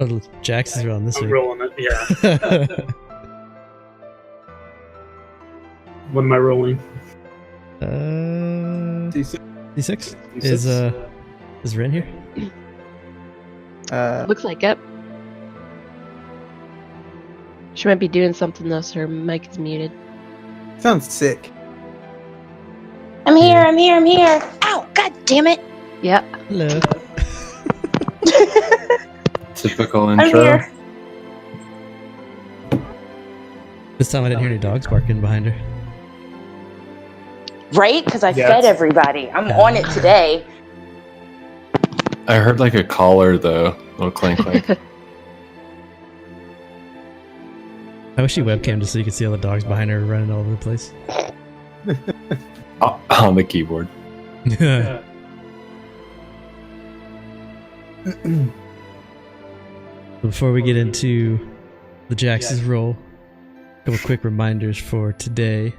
Oh, Jax is rolling this I'm week. rolling it, yeah. What am I rolling? D6. D6? Is Ren here? Looks like it. She might be doing something though, so her mic is muted. Sounds sick. I'm here, I'm here, I'm here. Ow, god damn it. Yep. Hello. Typical I'm intro. here. This time I didn't hear any dogs barking behind her. Right? Because I Yeah, fed it's- everybody. I'm on it today. I heard like a collar though. Little clink clink. I wish you webcam just so you could see all the dogs behind her running all over the place. On the keyboard. Yeah. Before we get into the Jax's role, a couple quick reminders for today.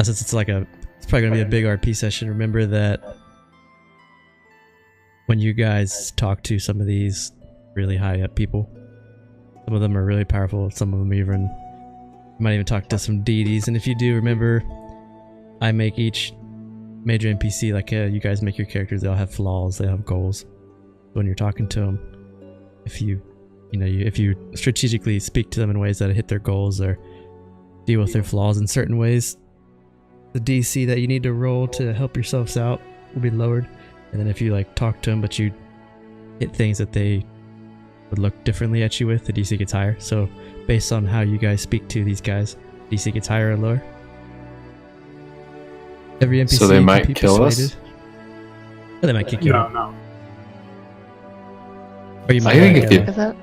Since it's probably gonna be a big RP session. Remember that when you guys talk to some of these really high up people, some of them are really powerful. Some of them might even talk to some deities. And if you do, remember, I make each major NPC like you guys make your characters. They all have flaws. They all have goals. When you're talking to them, if you strategically speak to them in ways that hit their goals or deal with their flaws in certain ways, the DC that you need to roll to help yourselves out will be lowered. And then if you talk to them but you hit things that they would look differently at you with, the DC gets higher. So based on how you guys speak to these guys, DC gets higher or lower. Every NPC So they can might be kill us? persuaded. Or they might kick you out. No. Or you might I think if you- Is that?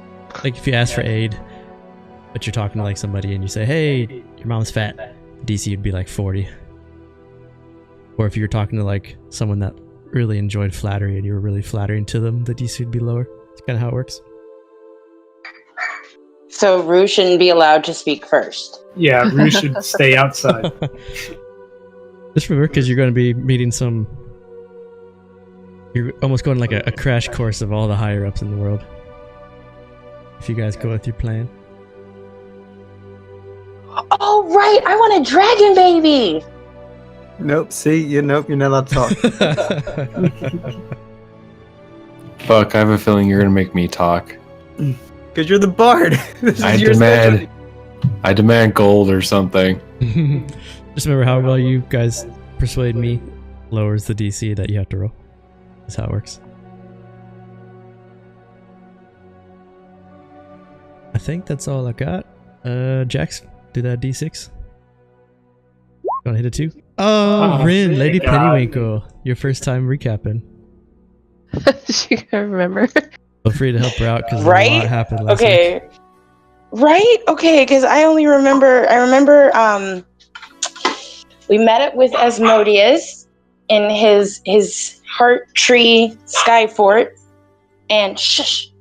like if you ask for aid, but you're talking to somebody and you say, "Hey, your mom's fat," DC would be 40. Or if you were talking to someone that really enjoyed flattery and you were really flattering to them, the DC would be lower. That's kind of how it works. So Rue shouldn't be allowed to speak first. Yeah, Rue should stay outside. Just remember, because you're going to be meeting you're almost going a crash course of all the higher ups in the world. If you guys go with your plan. Oh, right! I want a dragon baby! Nope. See, you're not allowed to talk. Fuck, I have a feeling you're gonna make me talk. Because you're the bard. This I is your demand gold or something. Just remember how well you guys persuade me lowers the DC that you have to roll. That's how it works. I think that's all I got. Jax, do that D6. Gonna hit it too? Oh, Rin, Lady God. Pennywinkle. Your first time recapping. She can remember. Feel free to help her out because a Right? lot happened last week. Okay. Right? Okay, because I remember we met up with Asmodeus in his heart tree sky fort and he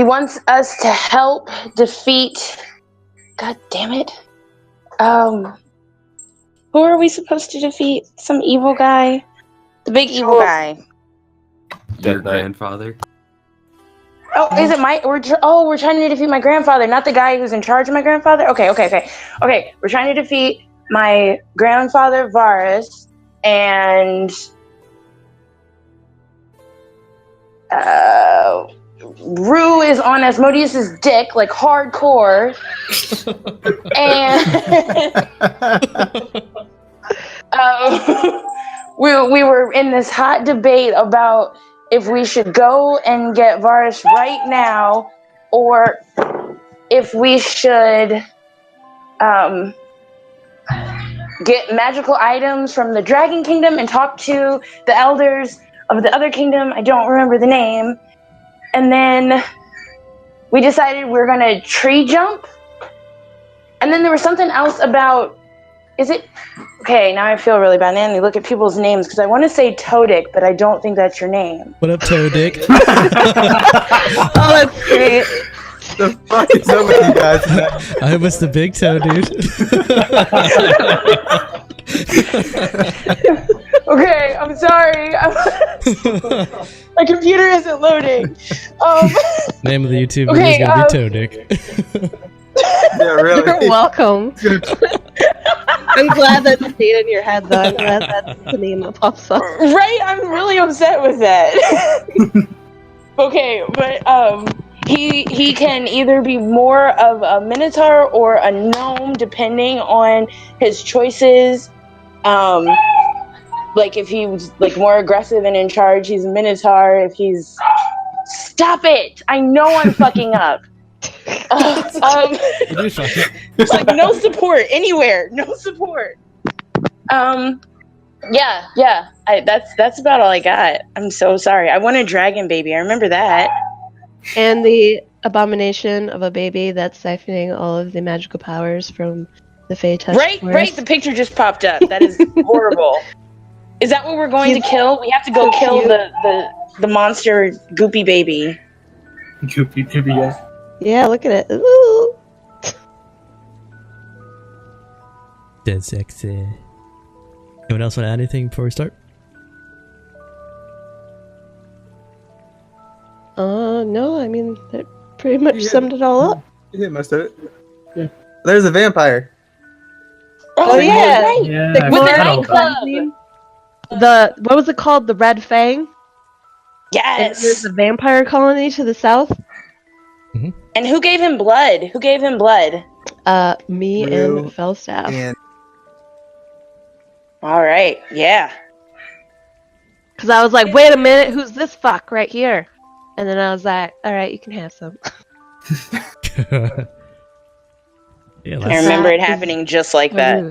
wants us to help defeat, god damn it, who are we supposed to defeat? Some evil guy? The big evil guy. Dead Knight. Grandfather. Oh, is it we're trying to defeat my grandfather, not the guy who's in charge of my grandfather? Okay. We're trying to defeat my grandfather Varus and Rue is on Asmodeus's dick, hardcore. And we were in this hot debate about if we should go and get Varus right now, or if we should get magical items from the Dragon Kingdom and talk to the elders of the other kingdom. I don't remember the name. And then we decided we were going to tree jump. And then there was something else about, okay, now I feel really bad. Now I look at people's names because I want to say Todic, but I don't think that's your name. What up, Toe Dick? Oh, that's great. The fuck is up with you guys? I hope it's the big toe, dude. Okay, I'm sorry. My computer isn't loading. Name of the YouTube Okay, video is gonna be Toe Dick. Yeah, really. You're welcome. I'm glad that stayed in your head, though. I'm glad that's the name that pops up. Right? I'm really upset with that. Okay, but he can either be more of a minotaur or a gnome, depending on his choices. Like if he was like more aggressive and in charge, he's a minotaur. If he's stop it! I know I'm fucking up. Like no support anywhere. No support. Yeah. That's about all I got. I'm so sorry. I want a dragon baby. I remember that. And the abomination of a baby that's siphoning all of the magical powers from the Fey Touch Right. Forest. The picture just popped up. That is horrible. Is that what we're going to kill? We have to go so kill cute. the monster goopy baby. Goopy, yeah. Yeah, look at it. Ooh. Dead sexy. Anyone else want to add anything before we start? No, I mean, that pretty much summed it all up. You hit most of it. Yeah. There's a vampire. Oh yeah, right. Yeah. The I With the forgot all about nightclub. What was it called? The Red Fang? And Yes. there's a vampire colony to the south. And who gave him blood? Me Brew and Falstaff. And All right. Yeah. Because I was like, wait a minute, who's this fuck right here? And then I was like, alright, you can have some. Yeah, I remember it happening just like that.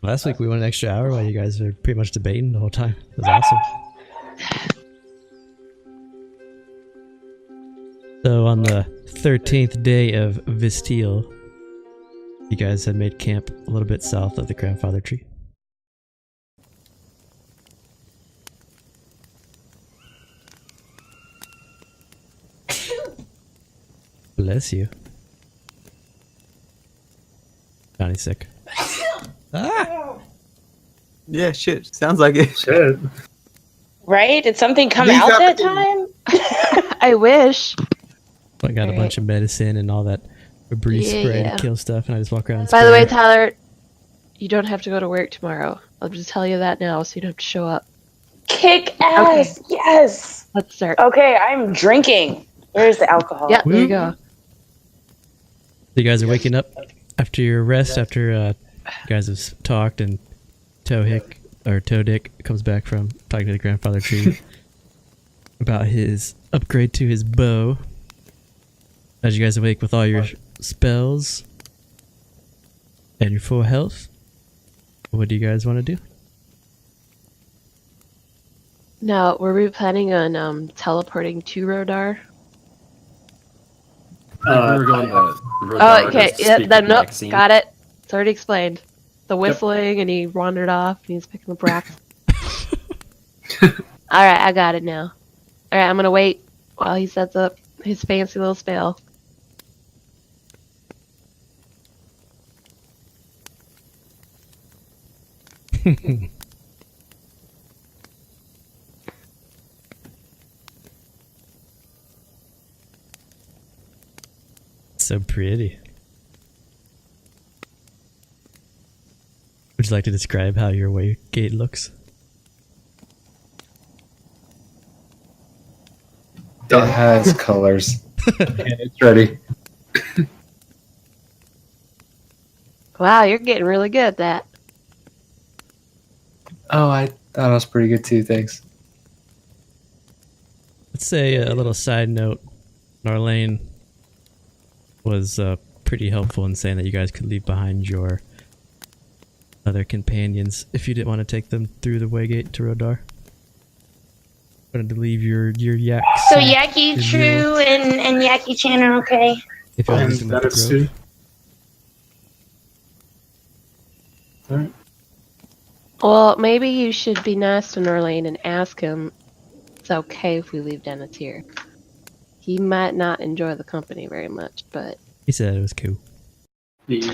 last week we went an extra hour while you guys were pretty much debating the whole time. It was awesome. So on the 13th day of Visteel, you guys had made camp a little bit south of the grandfather tree. Bless you. Johnny's sick. Ah! yeah, shit. Sounds like it. Shit. Right? Did something come These out that opportunities. time? I wish. I got a bunch of medicine and all that Febreze spray Yeah. to kill stuff, and I just walk around and By the spray way, it. Tyler, you don't have to go to work tomorrow. I'll just tell you that now so you don't have to show up. Kick ass. Okay. Yes. Let's start. Okay, I'm drinking. Where's the alcohol? Yeah, there you go. You guys are waking up after your rest, after you guys have talked, and Toe Dick comes back from talking to the grandfather tree about his upgrade to his bow. As you guys awake with all your spells and your full health, what do you guys want to do? Now, were we planning on teleporting to Rodar? We were going to Oh, Rodar okay. to Yeah, speak then with nope. Maxine. Got it. It's already explained. The whistling, and he wandered off, and he's picking up rocks. Alright, I got it now. Alright, I'm gonna wait while he sets up his fancy little spell. So pretty. Would you like to describe how your way gate looks? It has colors. And it's ready. Wow, you're getting really good at that. Oh, I thought it was pretty good too, thanks. Let's say a little side note. Narlane was pretty helpful in saying that you guys could leave behind your other companions if you didn't want to take them through the waygate to Rodar. Wanted to leave your yaks. So and Yaki your True mules and Yaki Chan are okay. if you want And to leave them that at the is grove. too. Alright. Well, maybe you should be nice to Norlane and ask him it's okay if we leave Dennis here. He might not enjoy the company very much, but He said it was cool. Yeah.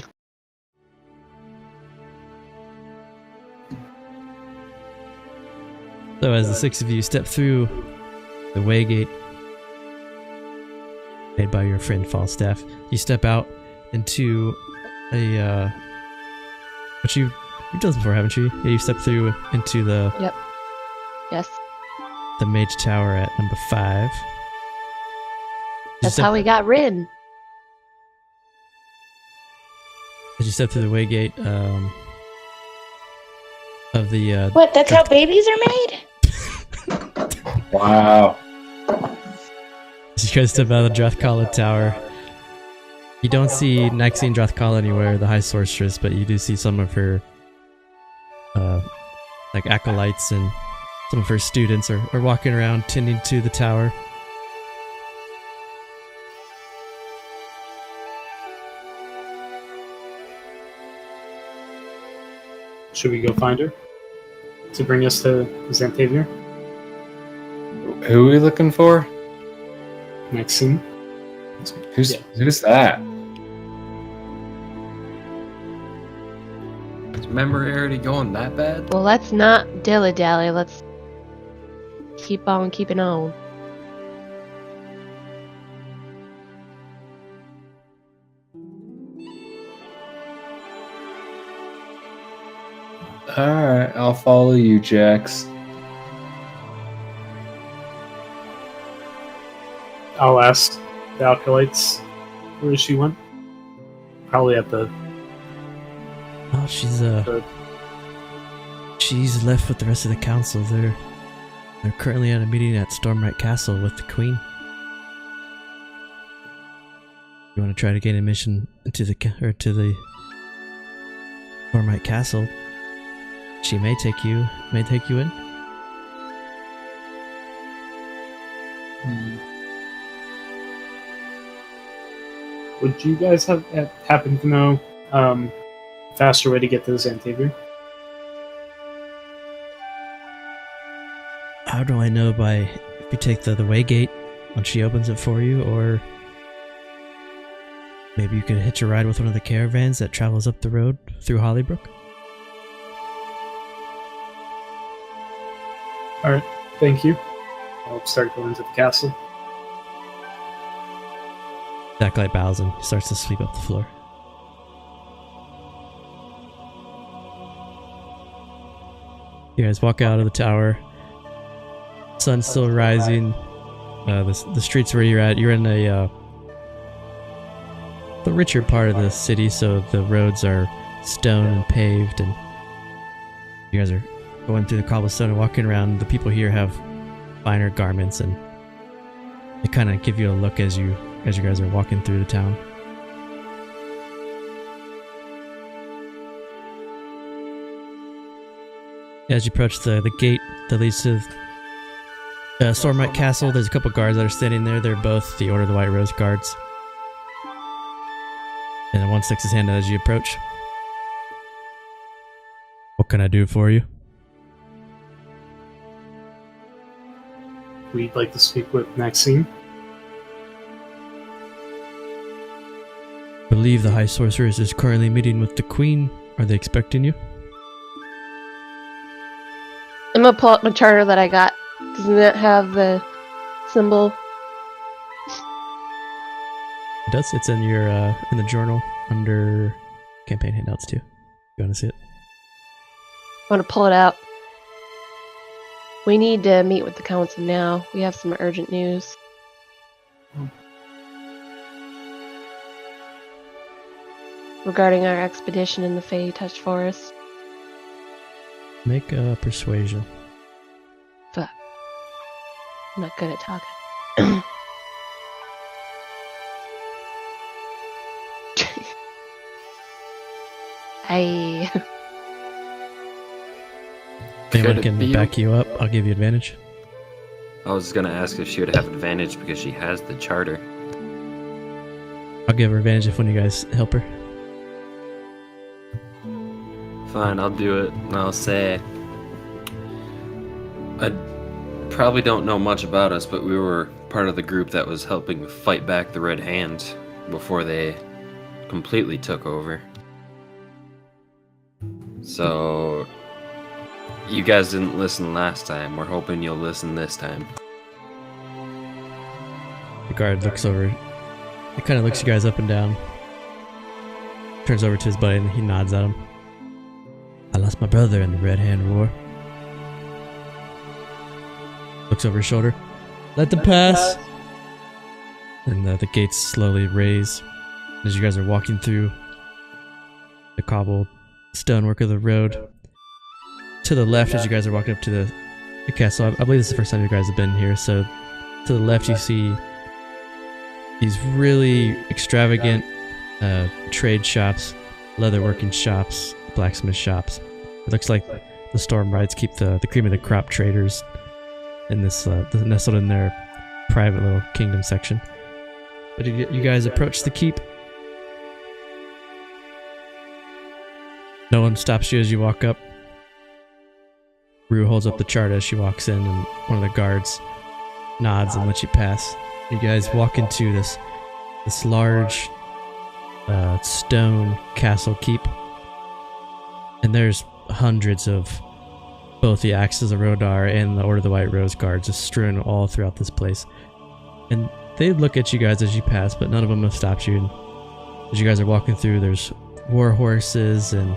So as the six of you step through the waygate made by your friend Falstaff, you step out into a which you've done this before, haven't you? Yeah, you step through into the Yes. the Mage Tower at number 5. That's how we got Rin. As you step through the waygate of the What? That's how babies are made? Wow. as you guys step out of the Drathkala Tower, you don't see Nexine Drathkala anywhere, the High Sorceress, but you do see some of her like acolytes and some of her students are walking around tending to the tower. Should we go find her to bring us to Xanthavier? Who are we looking for? Maxine? Who's that? Is memory already going that bad? Well, let's not dilly-dally. Let's keep on keeping on. Alright, I'll follow you, Jax. I'll ask the acolytes where she went. Probably at the... Oh, she's left with the rest of the council. They're currently at a meeting at Stormwright Castle with the Queen. You want to try to gain admission to the Stormwright Castle? She may take you in. Would you guys happen to know faster way to get to Xanthavier? How do I know if you take the waygate when she opens it for you, or maybe you could hitch a ride with one of the caravans that travels up the road through Hollybrook? Alright, thank you. I'll start going to the castle. Acolyte bows and starts to sweep up the floor. You guys walk out of the tower. Sun's still rising. The streets where you're at, you're in the richer part of the city, so the roads are stone and paved, and you guys are going through the cobblestone and walking around. The people here have finer garments, and they kind of give you a look as you guys are walking through the town. As you approach the gate that leads to Stormwright Castle, there's a couple guards that are standing there. They're both the Order of the White Rose guards. And then one sticks his hand out as you approach. What can I do for you? We'd like to speak with Maxine. I believe the High Sorceress is currently meeting with the Queen. Are they expecting you? I'm gonna pull up my charter that I got. Doesn't that have the symbol? It does. It's in your in the journal under campaign handouts too. You want to see it? I want to pull it out. We need to meet with the council now. We have some urgent news. Regarding our expedition in the Fey Touched Forest. Make a persuasion. Fuck. I'm not good at talking. If Could anyone it can be- back you up, I'll give you advantage. I was gonna ask if she would have advantage because she has the charter. I'll give her advantage if one of you guys help her. Fine, I'll do it. And I'll say I probably don't know much about us, but we were part of the group that was helping fight back the Red Hand before they completely took over. So You guys didn't listen last time. We're hoping you'll listen this time. The guard looks over. He kind of looks you guys up and down. Turns over to his buddy and he nods at him. I lost my brother in the Red Hand War. Looks over his shoulder. Let them pass! And the gates slowly raise. As you guys are walking through the cobbled stonework of the road. To the left, as you guys are walking up to the castle, I believe this is the first time you guys have been here, so to the left you see these really extravagant trade shops, leatherworking shops, blacksmith shops. It looks like the Stormwrights keep the cream of the crop traders in this nestled in their private little kingdom section. But you guys approach the keep. No one stops you as you walk up. Rue holds up the chart as she walks in, and one of the guards nods and lets you pass. You guys walk into this large stone castle keep, and there's hundreds of both the Axes of Rodar and the Order of the White Rose guards just strewn all throughout this place. And they look at you guys as you pass, but none of them have stopped you. And as you guys are walking through, there's war horses and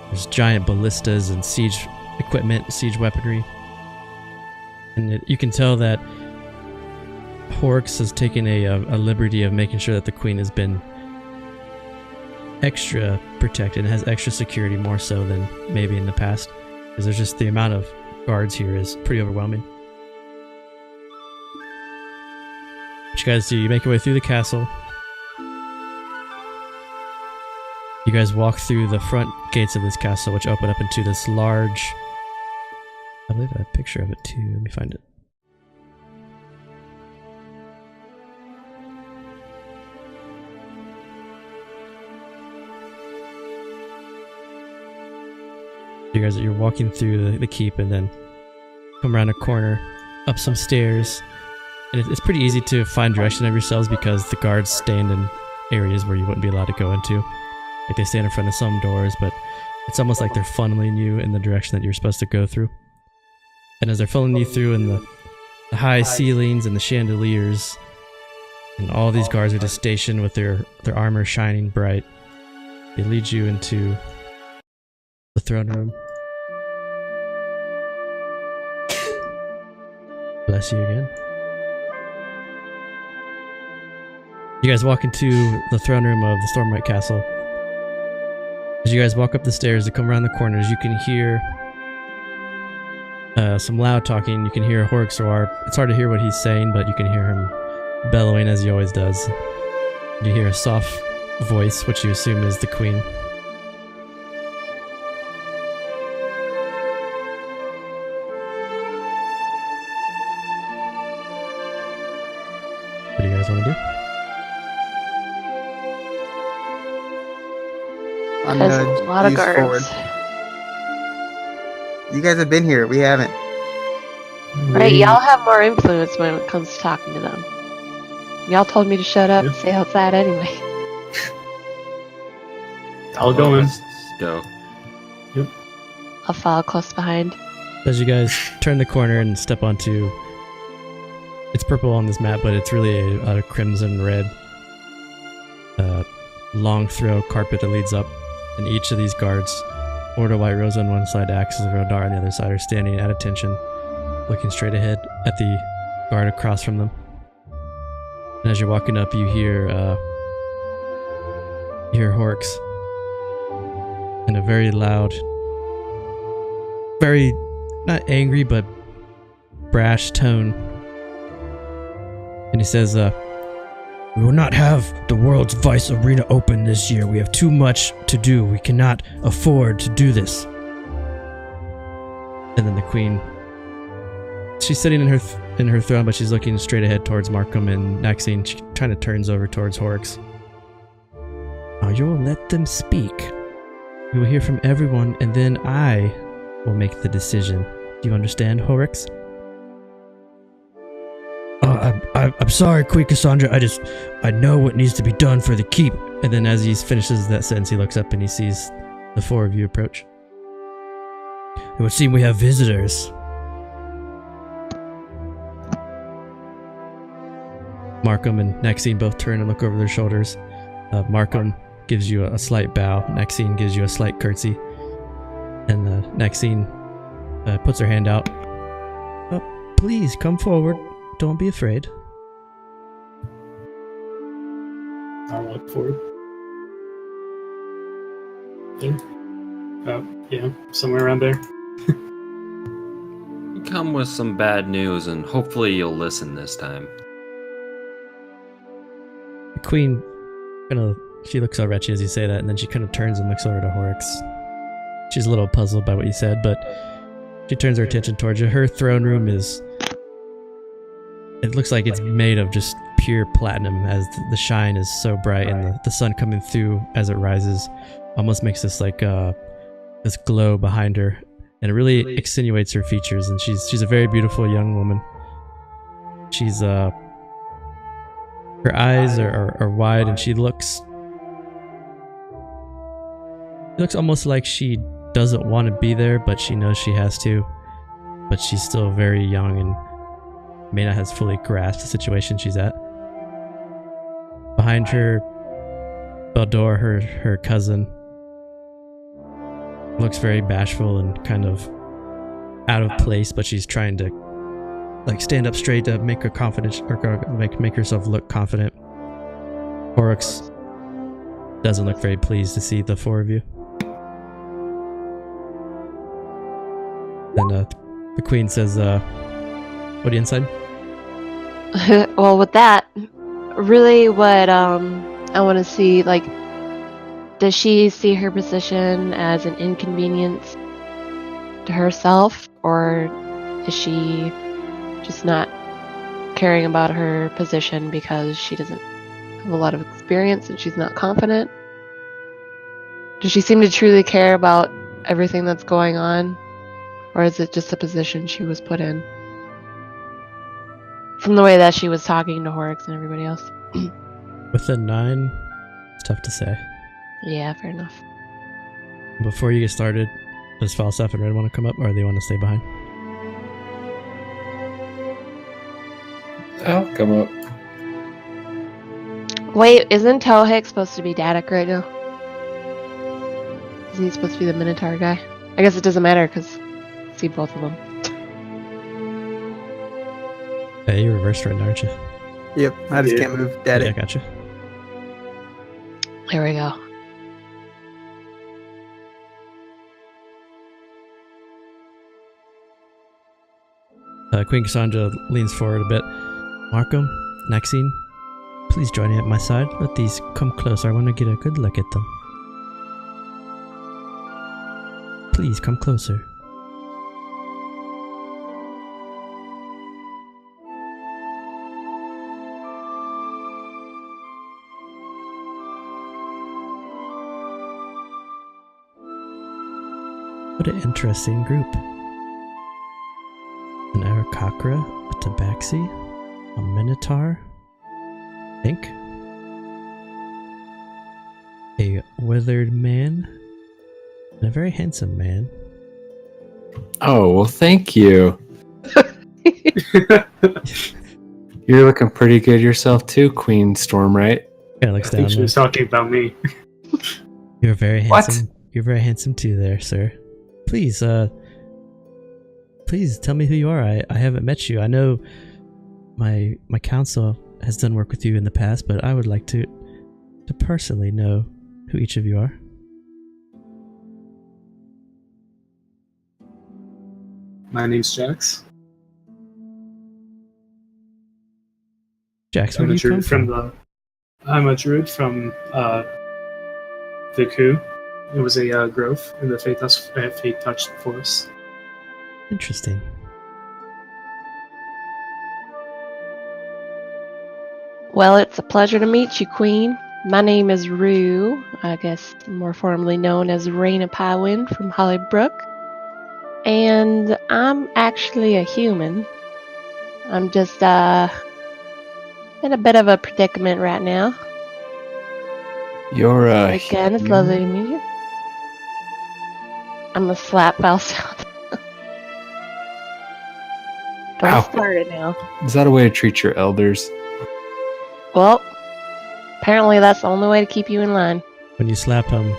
there's giant ballistas and siege equipment, siege weaponry. And you can tell that Horrocks has taken a liberty of making sure that the queen has been extra protected and has extra security, more so than maybe in the past, because there's just the amount of guards here is pretty overwhelming. What you guys do, you make your way through the castle. You guys walk through the front gates of this castle, which open up into this large, I believe I have a picture of it too, let me find it. You're walking through the keep and then come around a corner, up some stairs, and it's pretty easy to find direction of yourselves because the guards stand in areas where you wouldn't be allowed to go into. Like they stand in front of some doors, but it's almost like they're funneling you in the direction that you're supposed to go through. And as they're funneling you through in the high ceilings and the chandeliers, and all these guards are just stationed with their armor shining bright, they lead you into the throne room. Bless you again. You guys walk into the throne room of the Stormwright Castle. As you guys walk up the stairs to come around the corners, you can hear some loud talking. You can hear Horrocks. It's hard to hear what he's saying, but you can hear him bellowing as he always does. You hear a soft voice, which you assume is the queen. What do you guys want to do? I'm There's gonna a lot of use guards. forward. You guys have been here. We haven't. Right, y'all have more influence when it comes to talking to them. Y'all told me to shut up and stay outside anyway. I'll go in. Let's go. I'll follow close behind. As you guys turn the corner and step onto, it's purple on this map, but it's really a crimson red long throw carpet that leads up, and each of these guards, Order White Rose on one side, Axes of Rodar on the other side, are standing at attention, looking straight ahead at the guard across from them. And as you're walking up, you hear Horrocks in a very loud, very not angry but brash tone, and he says, "We will not have the World's Vice Arena open this year. We have too much to do. We cannot afford to do this." And then the queen, she's sitting in her throne, but she's looking straight ahead towards Markham and Maxine. She kind of turns over towards Horrocks. You will let them speak. We will hear from everyone, and then I will make the decision. Do you understand, Horrocks? I'm sorry, Queen Kasandra. I know what needs to be done for the keep. And then as he finishes that sentence, he looks up and he sees the four of you approach. It would seem we have visitors. Markham and Nexine both turn and look over their shoulders. Markham gives you a slight bow. Nexine gives you a slight curtsy. And Nexine puts her hand out. Please come forward. Don't be afraid. I'll walk forward. There. Yeah, somewhere around there. You come with some bad news, and hopefully you'll listen this time. The queen she looks so wretched as you say that, and then she kind of turns and looks over to Horrocks. She's a little puzzled by what you said, but she turns her attention towards you. Her throne room it looks like it's made of just pure platinum, as the shine is so bright, and the sun coming through as it rises almost makes this like this glow behind her, and it really accentuates her features. And she's a very beautiful young woman. She's her eyes are wide, and she looks almost like she doesn't want to be there, but she knows she has to. But she's still very young and may not have fully grasped the situation she's at. Behind her, Beldor, her cousin, looks very bashful and kind of out of place, but she's trying to like stand up straight to make her confident, or make herself look confident. Horrocks doesn't look very pleased to see the four of you. Then the queen says, what are you inside? Well, with that, really what I want to see, like, does she see her position as an inconvenience to herself, or is she just not caring about her position because she doesn't have a lot of experience and she's not confident? Does she seem to truly care about everything that's going on, or is it just a position she was put in? From the way that she was talking to Horrocks and everybody else. With a 9, it's tough to say. Yeah, fair enough. Before you get started, does Falstaff and Red want to come up, or do they want to stay behind? I'll come up. Wait, isn't Tohik supposed to be Dadak right now? Isn't he supposed to be the Minotaur guy? I guess it doesn't matter because I see both of them. Hey, you're reversed right now, aren't you? Yep, I just can't move. Daddy. Yeah, I gotcha. Here we go. Queen Cassandra leans forward a bit. Markham, Nexine, please join me at my side. Let these come closer. I want to get a good look at them. Please come closer. What an interesting group. An Arakakra, a Tabaxi, a Minotaur, I think. A withered man, and a very handsome man. Oh, well, thank you. You're looking pretty good yourself too, Queen Stormwright. Kinda looks I think down she there. was talking about me. You're very What? handsome. You're very handsome too there, sir. Please, please tell me who you are. I haven't met you. I know my council has done work with you in the past, but I would like to personally know who each of you are. My name's Jax. Jax, where I'm do you come from? I'm a druid from the coup. It was a grove in the Fate Touched Forest. Interesting. Well, it's a pleasure to meet you, Queen. My name is Rue, I guess more formally known as Raina Pywin from Hollybrook. And I'm actually a human. I'm just in a bit of a predicament right now. You're Again, it's lovely to meet you. I'm a slap Falstaff. Don't Ow. start it now. Is that a way to treat your elders? Well, apparently that's the only way to keep you in line. When you slap him,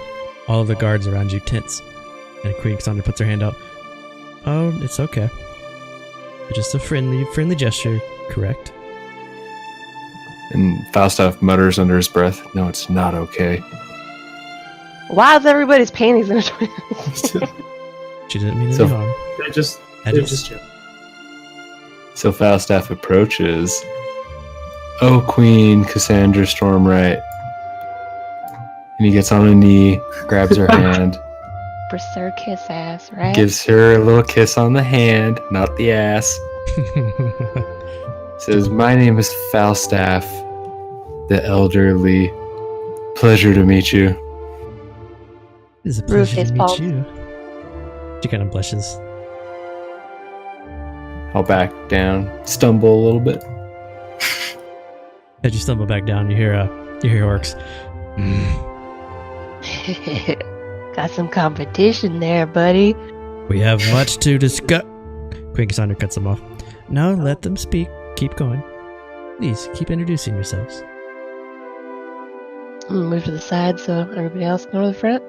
all of the guards around you tense. And Queen Kasandra puts her hand out. Oh, it's okay. Just a friendly gesture, correct? And Falstaff mutters under his breath, "No, it's not okay." Why is everybody's panties in a twist? She didn't mean So- any harm. They're just I they're just- just joking. So Falstaff approaches. "Oh, Queen Kasandra Stormwright." And he gets on a knee, grabs her hand, Berserk kiss ass, right? gives her a little kiss on the hand, not the ass. Says, "My name is Falstaff, the elderly. Pleasure to meet you." It's a Roof pleasure face to meet palms. you. She kind of blushes. I'll back down, stumble a little bit. As you stumble back down, you hear orcs. Got some competition there, buddy. We have much to discuss. Queen Kasandra cuts them off. No, let them speak. Keep going. Please, keep introducing yourselves. I'm gonna move to the side so everybody else can go to the front.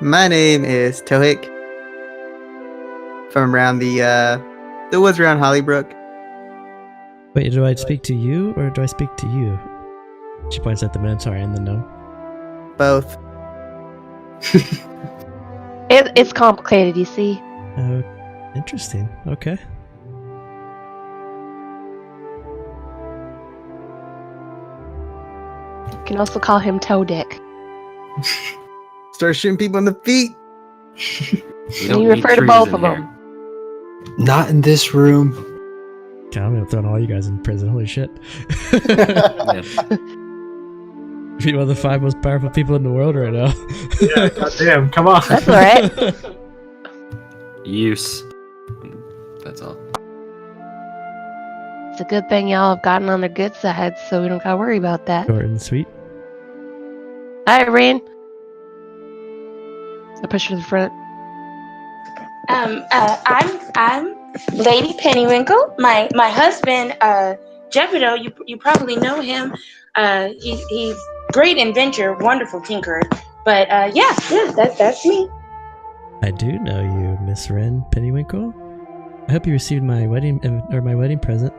My name is Tohik. From around the woods around Hollybrook. Wait, do I speak to you or do I speak to you? She points at the Minotaur and the gnome. Both. It's complicated, you see. Oh, interesting. Okay. You can also call him Toe Dick. Start shooting people in the feet. We And don't you need refer to trees both in of here. them. Not in this room. Okay, I'm gonna throw all you guys in prison. Holy shit. Yeah. Be one of the 5 most powerful people in the world right now. Yeah, goddamn, come on. That's alright. Use. That's all. It's a good thing y'all have gotten on their good side, so we don't gotta worry about that. Short and sweet. Hi, Irene. I push her to the front. I'm Lady Pennywinkle. My husband, Jepido, you probably know him. He's great inventor, wonderful tinkerer. But yeah, that's me. I do know you, Miss Wren Pennywinkle. I hope you received my wedding present.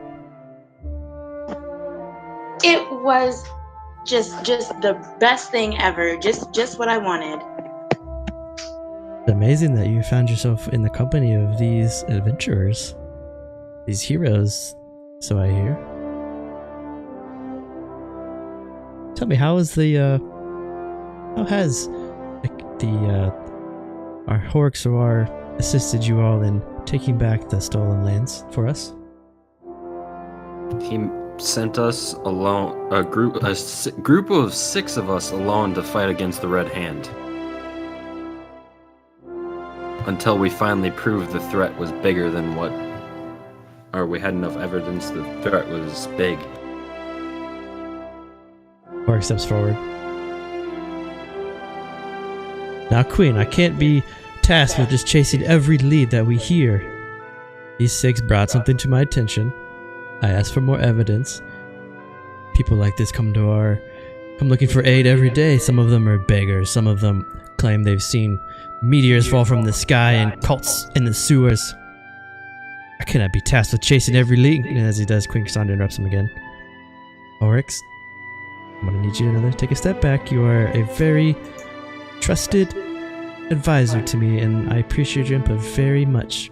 It was just the best thing ever. Just what I wanted. It's amazing that you found yourself in the company of these adventurers, these heroes. So I hear. Tell me, how has our Horxoar assisted you all in taking back the stolen lands for us? He sent us alone, a group of 6 of us alone to fight against the Red Hand. Until we finally proved the threat was bigger than we had enough evidence the threat was big. Orc steps forward. Now, Queen, I can't be tasked with just chasing every lead that we hear. These 6 brought something to my attention. I asked for more evidence. People like this come looking for aid every day. Some of them are beggars. Some of them claim they've seen meteors fall from the sky and cults in the sewers. I cannot be tasked with chasing every lead. And as he does, Queen Kasandra interrupts him again. Oryx, I'm gonna need you to take a step back. You are a very trusted advisor to me, and I appreciate your input very much.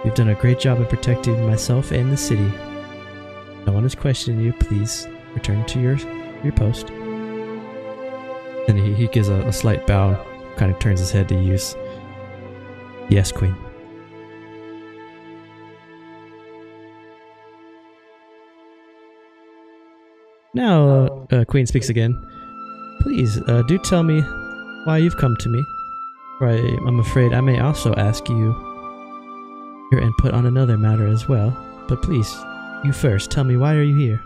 You've done a great job of protecting myself and the city. No one is questioning you. Please return to your post. And he gives a slight bow, kind of turns his head to Use. Yes, Queen. Now, Queen speaks again. Please, do tell me why you've come to me. For I'm afraid I may also ask you your input on another matter as well. But please, you first. Tell me, why are you here?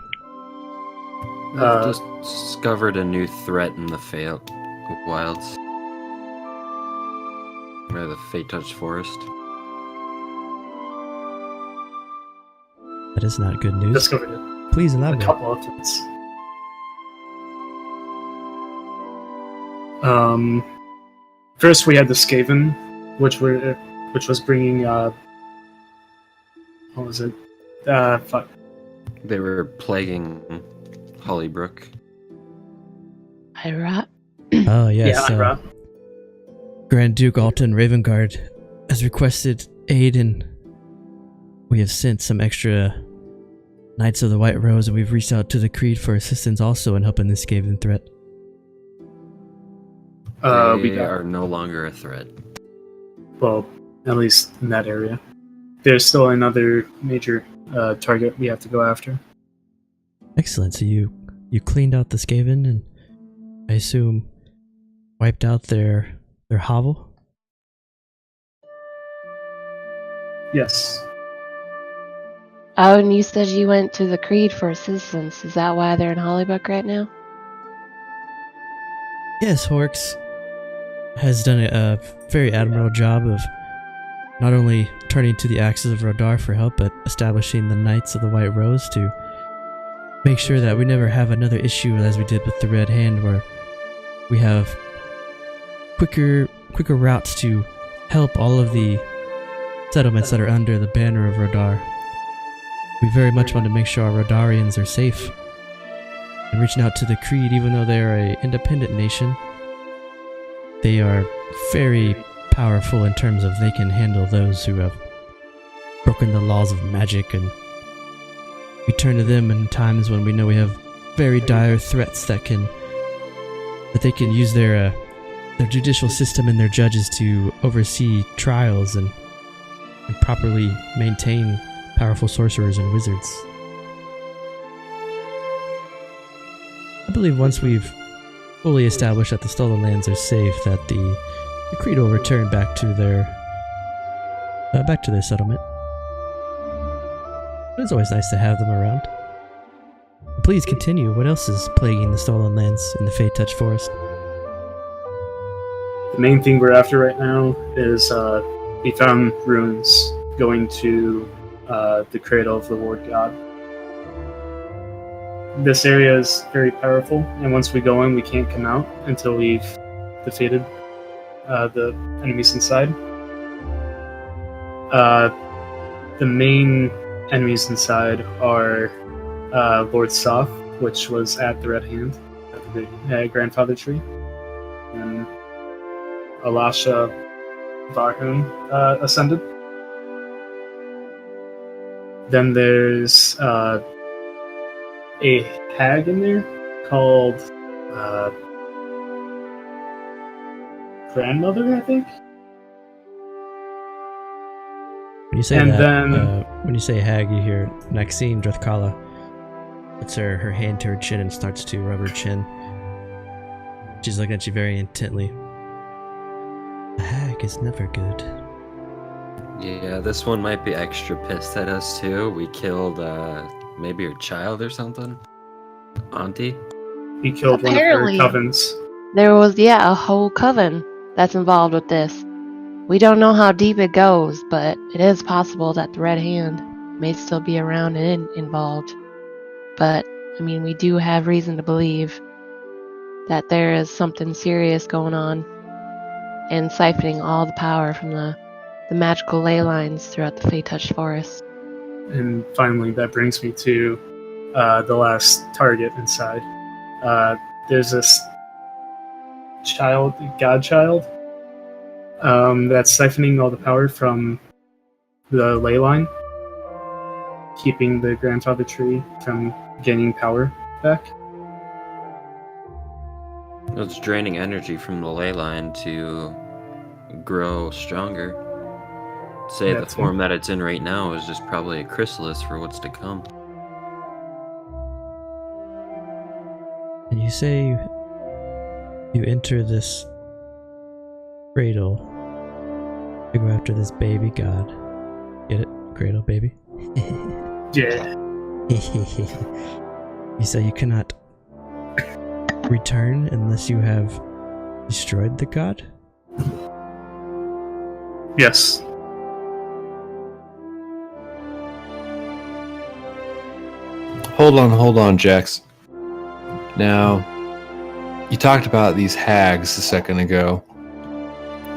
I've just discovered a new threat in the wilds. Or the Fate-touched forest. That is not good news. Discovered it. Please A elaborate. couple of things. First we had the Skaven, which was bringing what was it? Fuck. They were plaguing Hollybrook. Ira. Oh, yes. Yeah, Ira. Grand Duke Alton Ravengard has requested aid, and we have sent some extra Knights of the White Rose, and we've reached out to the Creed for assistance also in helping this Skaven threat. They are no longer a threat. Well, at least in that area. There's still another major target we have to go after. Excellent. So you cleaned out the Skaven, and I assume wiped out their hovel? Yes. Oh, and you said you went to the Creed for assistance. Is that why they're in Hollybrook right now? Yes, Horks has done a very admirable job of not only turning to the Axis of Rodar for help, but establishing the Knights of the White Rose to make sure that we never have another issue as we did with the Red Hand, where we have quicker routes to help all of the settlements that are under the banner of Rodar. We very much want to make sure our Rodarians are safe. And reaching out to the Creed, even though they are an independent nation, they are very powerful in terms of they can handle those who have broken the laws of magic, and we turn to them in times when we know we have very dire threats that they can use their judicial system and their judges to oversee trials and properly maintain powerful sorcerers and wizards. I believe once we've fully established that the Stolen Lands are safe, that the Creed will return back to their settlement. But it's always nice to have them around. Please continue. What else is plaguing the Stolen Lands in the Fate-touched forest? The main thing we're after right now is we found ruins going to the cradle of the Ward God. This area is very powerful, and once we go in, we can't come out until we've defeated the enemies inside. The main enemies inside are Lord Soth, which was at the Red Hand, at the Grandfather Tree, and Alasha Varhun ascended. Then there's a hag in there called Grandmother, I think. When you say And that, then- when you say hag, you hear Maxine Drethkala puts her hand to her chin and starts to rub her chin. She's looking at you very intently. A hag is never good. Yeah, this one might be extra pissed at us too. We killed maybe her child or something. Auntie? He killed Apparently. one of her covens. There was, a whole coven that's involved with this. We don't know how deep it goes, but it is possible that the Red Hand may still be around and involved. But, we do have reason to believe that there is something serious going on and siphoning all the power from the magical ley lines throughout the Fate-touched forest. And finally, that brings me to the last target inside. There's this godchild, that's siphoning all the power from the ley line, keeping the Grandfather Tree from gaining power back. It's draining energy from the ley line to grow stronger. Say the That's form that it's in right now is just probably a chrysalis for what's to come. And you say you enter this cradle to go after this baby god. Get it? Cradle baby? Yeah. You say you cannot return unless you have destroyed the god? Yes. Hold on, Jax. Now, you talked about these hags a second ago.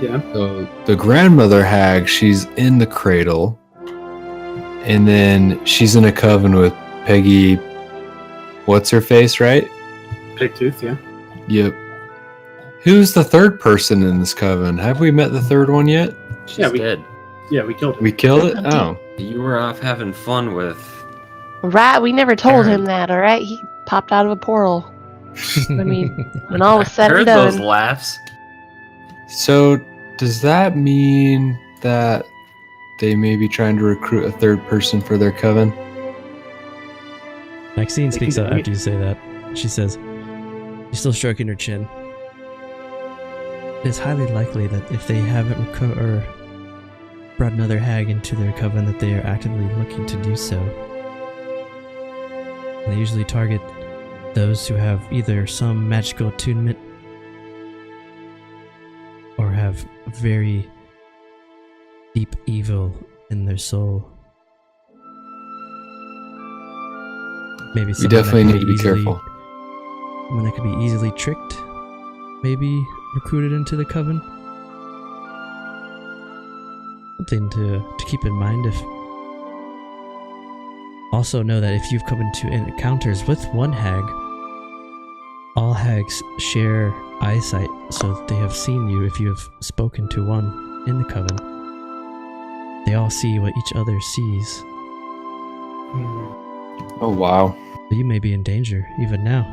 Yeah. So the grandmother hag, she's in the cradle, and then she's in a coven with Peggy. What's her face, right? Pigtooth, yeah. Yep. Who's the third person in this coven? Have we met the third one yet? She's Yeah, dead. Yeah, we killed him. We killed it? Oh. You were off having fun with. Right, we never told Aaron. him that, alright? He popped out of a portal. I mean, when all was said and Heard those done. laughs. So, does that mean that they may be trying to recruit a third person for their coven? Maxine They speaks can up do it. after you say that. She says, she's still stroking her chin. It is highly likely that if they haven't brought another hag into their coven, that they are actively looking to do so. And they usually target those who have either some magical attunement or have very deep evil in their soul. Maybe We someone definitely that need could to be careful. Someone that could be easily tricked, maybe recruited into the coven. Something to keep in mind. If also know that if you've come into encounters with one hag, all hags share eyesight, so that they have seen you. If you have spoken to one in the coven, they all see what each other sees. Oh, wow. So you may be in danger even now.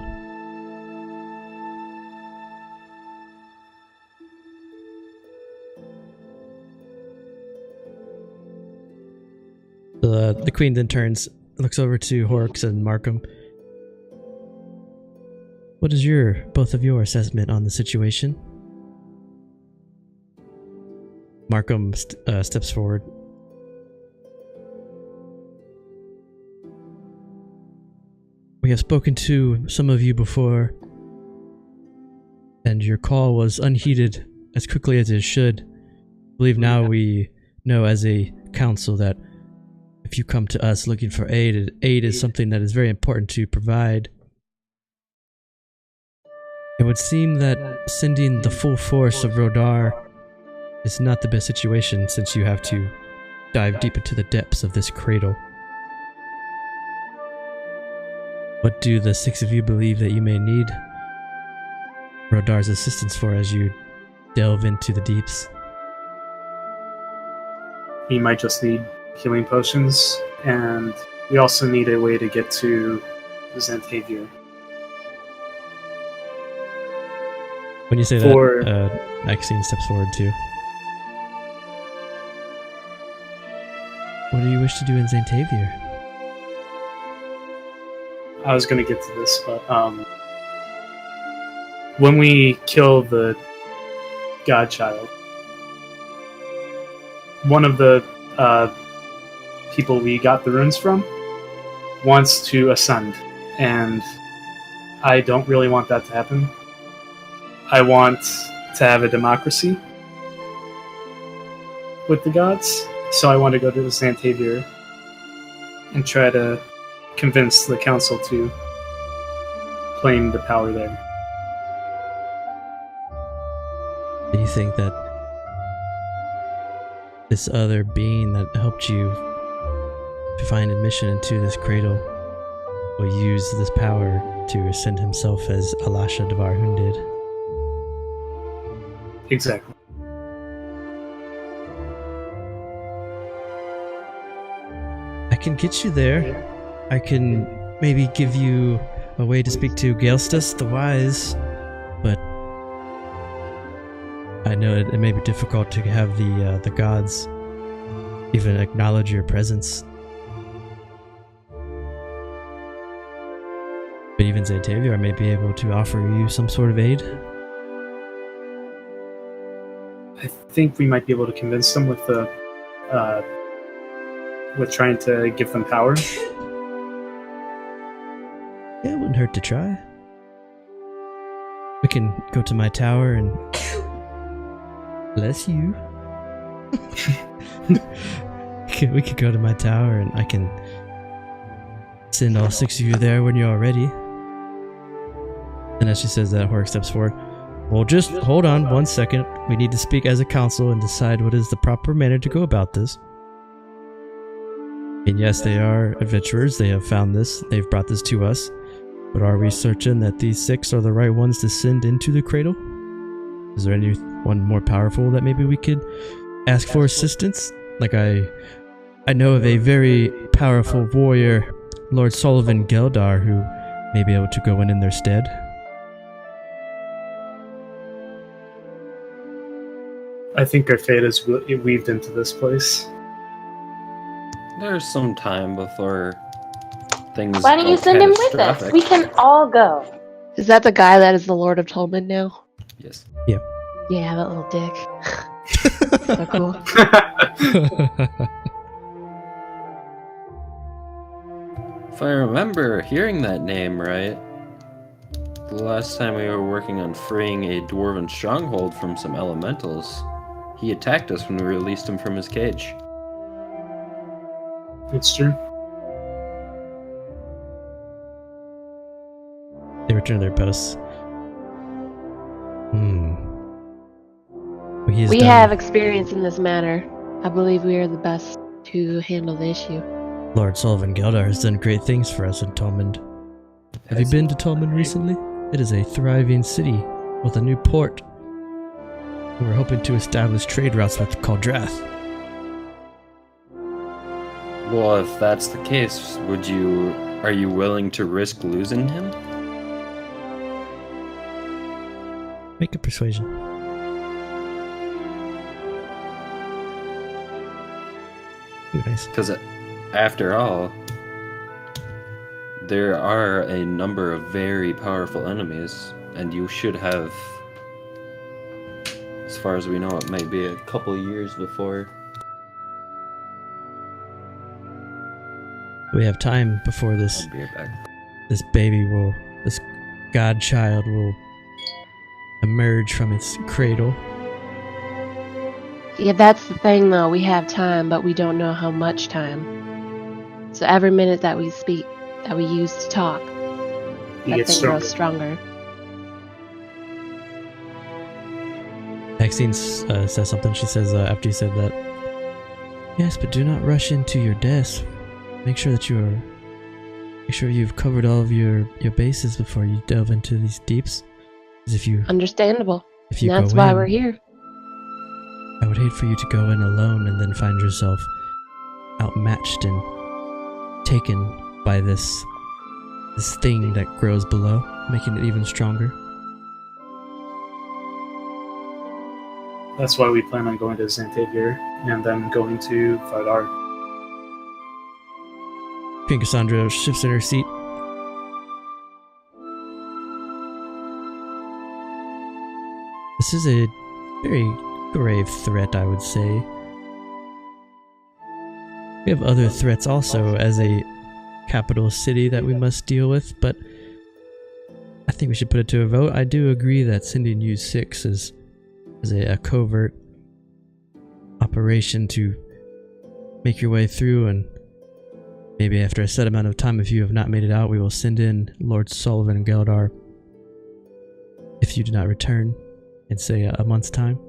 The queen then turns, looks over to Horrocks and Markham. What is both of your assessment on the situation? Markham steps forward. We have spoken to some of you before, and your call was unheeded as quickly as it should. I believe now we know as a council that if you come to us looking for aid is something that is very important to provide. It would seem that sending the full force of Rodar is not the best situation, since you have to dive deep into the depths of this cradle. What do the six of you believe that you may need Rodar's assistance for as you delve into the deeps? We might just need healing potions, and we also need a way to get to Xantavia. When you say For- that, Maxine steps forward too. What do you wish to do in Xantavia? I was going to get to this, but when we kill the godchild, one of the people we got the runes from wants to ascend, and I don't really want that to happen. I want to have a democracy with the gods, so I want to go to the Xantavia and try to convince the council to claim the power there. Do you think that this other being that helped you to find admission into this cradle will use this power to ascend himself as Alasha Devarhun did? Exactly. I can get you there. I can maybe give you a way to speak to Galestus the Wise, but I know it may be difficult to have the gods even acknowledge your presence. But even Xantavia, I may be able to offer you some sort of aid. I think we might be able to convince them with the with trying to give them power. Yeah, it wouldn't hurt to try. We can go to my tower and bless you. We could go to my tower and I can send all 6 of you there when you're all ready. And as she says that, Hork steps forward. Well, just hold on 1 second. We need to speak as a council and decide what is the proper manner to go about this. And yes, they are adventurers. They have found this. They've brought this to us. But are we certain that these 6 are the right ones to send into the cradle? Is there anyone more powerful that maybe we could ask for assistance? Like I know of a very powerful warrior, Lord Sullivan Geldar, who may be able to go in their stead. I think our fate is weaved into this place. There's some time before things. Why don't you go send him with us? catastrophic. We can all go. Is that the guy that is the Lord of Tolman now? Yes. Yeah, that little dick. So cool. If I remember hearing that name right, the last time we were working on freeing a dwarven stronghold from some elementals, he attacked us when we released him from his cage. It's true. They return to their posts. Well, he is We done. have experience in this matter. I believe we are the best to handle the issue. Lord Sullivan Geldar has done great things for us in Tolmond. Have you been to Tolmond recently? It is a thriving city with a new port. We're hoping to establish trade routes with Caldrath. Well, if that's the case, are you willing to risk losing him? Make a persuasion. Ooh, nice. Because after all, there are a number of very powerful enemies, and you should have, as far as we know, it might be a couple years before. We have time before this I'll be right back. this godchild will emerge from its cradle. Yeah, that's the thing though. We have time, but we don't know how much time. So every minute that we speak, that we use to talk, He that gets thing grows stronger. stronger. Maxine says something. She says after you said that, yes, but do not rush into your deaths. Make sure you've covered all of your bases before you delve into these deeps. Because if you Understandable. if you And that's go why in, we're here. I would hate for you to go in alone and then find yourself outmatched and taken by this thing that grows below, making it even stronger. That's why we plan on going to Xantavier and then going to Vardar. Queen Cassandra shifts in her seat. This is a very grave threat, I would say. We have other threats also as a capital city that we must deal with, but I think we should put it to a vote. I do agree that sending you 6 is a covert operation to make your way through, and maybe after a set amount of time, if you have not made it out, we will send in Lord Sullivan Geldar if you do not return in, say, a month's time.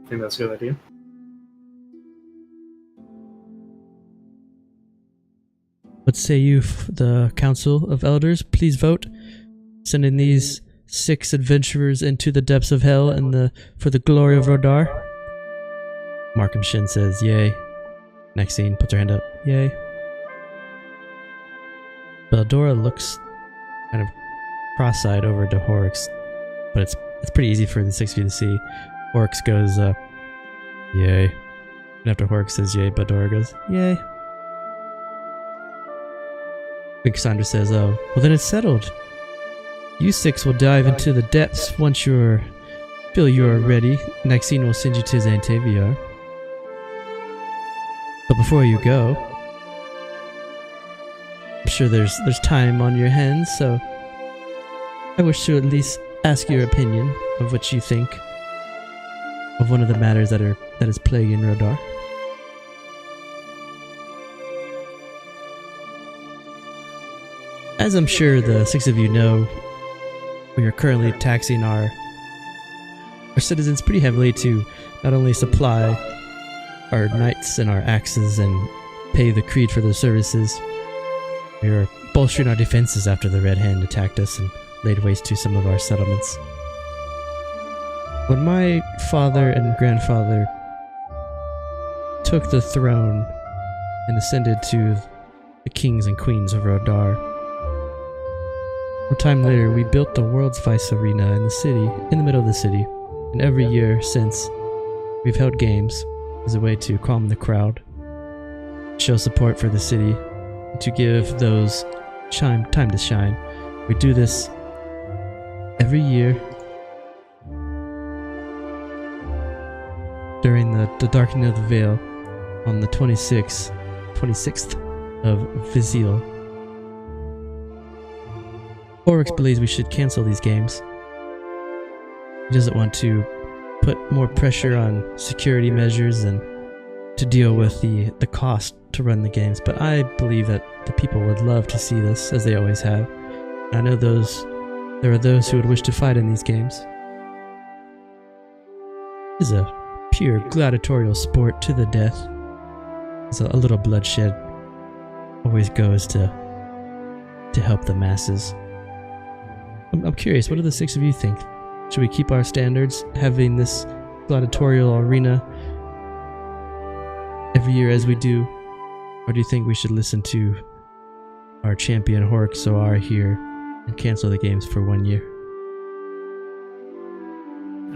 I think that's a good idea. What say you, the Council of Elders? Please vote. Sending these 6 adventurers into the depths of hell and for the glory of Rodar. Markham Shin says, yay. Next scene, puts her hand up, yay. Beldora looks kind of cross-eyed over to Horrocks, but it's pretty easy for the 6 of you to see. Horrocks goes, yay. And after Horrocks says yay, Beldora goes, yay. Queen Cassandra says, oh, well then it's settled. You 6 will dive into the depths once you feel you are ready. Next scene will send you to Xantavier. But before you go, I'm sure there's time on your hands, so I wish to at least ask your opinion of what you think of one of the matters that is plaguing Rodar. As I'm sure the 6 of you know, we are currently taxing our citizens pretty heavily to not only supply our knights and our axes and pay the creed for their services. We are bolstering our defenses after the Red Hand attacked us and laid waste to some of our settlements. When my father and grandfather took the throne and ascended to the kings and queens of Rodar, a time later we built the world's vice arena in the city, in the middle of the city, and every year since we've held games as a way to calm the crowd, show support for the city, and to give those time to shine. We do this every year during the darkening of the veil on the 26th of Vizil. Oryx believes we should cancel these games. He doesn't want to put more pressure on security measures and to deal with the cost to run the games, but I believe that the people would love to see this, as they always have. I know there are those who would wish to fight in these games. It is a pure gladiatorial sport to the death. There's a little bloodshed always goes to help the masses. I'm curious, what do the 6 of you think? Should we keep our standards, having this gladiatorial arena every year as we do? Or do you think we should listen to our champion Hork here and cancel the games for 1 year?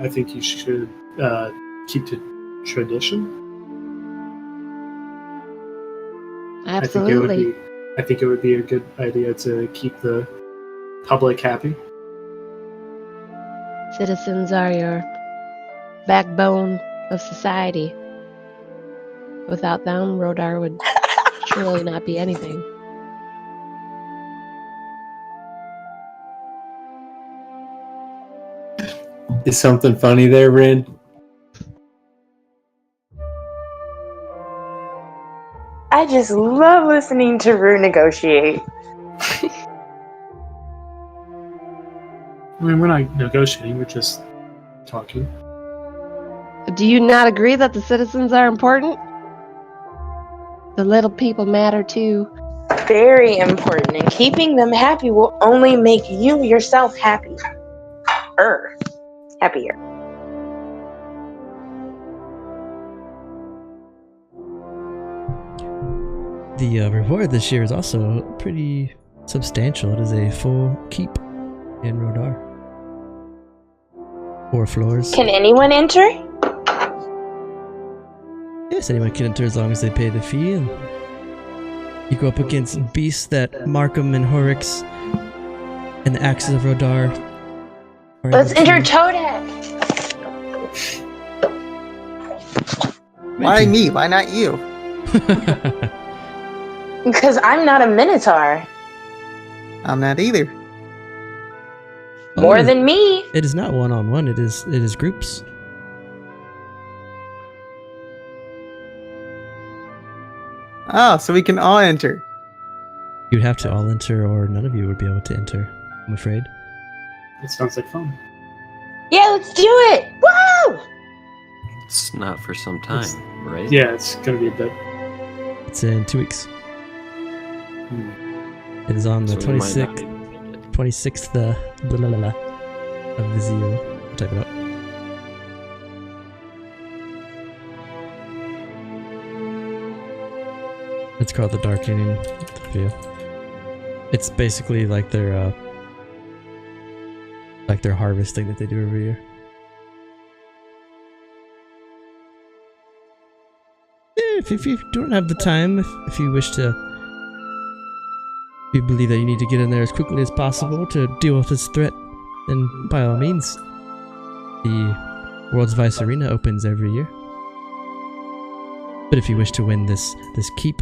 I think you should keep to tradition. Absolutely. I think it would be a good idea to keep the public happy. Citizens are your backbone of society. Without them, Rodar would surely not be anything. Is something funny there, Rin? I just love listening to Rue negotiate. I mean, we're not negotiating, we're just talking. Do you not agree that the citizens are important? The little people matter too. Very important, and keeping them happy will only make you yourself happy. Happier. The reward this year is also pretty substantial. It is a full keep in Rodar. 4 floors. Can anyone enter? Yes, anyone can enter as long as they pay the fee, and you go up against beasts that Markham and Horix and the Axes of Rodar are Let's able to- enter Toadette. Why me? Why not you? Because I'm not a Minotaur. I'm not either. More than me. It is not one-on-one, it is groups. Oh, so we can all enter. You'd have to all enter, or none of you would be able to enter, I'm afraid. It sounds like fun. Yeah, let's do it. Woo! It's not for some time, right? Yeah, it's gonna be a bit. It's in 2 weeks. It is on the So we might not 26th, be able to get it. 26th of Vizil. I'll type it up. It's called the Darkening of the Veil. It's basically like their harvest thing that they do every year. If you don't have the time, if you wish to, if you believe that you need to get in there as quickly as possible to deal with this threat, then by all means, the World's Vice Arena opens every year. But if you wish to win this keep,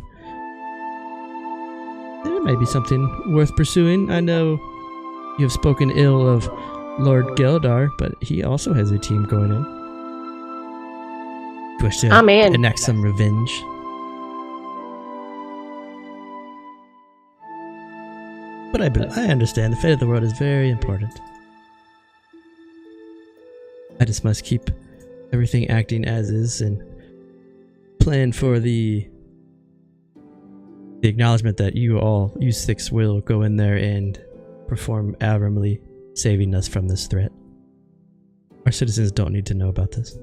then it may be something worth pursuing. I know You have spoken ill of Lord Geldar, but he also has a team going in. You wish to I'm in. enact some revenge. But I understand the fate of the world is very important. I just must keep everything acting as is and plan for the acknowledgement that you six will go in there and perform admirably, saving us from this threat. Our citizens don't need to know about this.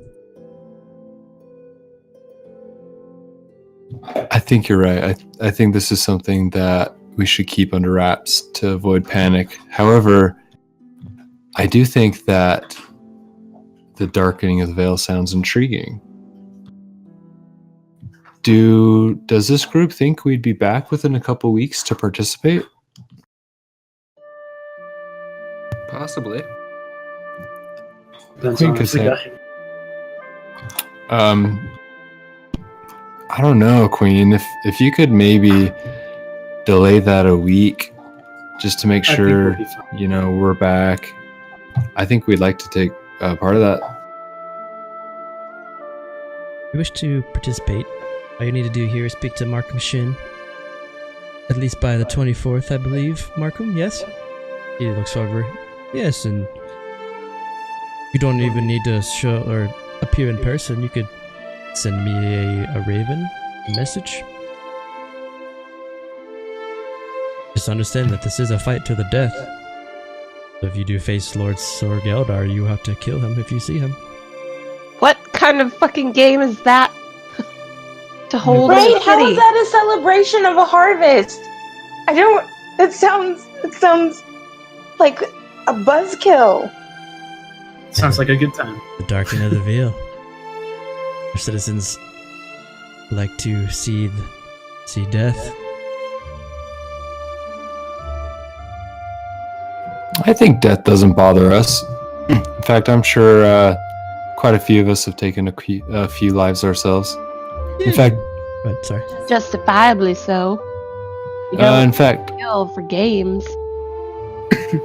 I think you're right. I think this is something that we should keep under wraps to avoid panic. However, I do think that the darkening of the veil sounds intriguing. Does this group think we'd be back within a couple weeks to participate? Possibly. Depends Queen on the Cassandra. guy. I don't know, Queen. If you could maybe delay that a week, just to make I think sure we'll be fine. we're back. I think we'd like to take part of that. If you wish to participate, all you need to do here is speak to Markham Shin. At least by the 24th, I believe. Markham, yes? He looks over. Yes, and you don't even need to show or appear in person. You could send me a raven, a message. Just understand that this is a fight to the death. So if you do face Lord Sir Geldar, you have to kill him if you see him. What kind of fucking game is that? To hold in Right? the How city? is that a celebration of a harvest? I don't. It sounds like a buzzkill. Sounds like a good time. The darkening of the veil. Our citizens like to see death. I think death doesn't bother us. In fact, I'm sure quite a few of us have taken a few lives ourselves. In fact, But sorry. Justifiably so. You in don't fact, kill for games.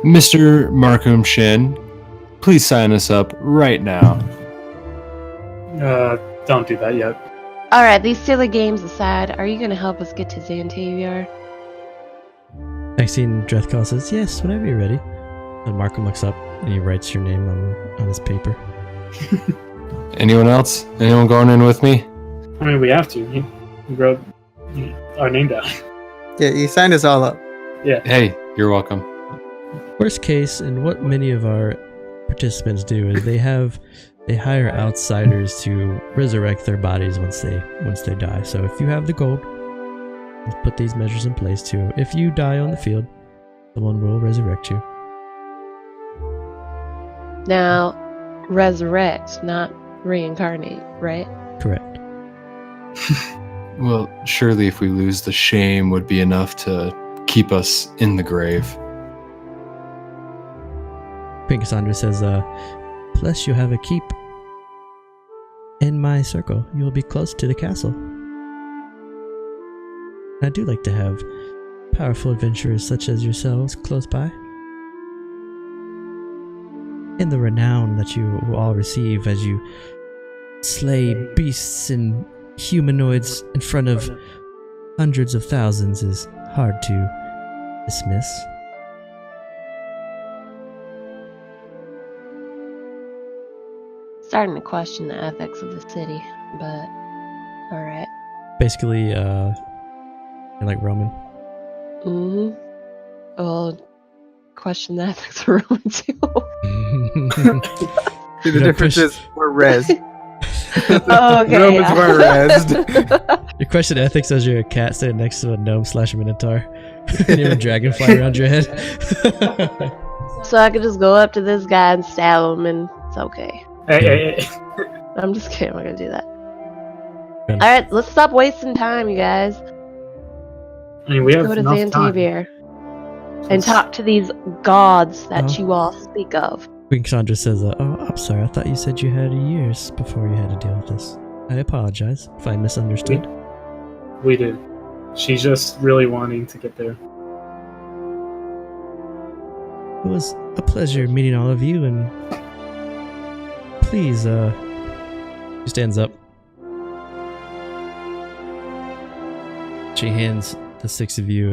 Mr. Markham Shin, please sign us up right now. Don't do that yet. Alright, these silly games aside, are you gonna help us get to Xantaviar? Maxine Drethkal says, yes, whenever you're ready. And Markham looks up and he writes your name on his paper. Anyone else? Anyone going in with me? I mean, we have to. You wrote our name down. Yeah, you signed us all up. Yeah. Hey, you're welcome. Worst case, and what many of our participants do is they hire outsiders to resurrect their bodies once they die. So if you have the gold, let's put these measures in place too. If you die on the field, someone will resurrect you. Now, resurrect, not reincarnate, right? Correct. Well, surely if we lose, the shame would be enough to keep us in the grave. Queen Kasandra says, plus you have a keep in my circle. You will be close to the castle. I do like to have powerful adventurers such as yourselves close by. And the renown that you will all receive as you slay beasts and humanoids in front of hundreds of thousands is hard to dismiss. Starting to question the ethics of the city, but alright. Basically, you're like Roman. Mm-hmm. Well, question the ethics of Roman too. See, the difference is we're res. Oh, okay. Romans yeah. were rezzed. You question ethics as you're a cat standing next to a gnome / minotaur. And you have a dragonfly around your head. So I could just go up to this guy and stab him, and it's okay. Hey. I'm just kidding. I'm not gonna do that. Alright, let's stop wasting time, you guys. I mean, we have Go to enough time. Xantaviar and talk to these gods that Oh. you all speak of. Queen Cassandra says, oh, I'm sorry, I thought you said you had years before you had to deal with this. I apologize if I misunderstood. We did. She's just really wanting to get there. It was a pleasure meeting all of you, and please, she stands up. She hands the 6 of you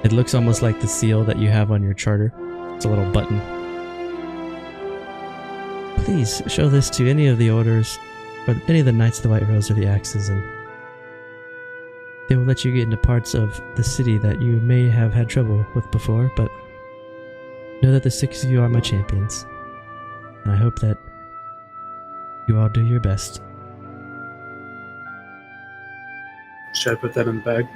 it looks almost like the seal that you have on your charter. It's a little button. Please show this to any of the orders, or any of the Knights of the White Rose or the Axes, and they will let you get into parts of the city that you may have had trouble with before, but know that the 6 of you are my champions. And I hope that you all do your best. Should I put that in the bag?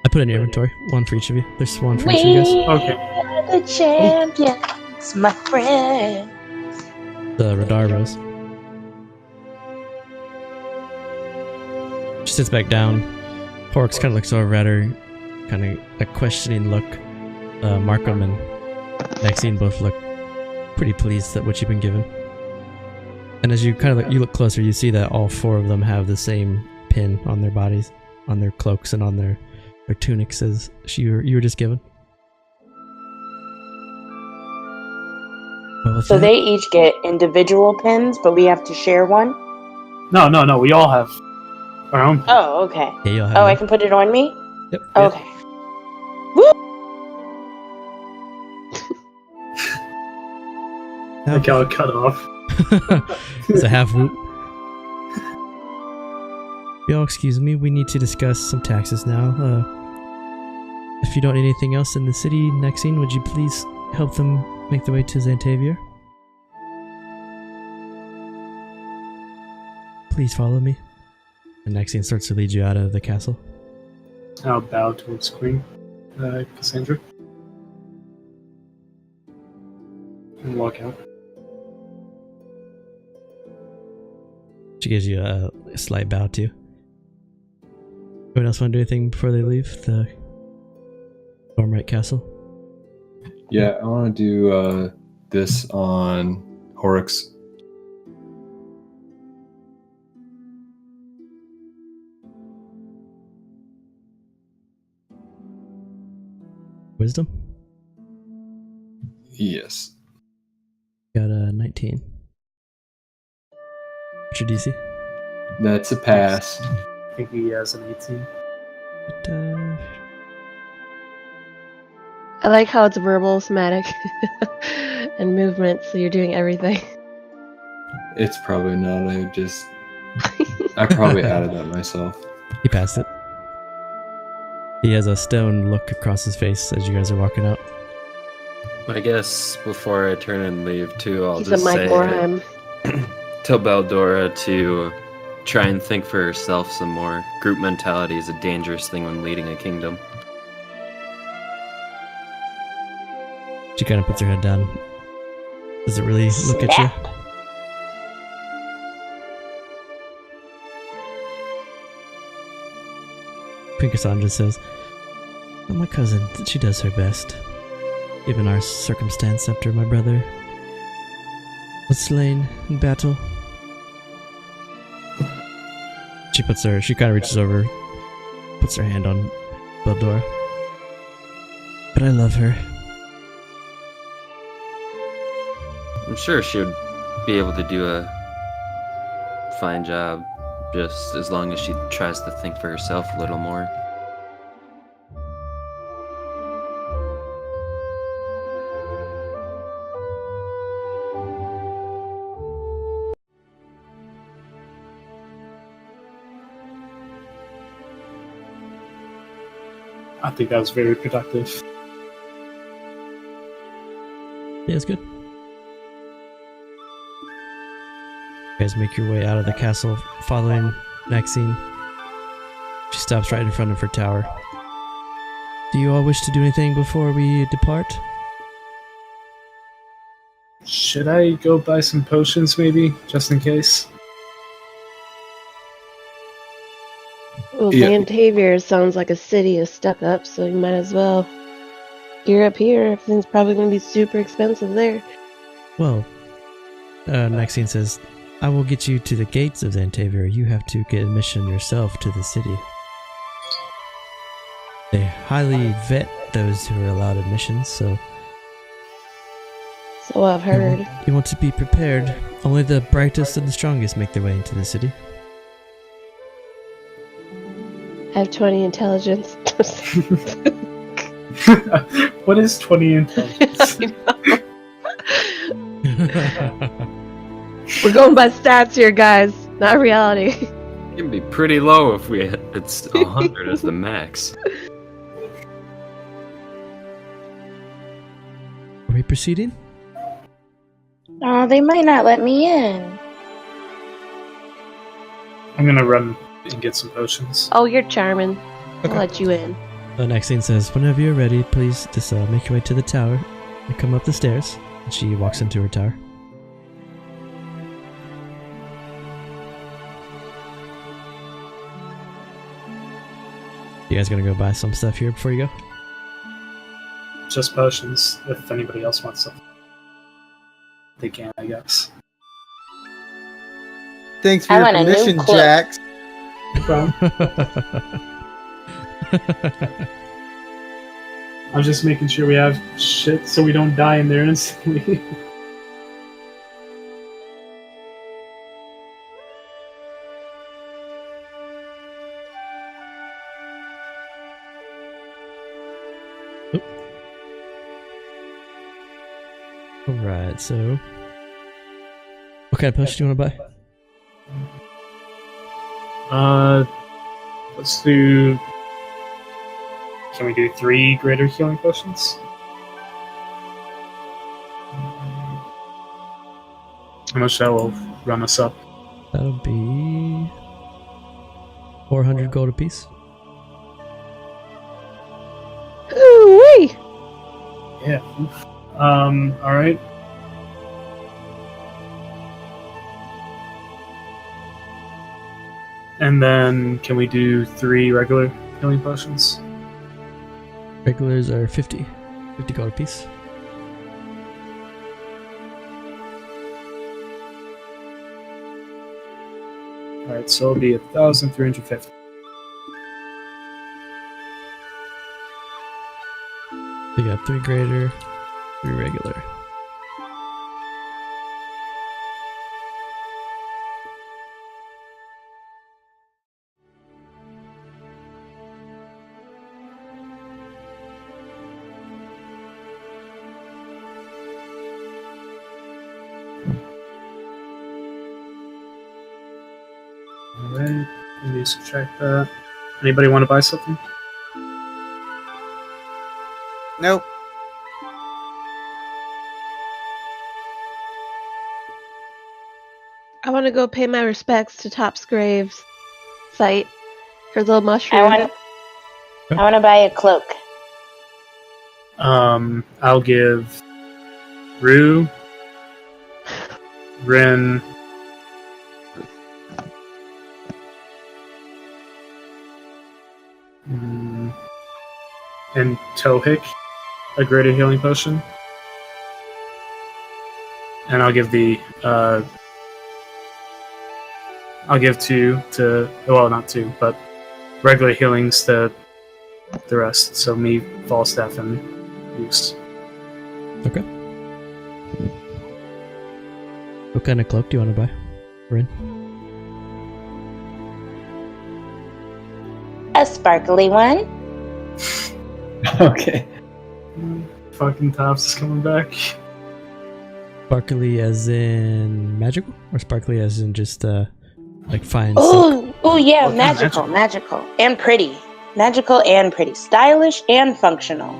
I put it in your inventory. One for each of you. There's one for each of you guys. Okay. The champions, my friend. The Rodar Rose. She sits back down. Horrocks kind of looks over at her, kind of a questioning look. Markham and Maxine both look pretty pleased at what you've been given. And as you kind of you look closer, you see that all 4 of them have the same pin on their bodies, on their cloaks, and on their tunics as you were just given. So they each get individual pins, but we have to share one? No. We all have our own. Oh, okay. Yeah, you'll have Oh, one. I can put it on me? Yep. Okay. I got it cut off. It's a half whoop. Y'all excuse me, we need to discuss some taxes now. If you don't need anything else in the city, Maxine, would you please help them make their way to Xantavier? Please follow me. And Maxine starts to lead you out of the castle. I'll bow towards Queen Cassandra. And walk out. She gives you a slight bow too. Anyone else want to do anything before they leave the Stormwright Castle? Yeah, I want to do this on Horrocks. Wisdom? Yes. Got a 19. What's your DC? That's a pass. I think he has an 18. But, I like how it's verbal, somatic, and movement, so you're doing everything. It's probably not. I probably added that myself. he passed it. He has a stone look across his face as you guys are walking out. I guess before I turn and leave too, I'll He's just a Mike say Morheim. tell Baldora to try and think for herself some more. Group mentality is a dangerous thing when leading a kingdom. She kind of puts her head down. Does it really look at you? Queen Cassandra says, well, my cousin, she does her best. Given our circumstance after my brother was slain in battle. She kind of reaches over, puts her hand on Baldora. But I love her. I'm sure she would be able to do a fine job, just as long as she tries to think for herself a little more. I think that was very productive. Yeah, it's good. You guys make your way out of the castle, following Maxine. She stops right in front of her tower. Do you all wish to do anything before we depart? Should I go buy some potions, maybe, just in case? Well, Yeah. Xantavier sounds like a city a step up, so you might as well gear up here. Everything's probably going to be super expensive there. Well, Maxine says, I will get you to the gates of Xantavier. You have to get admission yourself to the city. They highly vet those who are allowed admissions, so So I've heard. you want to be prepared. Only the brightest and the strongest make their way into the city. I have 20 intelligence. What is 20 intelligence? We're going by stats here, guys, not reality. It can be pretty low if it's 100 as the max. Are we proceeding? Oh, they might not let me in. I'm gonna run and get some potions. Oh, you're charming. Okay. I'll let you in. The next scene says, whenever you're ready, please just make your way to the tower and come up the stairs. And she walks into her tower. You guys gonna go buy some stuff here before you go? Just potions. If anybody else wants some, they can, I guess. Thanks for I your want a new permission, cloak. Jax. I'm just making sure we have shit so we don't die in there instantly. Alright, so... what kind of potion do you want to buy? Let's do. Can we do 3 greater healing potions? How much that will run us up? That'll be... 400 gold apiece. Ooh-wee! Yeah. Alright. And then, can we do 3 regular healing potions? Regulars are 50. 50 gold apiece. Alright, so it'll be 1,350. You got 3 greater, 3 regular. Alright, let me subtract that. Anybody want to buy something? Nope. I want to go pay my respects to Top's Graves site. Her little I mushroom. want to buy a cloak. I'll give Rue, Rin, and Tohik a greater healing potion. And I'll give I'll give 2 to, well, not 2, but regular healings to the rest. So me, Falstaff, and Use. Okay. What kind of cloak do you want to buy, Rin? A sparkly one. Okay. Fucking Tops is coming back. Sparkly as in magical? Or sparkly as in just, like fine silk? Oh yeah, What kind of magical, and pretty. Magical and pretty. Stylish and functional.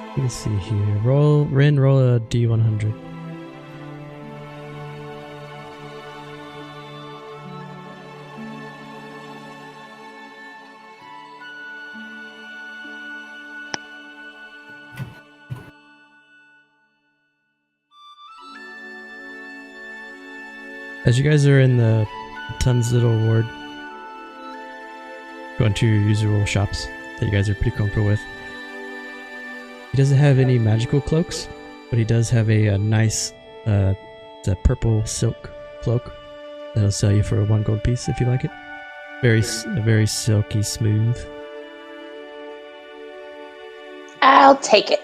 Let me see here. Rin, roll a D100. As you guys are in the Tun's little ward, going to your usual shops that you guys are pretty comfortable with. He doesn't have any magical cloaks, but he does have a nice the purple silk cloak That'll sell you for 1 gold piece if you like it. Very silky smooth. I'll take it.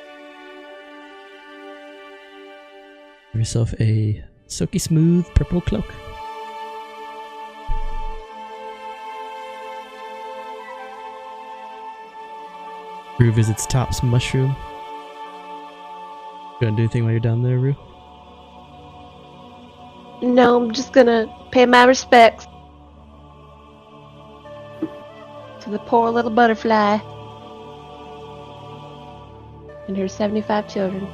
Give yourself a silky smooth purple cloak. Rue visits Top's mushroom. Gonna do anything while you're down there, Rue? No, I'm just gonna pay my respects to the poor little butterfly and her 75 children.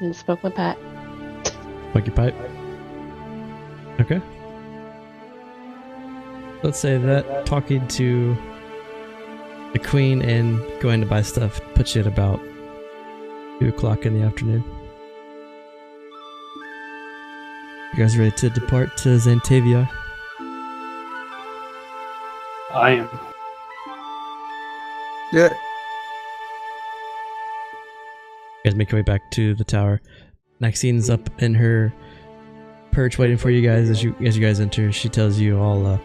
And smoke my pipe. Smoke your pipe. Okay. Let's say that talking to the queen and going to buy stuff puts you at about 2 o'clock in the afternoon. You guys ready to depart to Xantavia? I am. Yeah. You guys make your way back to the tower. Maxine's up in her perch waiting for you guys as you guys enter. She tells you all, now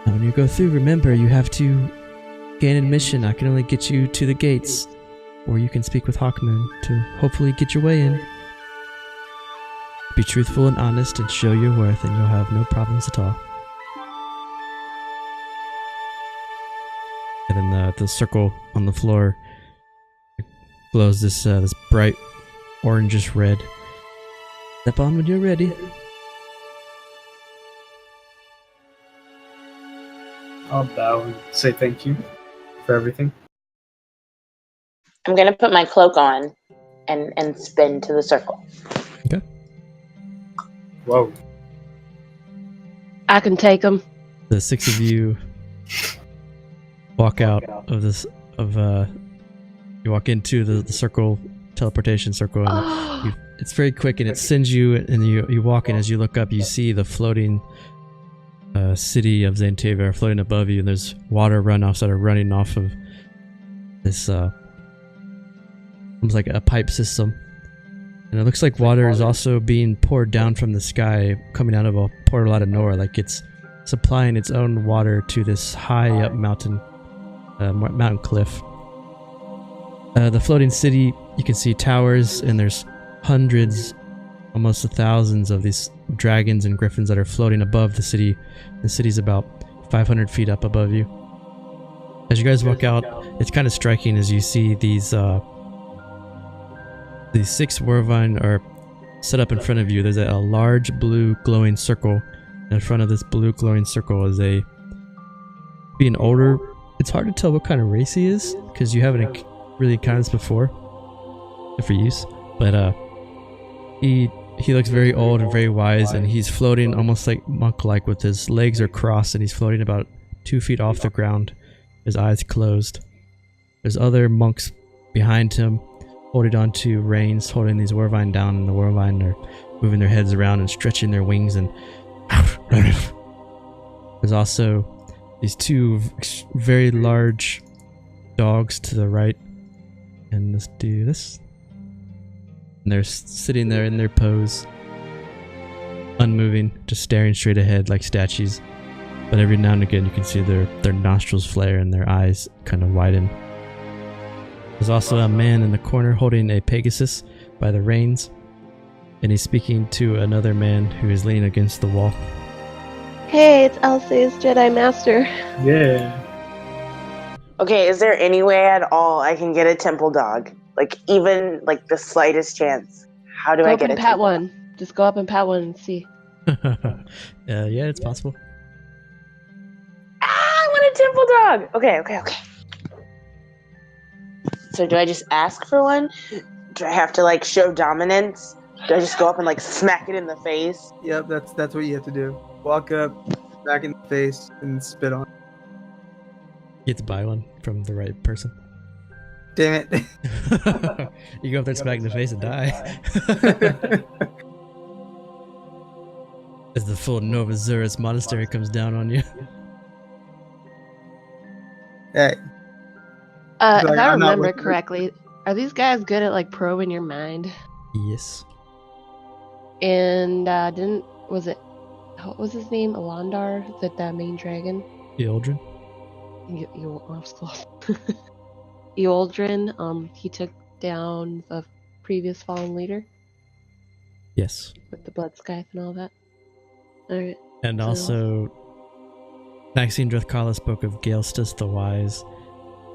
when you go through, remember you have to gain admission. I can only get you to the gates, or you can speak with Hawkmoon to hopefully get your way in. Be truthful and honest and show your worth, and you'll have no problems at all. And then the circle on the floor glows this bright orangish red. Step on when you're ready. I'll bow and say thank you for everything. I'm gonna put my cloak on and spin to the circle. Okay. Whoa. I can take them. The 6 of you walk out of this you walk into the circle, teleportation circle, and it's very quick and it sends you, and you walk in. As you look up, you see the floating city of Xantavia floating above you, and there's water runoffs that are running off of this almost like a pipe system, and it looks like water is also being poured down from the sky, coming out of a portal out of nowhere, like it's supplying its own water to this high up mountain cliff. The floating city, you can see towers, and there's hundreds, almost thousands of these dragons and griffins that are floating above the city. The city's about 500 feet up above you. As you guys walk out, it's kind of striking as you see these 6 Wervine are set up in front of you. There's a large blue glowing circle. In front of this blue glowing circle is being older. It's hard to tell what kind of race he is because you haven't really encountered this before for use, but he looks very old and very wise, and he's floating almost like monk-like with his legs are crossed, and he's floating about 2 feet off the ground, his eyes closed. There's other monks behind him holding on to reins, holding these Wervine down, and the Wervine are moving their heads around and stretching their wings, and there's also these 2 very large dogs to the right, and let's do this. And they're sitting there in their pose, unmoving, just staring straight ahead like statues. But every now and again you can see their nostrils flare and their eyes kind of widen. There's also a man in the corner holding a Pegasus by the reins, and he's speaking to another man who is leaning against the wall. Hey, it's Elsie's Jedi Master. Yeah. Okay, is there any way at all I can get a temple dog? Like, even, like, the slightest chance? How do Go I up get and a pat temple one. Just go up and pat one and see. Yeah, it's possible. I want a temple dog! Okay. So do I just ask for one? Do I have to, like, show dominance? Do I just go up and, like, smack it in the face? Yep, that's what you have to do. Walk up, back in the face, and spit on it. You get to buy one from the right person. Damn it. You go up there, smack in the face, and die. As the full Nova Zurus monastery comes down on you. Hey. If Like, I I'm not remember with it. correctly, Are these guys good at like probing your mind? Yes. And what was his name? Alandar? Is that main dragon? Ealdrin? Ealdrin, he took down the previous fallen leader Yes. with the blood scythe and all that. Alright. And So- also, Maxine Drethkala spoke of Galestus the Wise.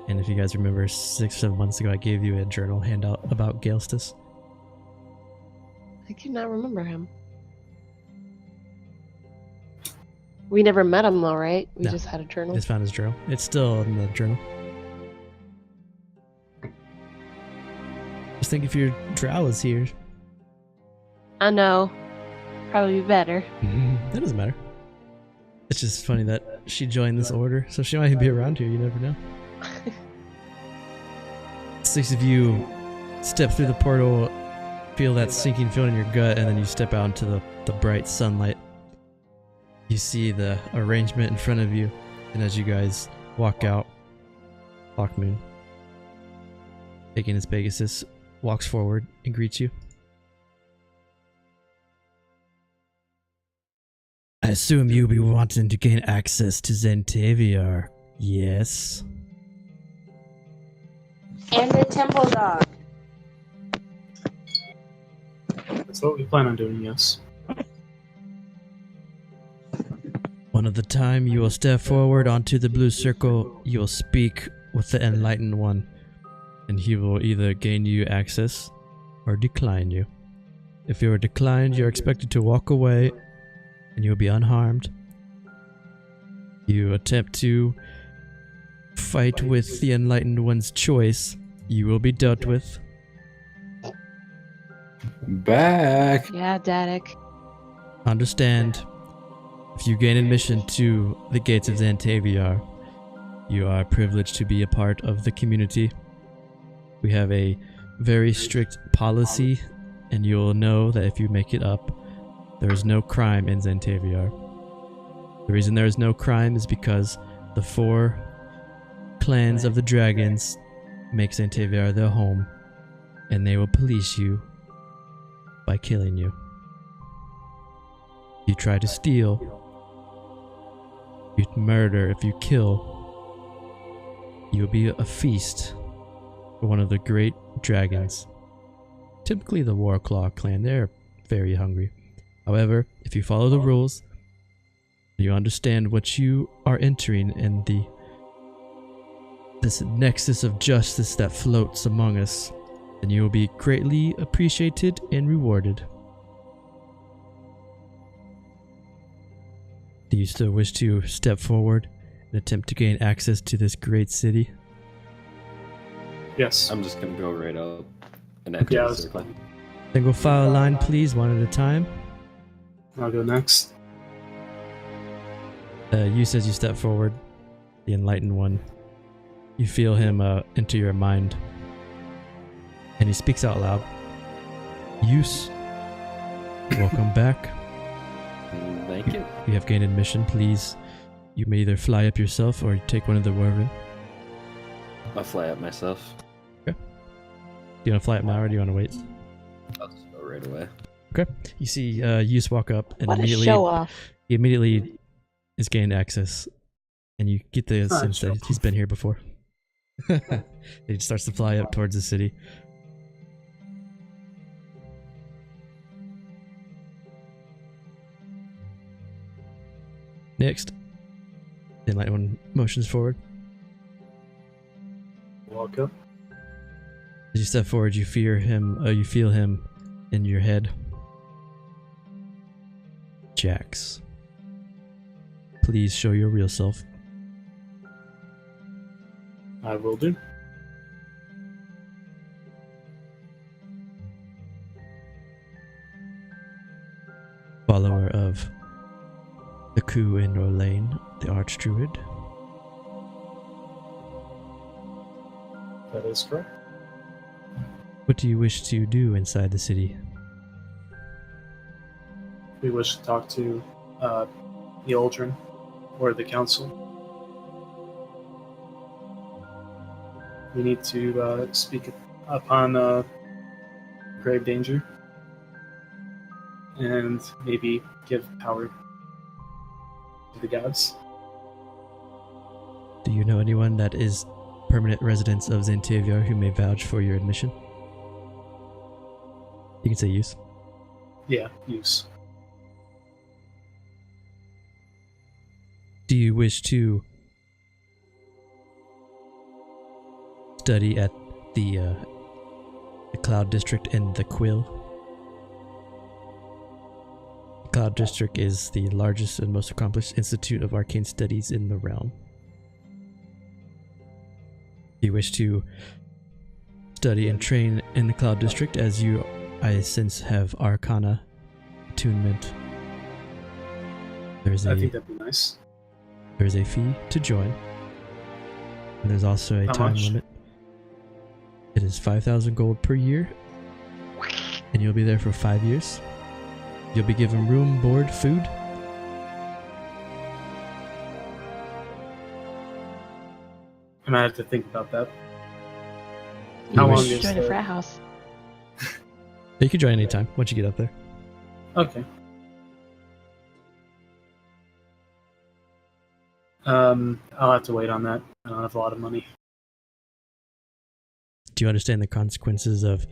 And if you guys remember, 6 or 7 months ago, I gave you a journal handout about Galestus. I cannot remember him. We never met him though, right? We No. just had a journal. Just found his journal. It's still in the journal. Just think if your drow was here. I know. Probably be better. That doesn't matter. It's just funny that she joined this order, so she might be around here, you never know. 6 of you step through the portal, feel that sinking feeling in your gut, and then you step out into the bright sunlight. You see the arrangement in front of you, and as you guys walk out, Hawkmoon, taking his Pegasus, walks forward and greets you. I assume you'll be wanting to gain access to Zentaviar, yes? And a temple dog. That's what we plan on doing, yes. One of the time you will step forward onto the blue circle, you will speak with the Enlightened One, and he will either gain you access or decline you. If you are declined, you're expected to walk away and you will be unharmed. You attempt to fight with the Enlightened One's choice, you will be dealt with. Back. Yeah, Daddick. Understand, if you gain admission to the gates of Zentaviar, you are privileged to be a part of the community. We have a very strict policy, and you'll know that if you make it up, there is no crime in Zentaviar. The reason there is no crime is because the 4 clans of the dragons make Zentaviar their home, and they will police you by killing you. You try to steal, you murder, if you kill, you will be a feast for one of the great dragons. Typically the Warclaw clan, they're very hungry. However, if you follow the rules, you understand what you are entering in this nexus of justice that floats among us, then you will be greatly appreciated and rewarded. Do you still wish to step forward and attempt to gain access to this great city? Yes. I'm just gonna go right up and enter Yeah, I the was- circle. Single file line, please, one at a time. I'll go next. You says you step forward, the Enlightened One. You feel him enter your mind, and he speaks out loud. Use. Welcome back. Thank you. You have gained admission, please. You may either fly up yourself or take one of the Wyvern. I'll fly up myself. Do you want to fly up now or do you want to wait? I'll just go right away. Okay. You see Use walk up and What a immediately show off. he immediately is gained access, and you get the sense that he's been here before. He starts to fly up towards the city. Next, the Enlightened One motions forward. Walk up. As you step forward, you feel him in your head. Jax, please show your real self. I will do. Follower of the Coup in Orlane, the Archdruid. That is correct. What do you wish to do inside the city? We wish to talk to the Aldrin or the Council. We need to speak upon grave danger, and maybe give power to the gods. Do you know anyone that is permanent residents of Xantaviar who may vouch for your admission? You can say use. Yeah, use. Do you wish to study at the Cloud District in the Quill? The Cloud District is the largest and most accomplished institute of arcane studies in the realm. Do you wish to study and train in the Cloud District, as you, I sense, have Arcana attunement? I think that'd be nice. There's a fee to join, and there's also a How time much? limit. It is 5,000 gold per year, and you'll be there for 5 years. You'll be given room, board, food. I might have to think about that. You How wish- long You is join a the- frat house. You can join anytime once you get up there. Okay. I'll have to wait on that. I don't have a lot of money. Do you understand the consequences of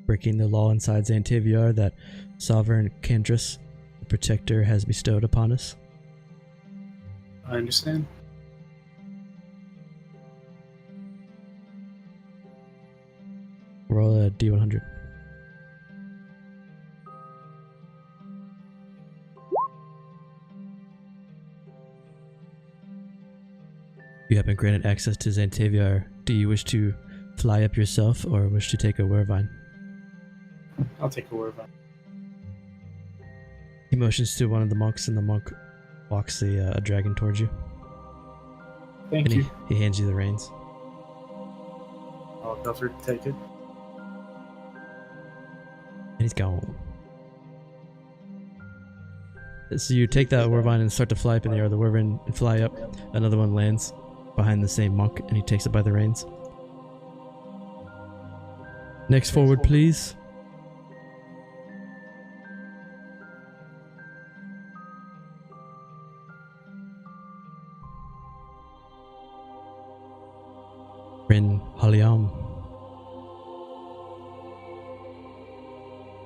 breaking the law inside Xantaviar that Sovereign Candruss the Protector has bestowed upon us? I understand. Roll a D100. You have been granted access to Xantaviar. Do you wish to fly up yourself or wish to take a Wervine? I'll take a word. He motions to one of the monks, and the monk walks a dragon towards you. Thank And you. he hands you the reins. I'll go for it to take it. And he's gone. So you take that Wervine and start to fly up in the air. The Wervine and fly up. Another one lands behind the same monk, and he takes it by the reins. Next forward, please. Rin Haliam.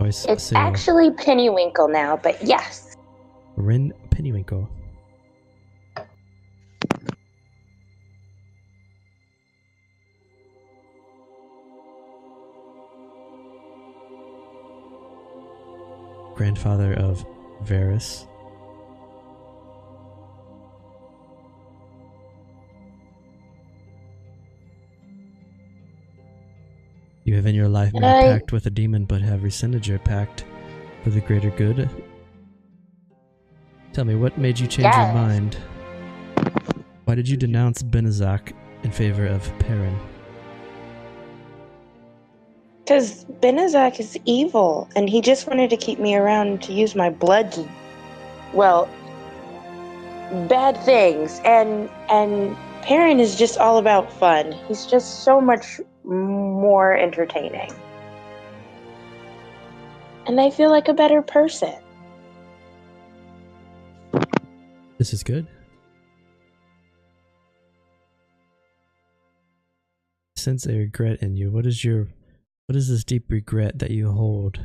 It's actually Pennywinkle now, but yes. Rin Pennywinkle. Grandfather of Varys. You have in your life made a pact with a demon, but have rescinded your pact for the greater good. Tell me, what made you change your mind? Why did you denounce Benazak in favor of Perrin? Because Benazak is evil, and he just wanted to keep me around to use my blood to, well, bad things. And Perrin is just all about fun. He's just so much more entertaining. And I feel like a better person. This is good. I sense a regret in you. What is this deep regret that you hold?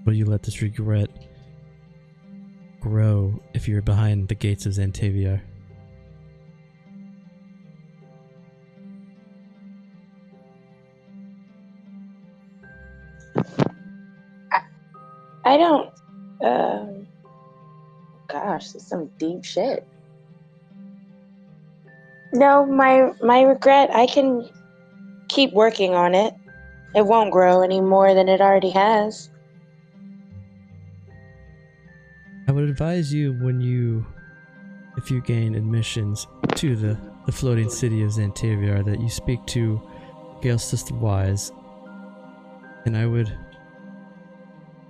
Will you let this regret grow if you're behind the gates of Xantaviar? I don't, gosh, this is some deep shit. No, my regret, I can keep working on it. It won't grow any more than it already has. I would advise you if you gain admissions to the floating city of Xantaviar, that you speak to Gaelstus the Wise, and I would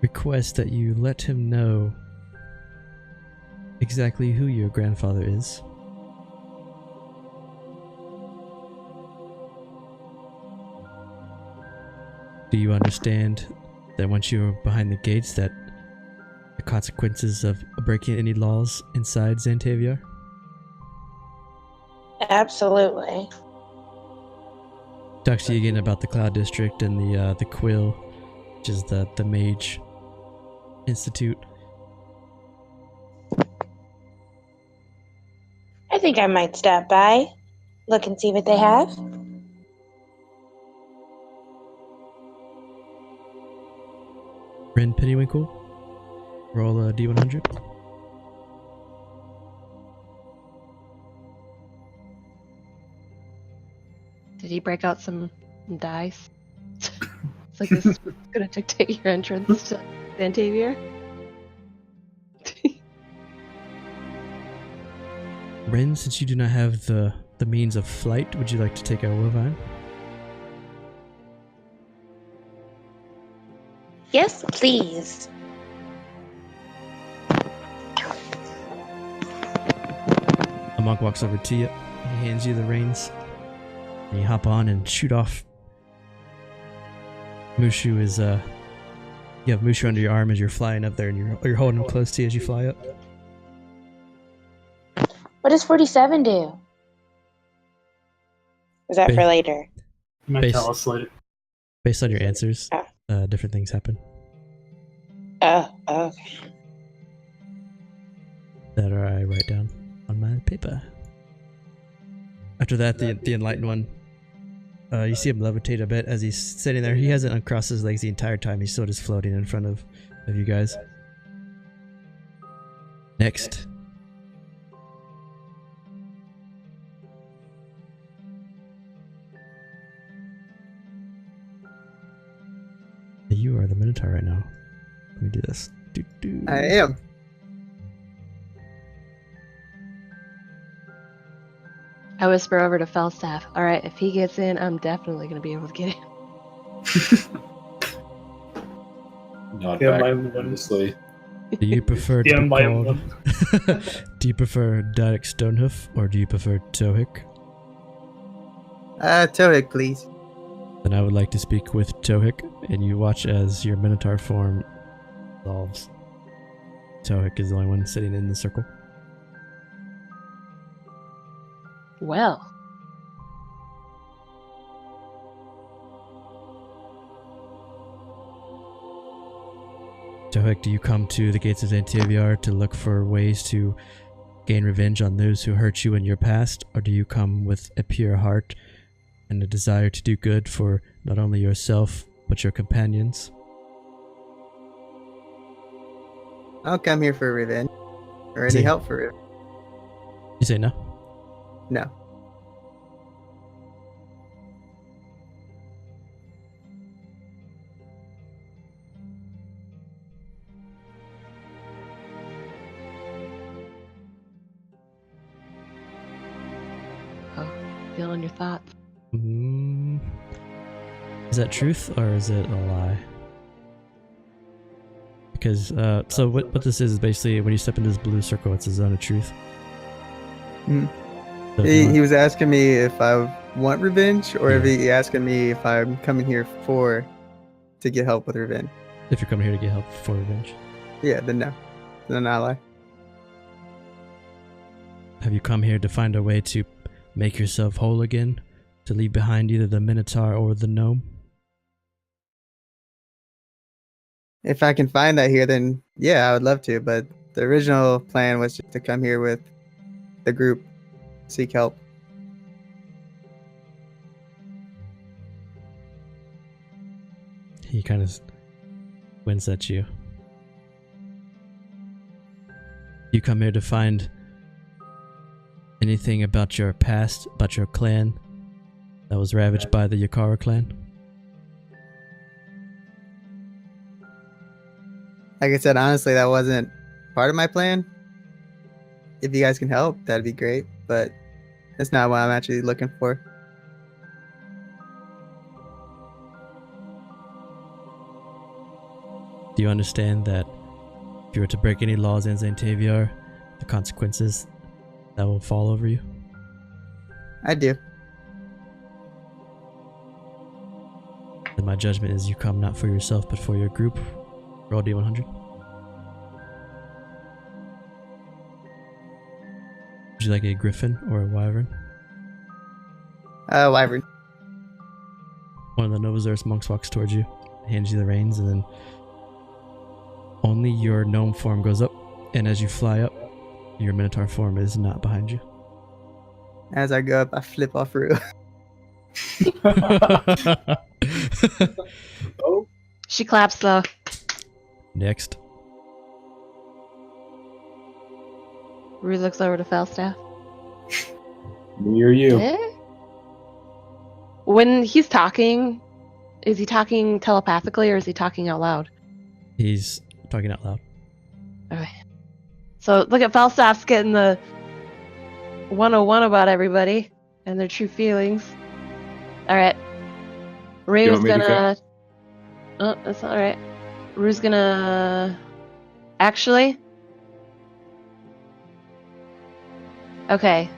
request that you let him know exactly who your grandfather is. Do you understand that once you're behind the gates that the consequences of breaking any laws inside Xantaviar? Absolutely. Talks to you again about the Cloud District and the Quill, which is the Mage Institute. I think I might stop by, look and see what they have. Ren Pennywinkle, roll a D100. Did he break out some dice? It's like this is gonna dictate your entrance to Xantaviar. Ren, since you do not have the means of flight, would you like to take a Wovine? Yes, please. A monk walks over to you. He hands you the reins. And you hop on and shoot off. Mushu is you have Mushu under your arm as you're flying up there, and you're holding him close to you as you fly up. What does 47 do? Is that for later? You might Base- tell us later. Based on your answers, different things happen Oh, okay. that I write down on my paper. After that, the Enlightened One, you see him levitate a bit as he's sitting there. He hasn't uncrossed his legs the entire time. He's still just floating in front of you guys. Next. You are the Minotaur right now. Let me do this. I am. I whisper over to Falstaff. All right, if he gets in, I'm definitely gonna be able to get in. Not Yeah, back, my one. honestly. Do you prefer to Yeah, be my called... one. Do you prefer Direct Stonehoof or do you prefer Tohik? Tohik, please. Then I would like to speak with Tohik, and you watch as your Minotaur form dissolves. Tohik is the only one sitting in the circle. Well, Tohik, do you come to the gates of Xantaviar to look for ways to gain revenge on those who hurt you in your past, or do you come with a pure heart and a desire to do good for not only yourself, but your companions? I'll come here for revenge. Or See. any help for it. You say no? No. feeling your thoughts. Is that truth or is it a lie? Because, so what this is basically when you step into this blue circle, it's a zone of truth. Hmm. So if you He was asking me if I want revenge, or if Yeah. he asking me if I'm coming here to get help with revenge. if you're coming here to get help for revenge. Yeah, then no. Then not lie. Have you come here to find a way to make yourself whole again? To leave behind either the Minotaur or the Gnome? If I can find that here, then yeah, I would love to. But the original plan was just to come here with the group, seek help. He kind of winks at you. You come here to find anything about your past, about your clan that was ravaged by the Yakara clan? Like I said, honestly, that wasn't part of my plan. If you guys can help, that'd be great. But that's not what I'm actually looking for. Do you understand that if you were to break any laws in Xantaviar, the consequences that will fall over you? I do. Then my judgment is you come not for yourself, but for your group. Roll D100. Would you like a griffin or a wyvern? Wyvern. One of the Novazurus monks walks towards you, hands you the reins, and then only your gnome form goes up, and as you fly up, your minotaur form is not behind you. As I go up, I flip off Rue. Oh, She claps though. Next. Rue looks over to Falstaff. Me or you? Eh? When he's talking, is he talking telepathically or is he talking out loud? He's talking out loud. Okay. So look at Falstaff's getting the 101 about everybody and their true feelings. Alright. Rue's want me to gonna... Oh, that's not right. Rue's gonna... Actually... Okay.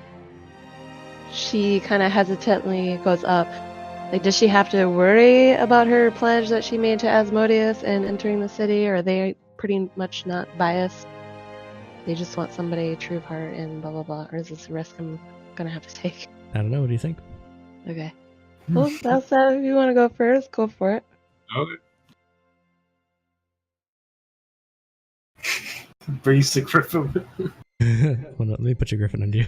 She kind of hesitantly goes up. Like, does she have to worry about her pledge that she made to Asmodeus and entering the city, or are they pretty much not biased? They just want somebody true of heart and blah blah blah, or is this a risk I'm gonna have to take? I don't know. What do you think? Okay. Well, that's if you want to go first, go for it. Okay. breeze the griffin. Well, no, let me put your griffin under you.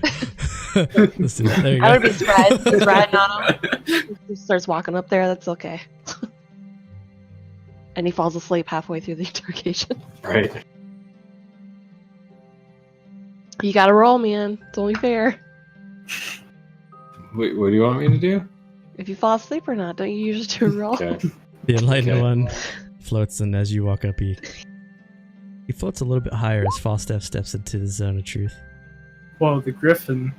Let's do that. There you go. I would be surprised if he's riding on him. He starts walking up there, that's okay. And he falls asleep halfway through the interrogation. Right. You gotta roll, man. It's only fair. Wait, what do you want me to do? If you fall asleep or not, don't you usually do a roll? Okay. The enlightened Okay. one floats, and as you walk up, he floats a little bit higher as Falstaff steps into the zone of truth. Well, the griffin.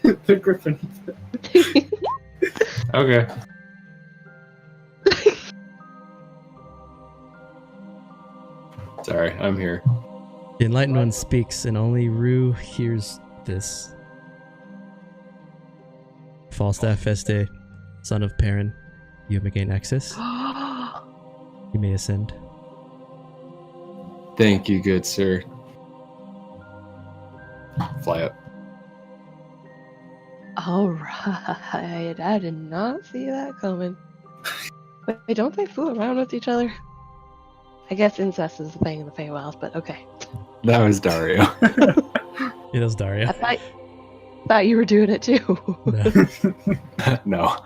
The griffin. Okay. Sorry, I'm here. The enlightened one speaks, and only Rue hears this. Falstaff Este, son of Perrin, you have gained access. You may ascend. Thank you, good sir. Fly up. Alright, I did not see that coming. Wait, don't they fool around with each other? I guess incest is the thing in the Feywilds, but okay. That was Dario. Yeah, that's Daria. I thought you were doing it too. No. No.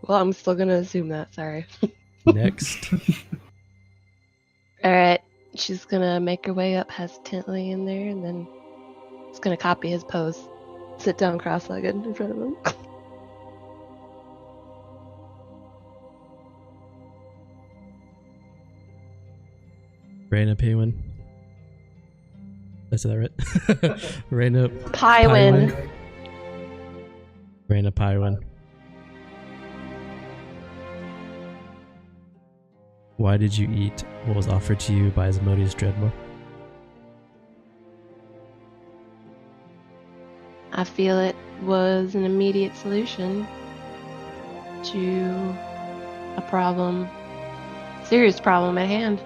Well, I'm still gonna assume that, sorry. Next. Alright, she's gonna make her way up hesitantly in there, and then she's gonna copy his pose. Sit down cross-legged in front of him. Raina Paywin. Did I say that right? Raina Pywin. Raina Paywin. Why did you eat what was offered to you by Asmodeus Dreadmore? I feel it was an immediate solution to a problem, serious problem at hand.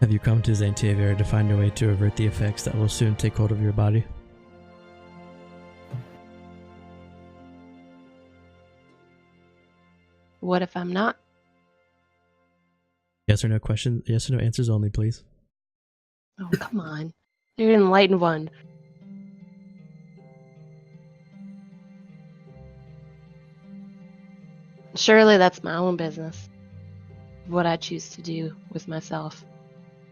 Have you come to Xantiavier to find a way to avert the effects that will soon take hold of your body? What if I'm not? Yes or no question? Yes or no answers only, please. Oh, come on. You're an enlightened one. Surely that's my own business. What I choose to do with myself.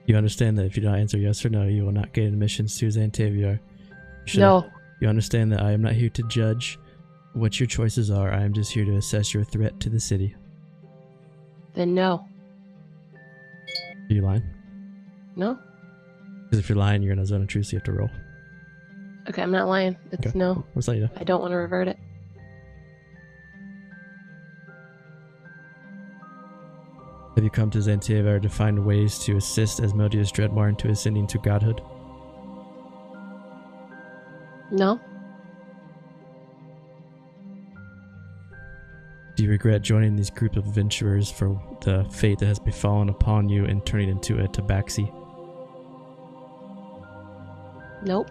You understand that if you don't answer yes or no, you will not gain admissions to Xantiavier. No. You understand that I am not here to judge what your choices are. I am just here to assess your threat to the city. Then no. Are you lying? No? Because if you're lying, you're in a zone of truth, so you have to roll. Okay, I'm not lying. It's Okay. no. What's that, you know? I don't want to revert it. Have you come to Xantiavier to find ways to assist Asmodeus Dreadmore into ascending to godhood? No? Do you regret joining these group of adventurers for the fate that has befallen upon you and turning into a tabaxi? Nope.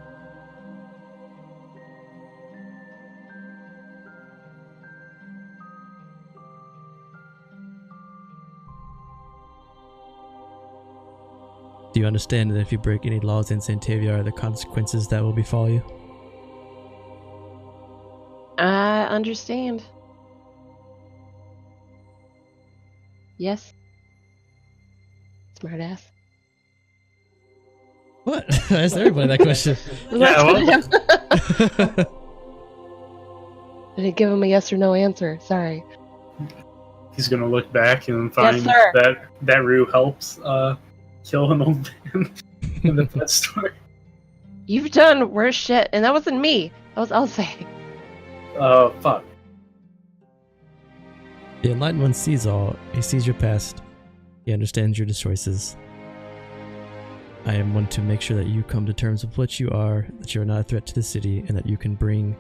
Do you understand that if you break any laws in Santaviar, the consequences that will befall you? I understand. Yes. Smartass. What? I asked everybody that question. Yeah, well, I didn't give him a yes or no answer. Sorry. he's gonna look back and find sir. that Rue helps kill an old man in the pet store. You've done worse shit, and that wasn't me. That was Elsa. Oh, fuck. The Enlightened One sees all. He sees your past. He understands your choices. I am one to make sure that you come to terms with what you are, that you are not a threat to the city, and that you can bring...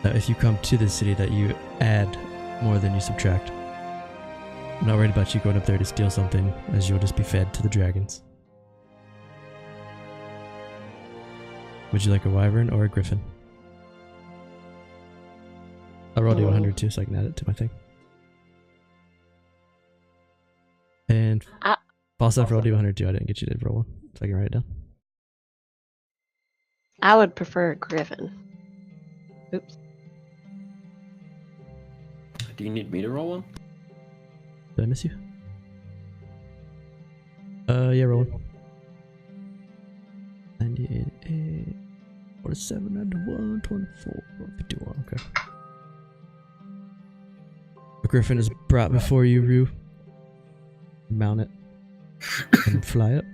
if you come to the city, that you add more than you subtract. I'm not worried about you going up there to steal something, as you'll just be fed to the dragons. Would you like a wyvern or a griffin? I'll roll D100 too, so I can add it to my thing. And boss off roll D100 too. I didn't get you to roll one, so I can write it down. I would prefer a griffin. Oops. Do you need me to roll one? Did I miss you? Yeah, roll one. 98, 8, 47, 91, 24, 51, okay. A griffin is brought before you, Rue. Mount it and fly up.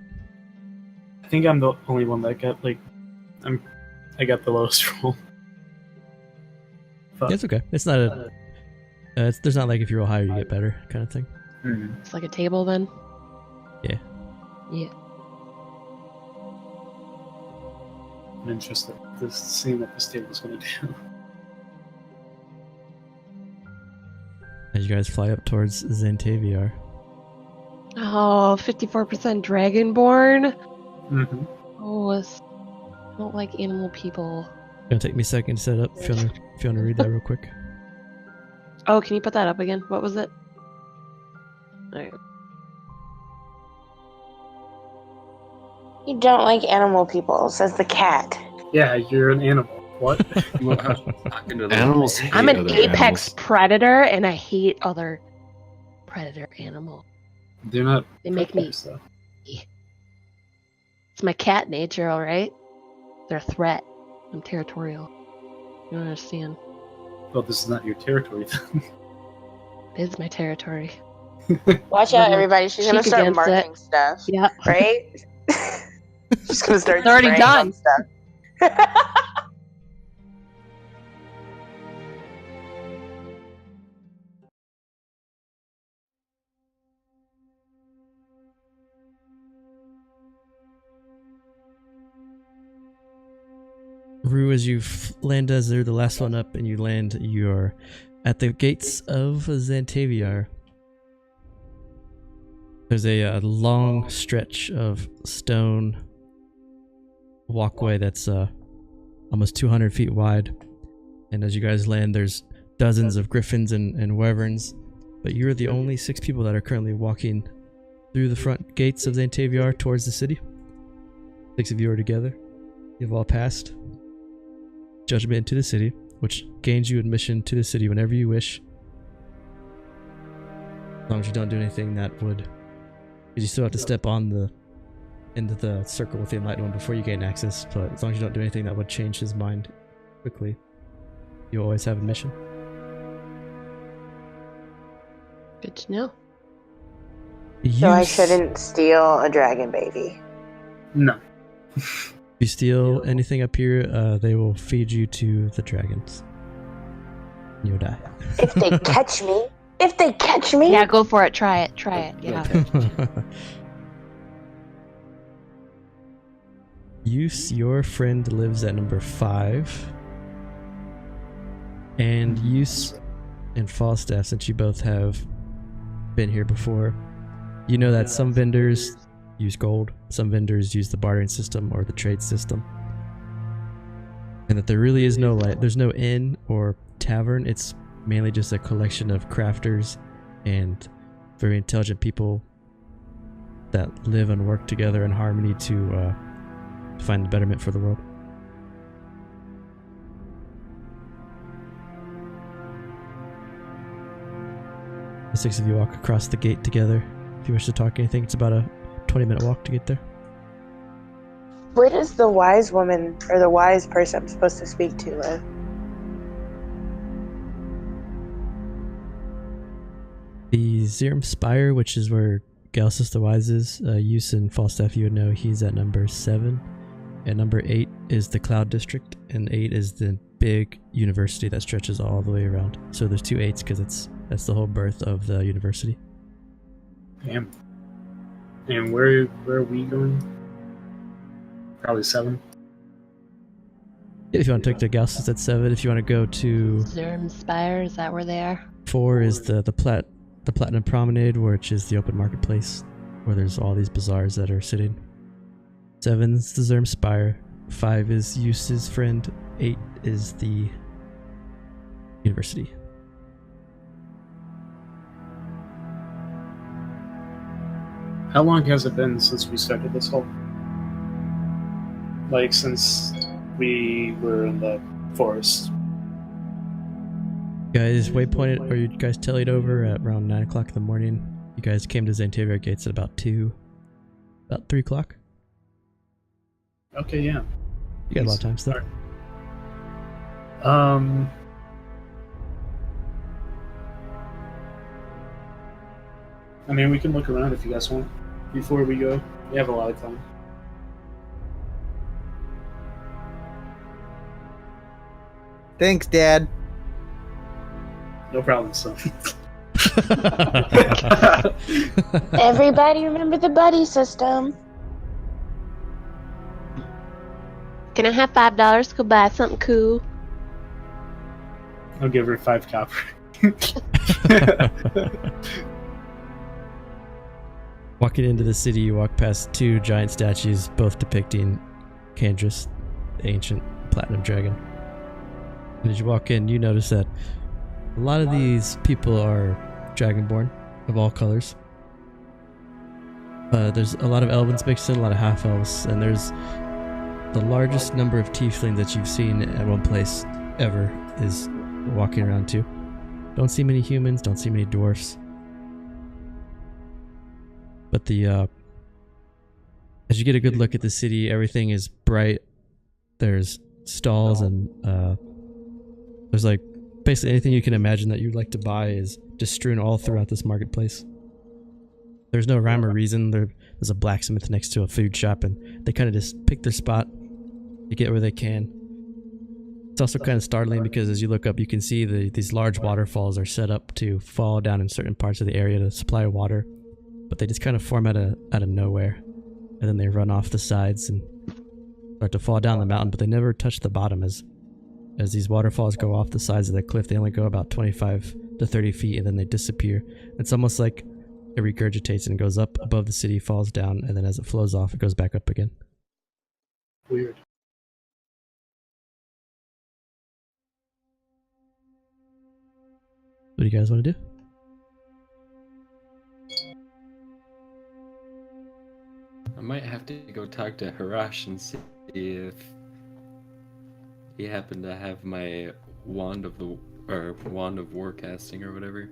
I think I'm the only one that got I got the lowest roll. Fuck. Yeah, it's okay. It's not a. There's not like if you roll higher you get better kind of thing. Hmm. It's like a table then? Yeah. Yeah. I'm interested in seeing what this table's gonna do. As you guys fly up towards Zantaviar. Oh, 54% Dragonborn? Mm-hmm. Oh, I don't like animal people. Gonna take me a second to set it up. If you wanna read that real quick. Oh, can you put that up again? What was it? Alright. You don't like animal people, says the cat. Yeah, you're an animal. What? Animals hate I'm an other apex animals. predator, and I hate other predator animals. They're not. They make me... So. It's my cat nature, alright? They're a threat. I'm territorial. You don't understand. Well, this is not your territory then. It is my territory. Watch out, everybody. She's gonna Cheek start against marking stuff. Yeah. Right? She's gonna start It's already spraying done. on stuff. Rue, as you land as they're the last one up and you land, you're at the gates of Zantaviar. There's a long stretch of stone walkway that's almost 200 feet wide. And as you guys land, there's dozens of griffins and wyverns. But you're the only 6 people that are currently walking through the front gates of Zantaviar towards the city. 6 of you are together. You've all passed judgment into the city, which gains you admission to the city whenever you wish. As long as you don't do anything that would... Because you still have to step on into the circle with the Enlightened One before you gain access, but as long as you don't do anything that would change his mind quickly, you always have admission. Good to know. So I shouldn't steal a dragon baby. No. If you steal anything up here, they will feed you to the dragons. You'll die. If they catch me. If they catch me. Yeah, go for it. Try it. Try it. Yeah. Your friend lives at number 5. And Use and Falstaff, since you both have been here before, you know that some vendors use gold, some vendors use the bartering system or the trade system, and that there really is no there's no inn or tavern. It's mainly just a collection of crafters and very intelligent people that live and work together in harmony to find the betterment for the world. The 6 of you walk across the gate together. If you wish to talk anything, it's about a 20-minute walk to get there. Where does the wise woman or the wise person I'm supposed to speak to live? The Zerum Spire, which is where Galsus the Wise is, Use and Falstaff, you would know he's at number 7. And number 8 is the Cloud District, and 8 is the big university that stretches all the way around. So there's 2 8s because that's the whole birth of the university. Damn. And where are we going? Probably 7. If you want to take the Galsus, at 7. If you want to go to Zerum Spire, is that where they are? 4 is the Platinum Promenade, which is the open marketplace where there's all these bazaars that are sitting. 7 is the Zerum Spire. 5 is Use's friend. 8 is the university. How long has it been since we started this whole? Like, since we were in the forest. You guys waypointed, or you guys tallied over at around 9 o'clock in the morning. You guys came to Xantavia Gates at about 3 o'clock. Okay, yeah. You got a lot of time still. I mean, we can look around if you guys want before we go. We have a lot of time. Thanks, Dad. No problem, son. Everybody remember the buddy system. Can I have $5 to go buy something cool? I'll give her 5 copper. Walking into the city, you walk past 2 giant statues, both depicting Candruss, the ancient platinum dragon. And as you walk in, you notice that a lot of these people are dragonborn of all colors. There's a lot of elves mixed in, a lot of half-elves, and there's the largest number of tieflings that you've seen at one place ever is walking around too. Don't see many humans, don't see many dwarfs. But as you get a good look at the city, everything is bright. There's stalls and there's like basically anything you can imagine that you'd like to buy is just strewn all throughout this marketplace. There's no rhyme or reason. There's a blacksmith next to a food shop, and they kind of just pick their spot to get where they can. It's also kind of startling because as you look up, you can see these large waterfalls are set up to fall down in certain parts of the area to supply water, but they just kind of form out of nowhere, and then they run off the sides and start to fall down the mountain, but they never touch the bottom. As these waterfalls go off the sides of the cliff, they only go about 25 to 30 feet, and then they disappear. It's almost like it regurgitates and goes up above the city, falls down, and then as it flows off, it goes back up again. Weird. What do you guys want to do? I might have to go talk to Harash and see if he happened to have my wand of warcasting or whatever.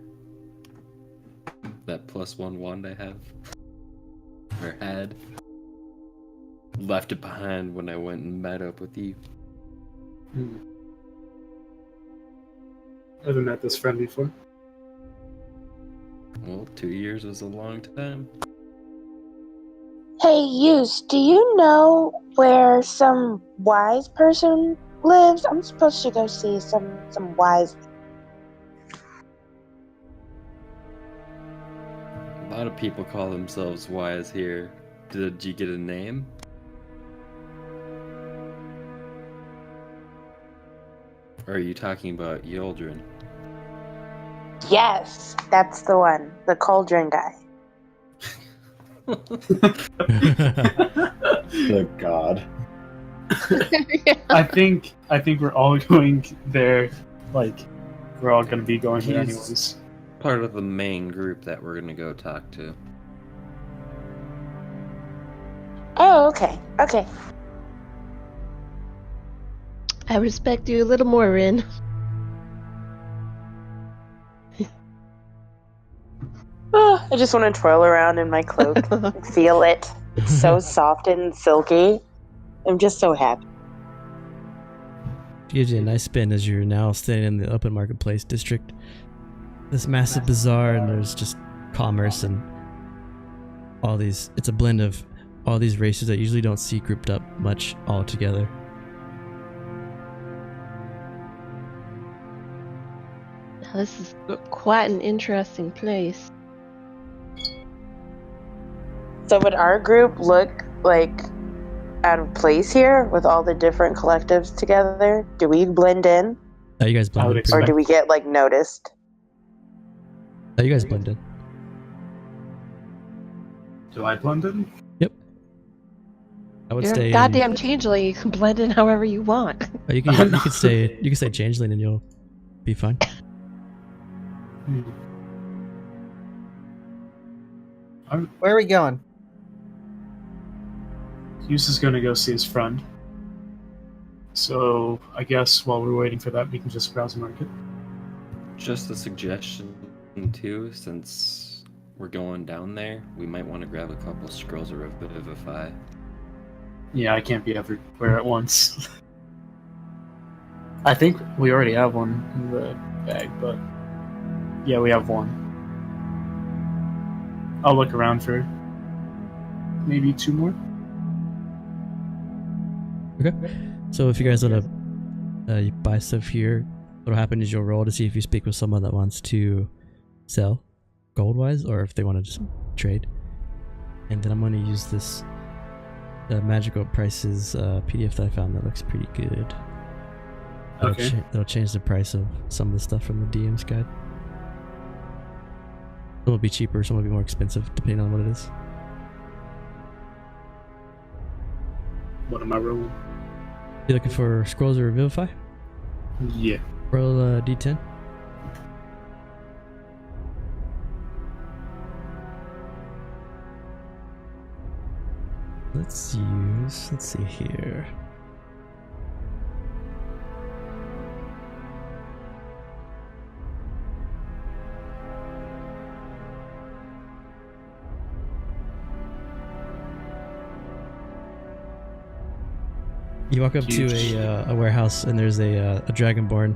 That +1 wand I have. Or had. Left it behind when I went and met up with you. I haven't met this friend before. Well, 2 years was a long time. Hey, Yus, do you know where some wise person lives? I'm supposed to go see some wise. A lot of people call themselves wise here. Did you get a name? Or are you talking about Yildren? Yes, that's the one. The cauldron guy. Good God. I think we're all going there. Like, we're all going to be going there He's- anyways. Part of the main group that we're gonna go talk to. Oh, okay. Okay. I respect you a little more, Rin. Oh, I just want to twirl around in my cloak and feel it. It's so soft and silky. I'm just so happy. Gives you a nice spin as you're now standing in the open marketplace district. This massive bazaar, and there's just commerce and all these. It's a blend of all these races that you usually don't see grouped up much all together. Now, this is quite an interesting place. So would our group look like out of place here with all the different collectives together? Do we blend in? You guys blend I would in. Or expect- do we get like noticed? You guys blend in. Do I blend in? I would You're stay. a goddamn changeling. You can blend in however you want. You can stay. You can stay changeling, and you'll be fine. Where are we going? Hughes is going to go see his friend. So I guess while we're waiting for that, we can just browse the market. Just a suggestion too, since we're going down there, we might want to grab a couple scrolls of Revivify. Yeah, I can't be everywhere at once. I think we already have one in the bag, but yeah, we have one. I'll look around for maybe 2 more. Okay. So if you guys want to buy stuff here, what'll happen is you'll roll to see if you speak with someone that wants to sell gold-wise, or if they want to just trade. And then I'm going to use this magical prices PDF that I found that looks pretty good. Okay. That'll change the price of some of the stuff from the DM's guide. Some will be cheaper, some will be more expensive, depending on what it is. What am I rolling? You looking for scrolls or Revivify? Yeah. Roll D10. Let's see here. You walk up to a warehouse, and there's a dragonborn.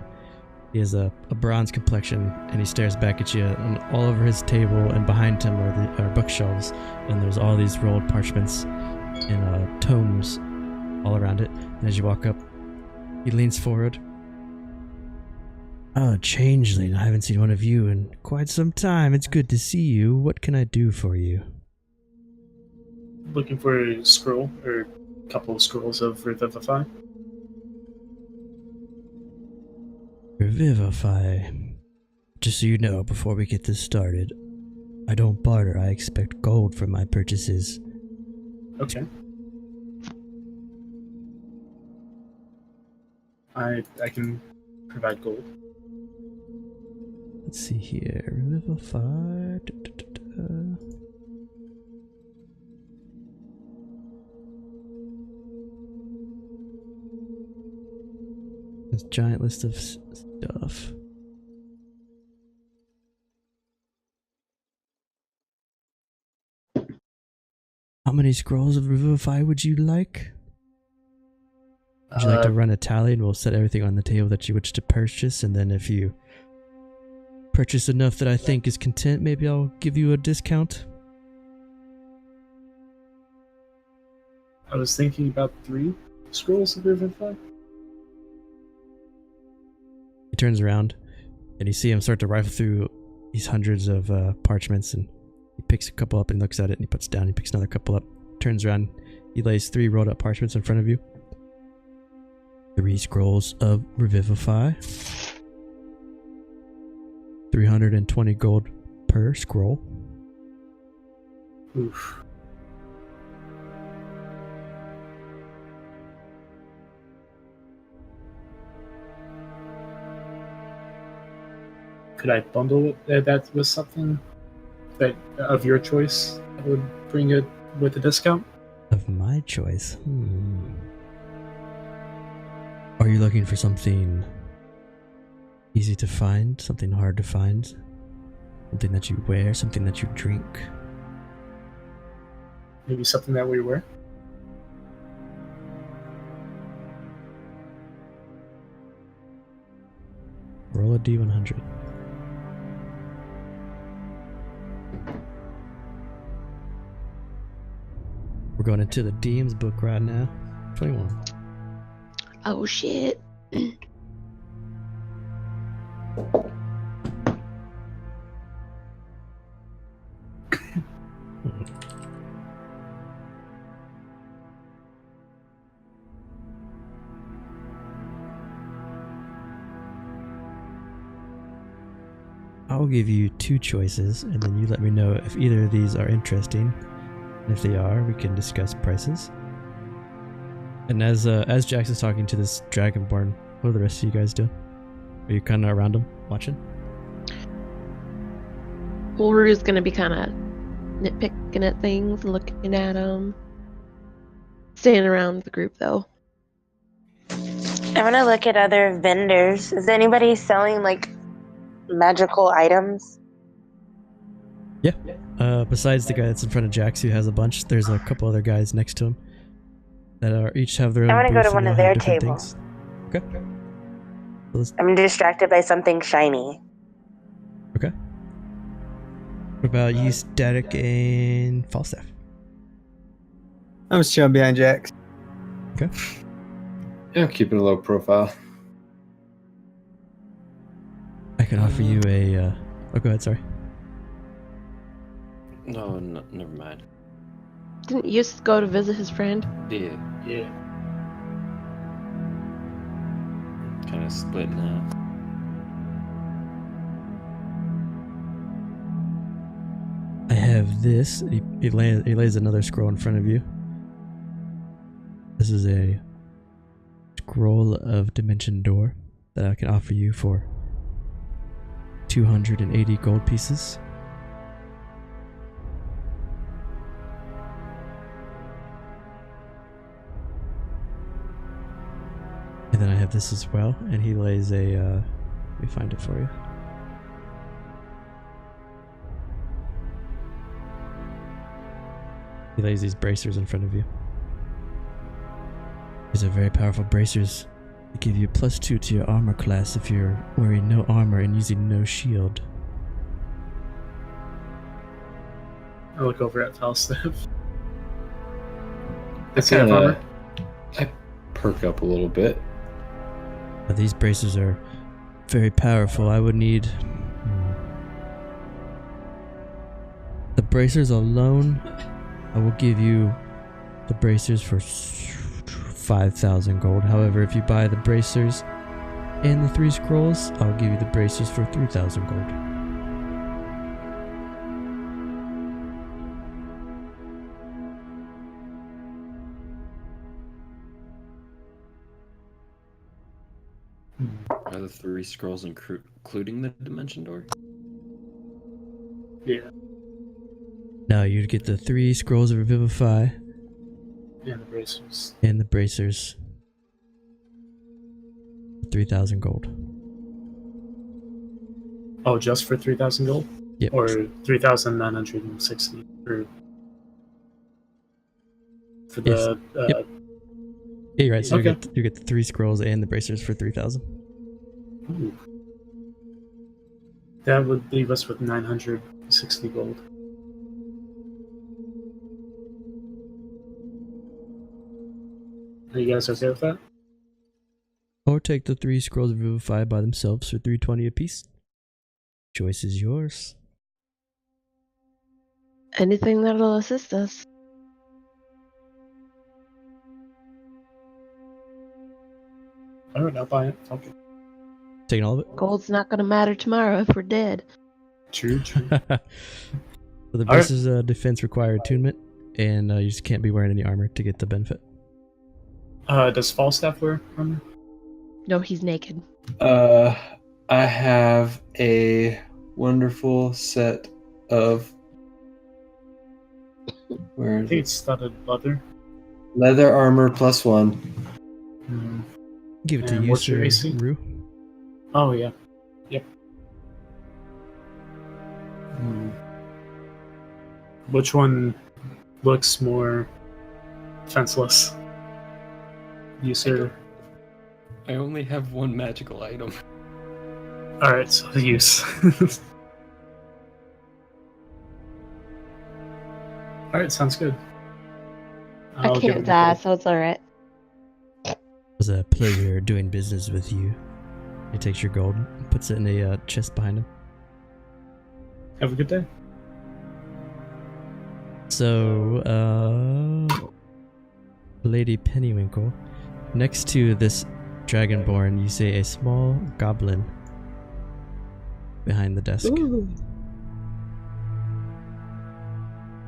He has a bronze complexion, and he stares back at you. And all over his table and behind him are bookshelves, and there's all these rolled parchments and tomes all around it. And as you walk up, he leans forward. Oh, changeling! I haven't seen one of you in quite some time. It's good to see you. What can I do for you? Looking for a scroll, or a couple of scrolls of Revivify. Revivify. Just so you know, before we get this started, I don't barter. I expect gold for my purchases. Okay. I can provide gold. Let's see here. Revivify. This giant list of stuff. How many scrolls of Revivify would you like? Would you like to run a tally, and we'll set everything on the table that you wish to purchase, and then if you purchase enough that I think is content, maybe I'll give you a discount. I was thinking about 3 scrolls of Revivify. He turns around, and you see him start to rifle through these hundreds of parchments, and he picks a couple up and looks at it, and he puts it down. He picks another couple up, turns around, he lays 3 rolled up parchments in front of you. 3 scrolls of Revivify. 320 gold per scroll. Oof. Could I bundle that with something that of your choice that would bring it with a discount? Of my choice. Are you looking for something easy to find, something hard to find, something that you wear, something that you drink? Maybe something that we wear? Roll a D100. We're going into the DM's book right now. 21. Oh shit. I'll give you 2 choices, and then you let me know if either of these are interesting. And if they are, we can discuss prices. And as Jax is talking to this Dragonborn, what are the rest of you guys doing? Are you kind of around him, watching? Ulru's gonna be kind of nitpicking at things, looking at them. Staying around the group though. I'm gonna look at other vendors. Is anybody selling like magical items? Yeah. Besides the guy that's in front of Jax, who has a bunch, there's a couple other guys next to him that are each have their own. I want to go booth to and one of they all their have different tables. things. Okay. So let's- I'm distracted by something shiny. okay. What about you, Static and Falstaff? I'm just chilling behind Jax. Okay. Yeah, keeping a low profile. I can offer you a. Oh, go ahead. Sorry. No, never mind. Didn't you just go to visit his friend? Yeah, Yeah. kind of split now. I have this. He lays another scroll in front of you. This is a scroll of Dimension Door that I can offer you for 280 gold pieces. And then I have this as well, and he lays a, let me find it for you. He lays these bracers in front of you. These are very powerful bracers. They give you +2 to your armor class if you're wearing no armor and using no shield. I look over at Falstaff. I Does he have armor? I perk up a little bit. But these bracers are very powerful. I would need... The bracers alone, I will give you the bracers for 5,000 gold. However, if you buy the bracers and the 3 scrolls, I'll give you the bracers for 3,000 gold. Are the 3 scrolls including the Dimension Door? Yeah. Now you'd get the 3 scrolls of Revivify And the bracers. and the bracers. 3,000 gold. Oh, just for 3,000 gold? Yep. Or 3,960 for the Yep. Yeah, you're right. So Okay. you get the 3 scrolls and the bracers for 3,000. Ooh. That would leave us with 960 gold. Are you guys okay with that? Or take the 3 scrolls of Revivify by themselves for 320 apiece. Choice is yours. Anything that'll assist us. I Alright, I'll buy it. Okay. Taking all of it? Gold's not gonna matter tomorrow if we're dead. True. So the Alright. versus defense require attunement, and you just can't be wearing any armor to get the benefit. Does Falstaff wear armor? No, he's naked. I have a wonderful set of where I is think it? it's studded leather. Leather armor +1. Hmm. Give it to And you, what's your Sir AC? Rue. Oh, yeah. Yep. Hmm. Which one looks more defenseless? You, sir. I only have one magical item. Alright, so the use. Alright, sounds good. I I'll give can't him a die, call. so it's alright. It was a pleasure doing business with you. He takes your gold and puts it in a chest behind him. Have a good day. So, Lady Pennywinkle, next to this dragonborn, you see a small goblin behind the desk. Ooh.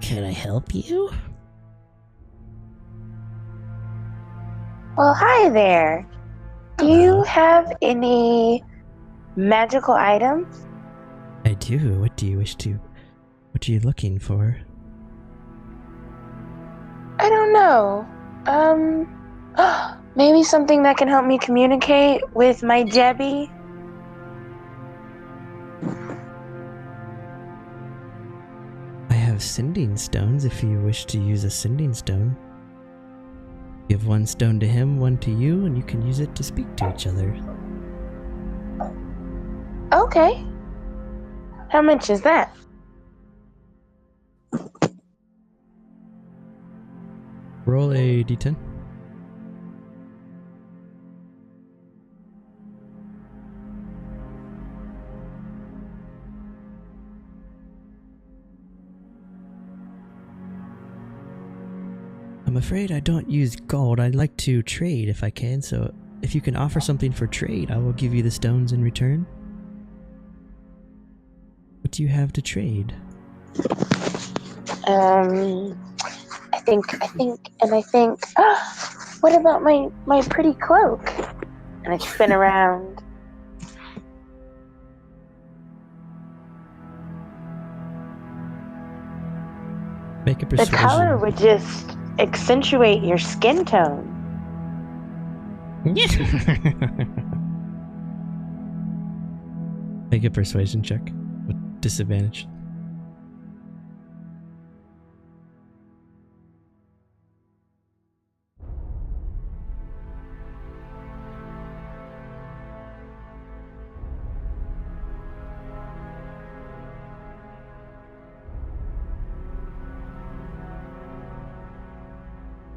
Can I help you? Well, hi there. Do you have any magical items? I do. What do you wish to? What are you looking for? I don't know. Maybe something that can help me communicate with my Jebby? I have sending stones if you wish to use a sending stone. Give one stone to him, one to you, and you can use it to speak to each other. Okay. How much is that? Roll a d10. I'm afraid I don't use gold. I'd like to trade if I can, so if you can offer something for trade, I will give you the stones in return. What do you have to trade? I think. What about my pretty cloak? And I spin around. Make a The persuasion. color would just accentuate your skin tone. Make a persuasion check with disadvantage.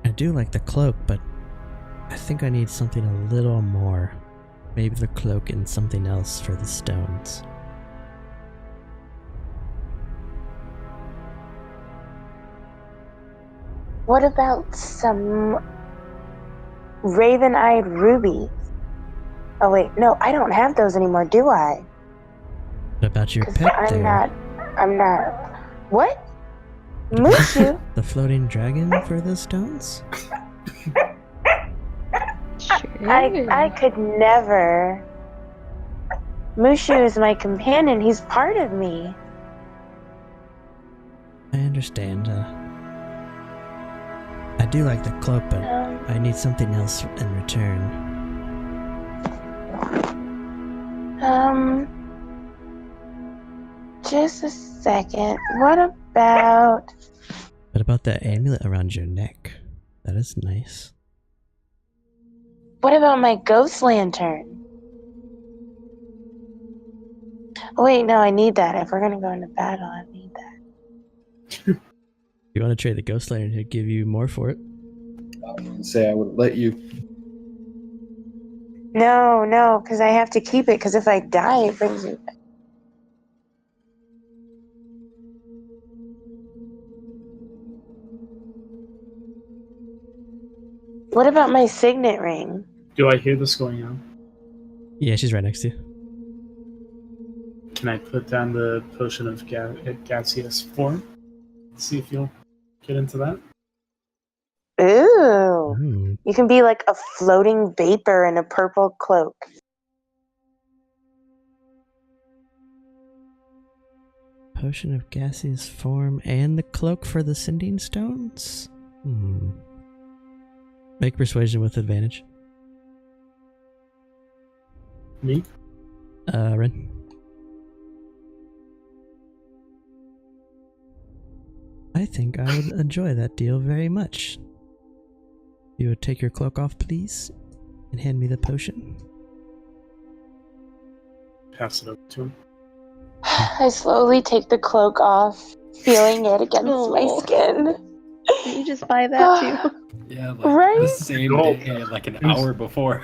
I do like the cloak, but I think I need something a little more. Maybe the cloak and something else for the stones. What about some raven-eyed rubies? Oh wait, no, I don't have those anymore, do I? What about your 'Cause pet I'm there? not. What? Mushu? The floating dragon for the stones? Sure. I could never. Mushu is my companion. He's part of me. I understand. I do like the cloak, but I need something else in return. Just a second. What about... What about that amulet around your neck? That is nice. What about my ghost lantern? Oh, wait, no, I need that. If we're gonna go into battle, I need that. You want to trade the ghost lantern, he'd give you more for it. Say I would let you. No, because I have to keep it, because if I die, it brings me back. What about my signet ring? Do I hear this going on? Yeah, she's right next to you. Can I put down the potion of gaseous form? See if you'll get into that. Ooh. Hmm. You can be like a floating vapor in a purple cloak. Potion of gaseous form and the cloak for the sending stones? Make persuasion with advantage. Me? Ren. I think I would enjoy that deal very much. You would take your cloak off, please, and hand me the potion. Pass it over to him. I slowly take the cloak off, feeling it against my Oh. skin. Did you just buy that too? Yeah, like Right? the same day, like an hour before.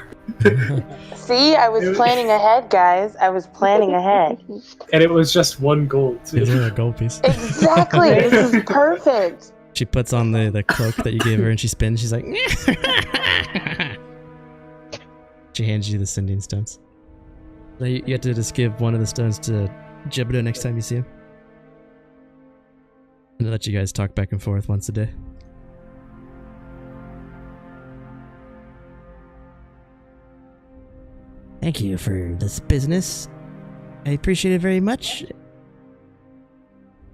See, I was planning ahead, guys. I was planning ahead. And it was just 1 gold, It was too. only a gold piece. Exactly. This is perfect. She puts on the cloak that you gave her and she spins. She's like, she hands you the sending stones. So you have to just give one of the stones to Jebediah next time you see him. And let you guys talk back and forth once a day. Thank you for this business. I appreciate it very much.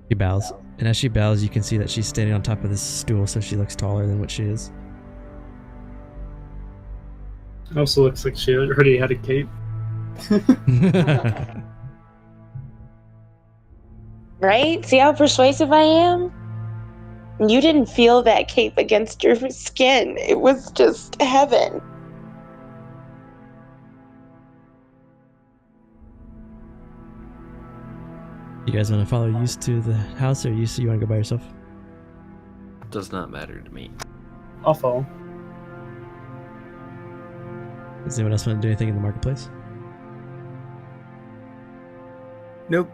She bows. And as she bows, you can see that she's standing on top of this stool, so she looks taller than what she is. It also looks like she already had a cape. Right? See how persuasive I am? You didn't feel that cape against your skin. It was just heaven. You guys want to follow Yus to the house, or Yus, you want to go by yourself? Does not matter to me. I'll follow. Does anyone else want to do anything in the marketplace? Nope.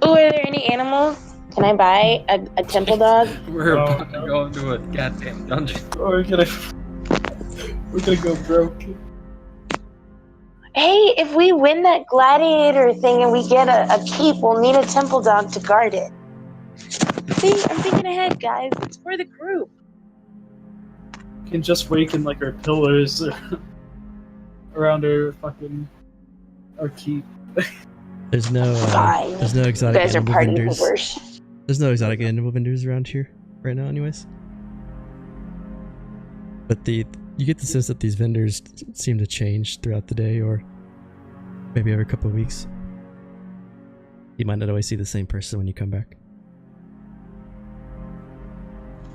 Ooh, are there any animals? Can I buy a temple dog? We're Oh, about to no. go into a goddamn dungeon. We're gonna go broke. Hey, if we win that gladiator thing and we get a keep, we'll need a temple dog to guard it. See, I'm thinking ahead, guys. It's for the group. We can just rake in like our pillars around our keep. There's no Fine. there's no You exotic guys are animal party vendors. movers. There's no exotic animal vendors around here right now, anyways. But you get the sense that these vendors seem to change throughout the day, or maybe every couple of weeks. You might not always see the same person when you come back.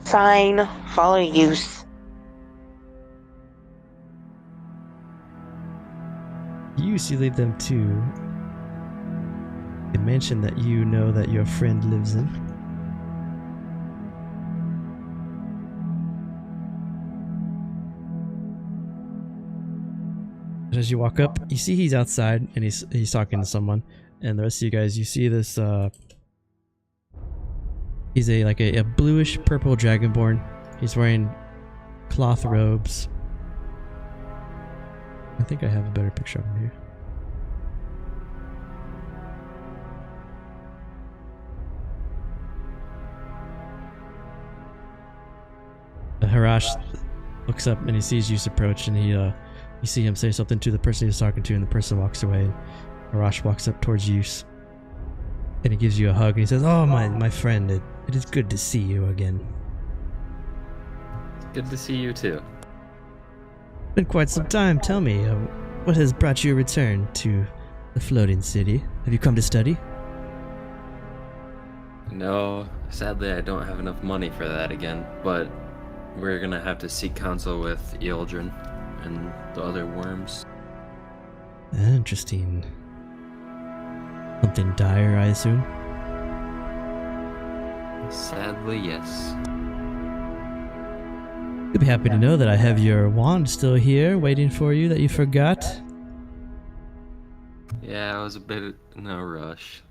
Fine. Follow Yus. You lead them to a mansion that you know that your friend lives in. As you walk up, you see he's outside and he's talking to someone, and the rest of you guys, you see this. He's a bluish purple dragonborn. He's wearing cloth robes. I think I have a better picture of him here. Harash looks up and he sees you approach, and you see him say something to the person he's talking to, and the person walks away. Harash walks up towards you, and he gives you a hug, and he says, "Oh, my friend, it is good to see you again. Good to see you too. Been quite some time. Tell me, what has brought you a return to the floating city? Have you come to study?" No, sadly I don't have enough money for that again, but we're gonna have to seek counsel with Ealdrin and the other worms. Interesting. Something dire, I assume? Sadly, yes. You'll be happy to know that I have your wand still here, waiting for you, that you forgot. Yeah, I was a bit in a rush.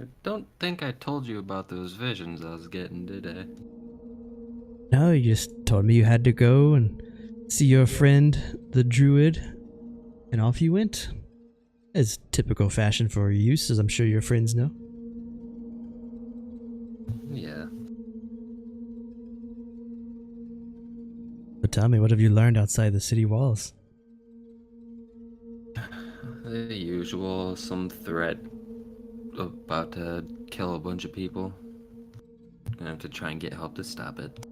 I don't think I told you about those visions I was getting, did I? No, you just told me you had to go and see your friend, the druid, and off you went. As typical fashion for use, as I'm sure your friends know. Yeah. But tell me, what have you learned outside the city walls? The usual, some threat about to kill a bunch of people. Gonna have to try and get help to stop it.